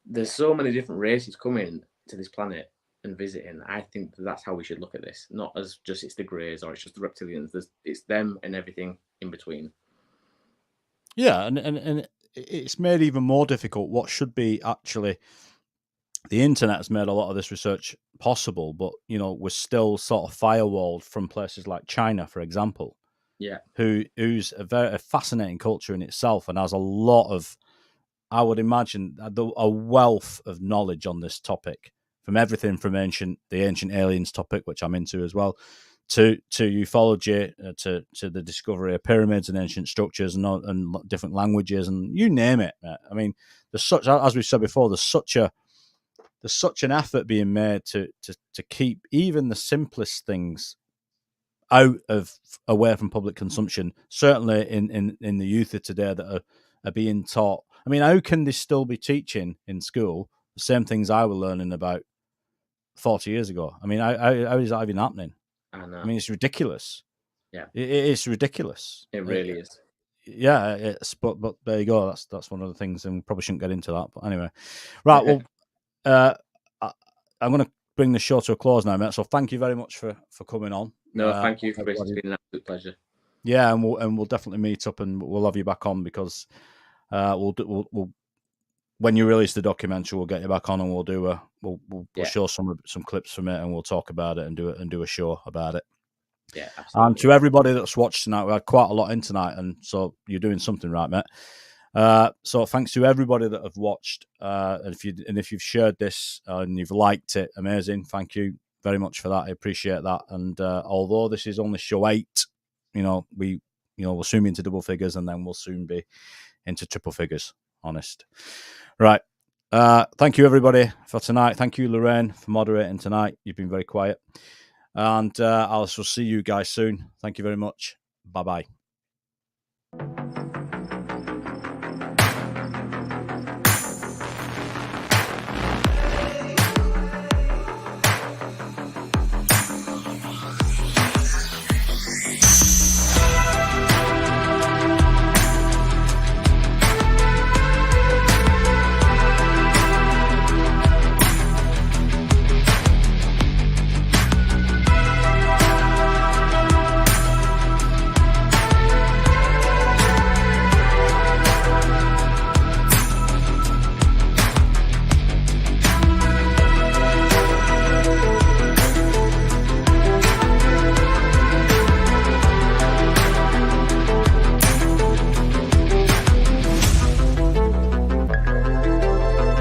There's so many different races coming to this planet and visiting. I think that's how we should look at this, not as just it's the Greys or it's just the reptilians. It's them and everything in between. Yeah, and it's made even more difficult what should be actually. The internet has made a lot of this research possible, but we're still sort of firewalled from places like China, for example. Yeah, who's a fascinating culture in itself and has a lot of, I would imagine, a wealth of knowledge on this topic, from everything from the ancient aliens topic, which I'm into as well, to ufology, to the discovery of pyramids and ancient structures and different languages, and you name it. I mean, there's such, as we've said before, there's such an effort being made to keep even the simplest things away from public consumption. Certainly in the youth of today that are being taught I mean, how can they still be teaching in school the same things I was learning about 40 years ago? I mean, how is that even happening? I know. I mean, it's ridiculous. Yeah. It is ridiculous. It really is. Yeah, but there you go. That's one of the things, and we probably shouldn't get into that. But anyway, right. Well, I'm going to bring the show to a close now, mate. So thank you very much for coming on. No, thank you, Chris. It's been an absolute pleasure. Yeah, and we'll definitely meet up, and we'll have you back on, because we'll when you release the documentary, we'll get you back on, and we'll show some clips from it, and we'll talk about it and do a show about it. Yeah, absolutely. And to everybody that's watched tonight, we had quite a lot in tonight, and so you're doing something right, mate. So thanks to everybody that have watched, and if you've shared this and you've liked it, amazing. Thank you very much for that. I appreciate that. And although this is only show 8, we'll soon be into double figures, and then we'll soon be into triple figures. Honest, right? Thank you everybody for tonight. Thank you, Lorraine, for moderating tonight. You've been very quiet, and I'll see you guys soon. Thank you very much. Bye bye.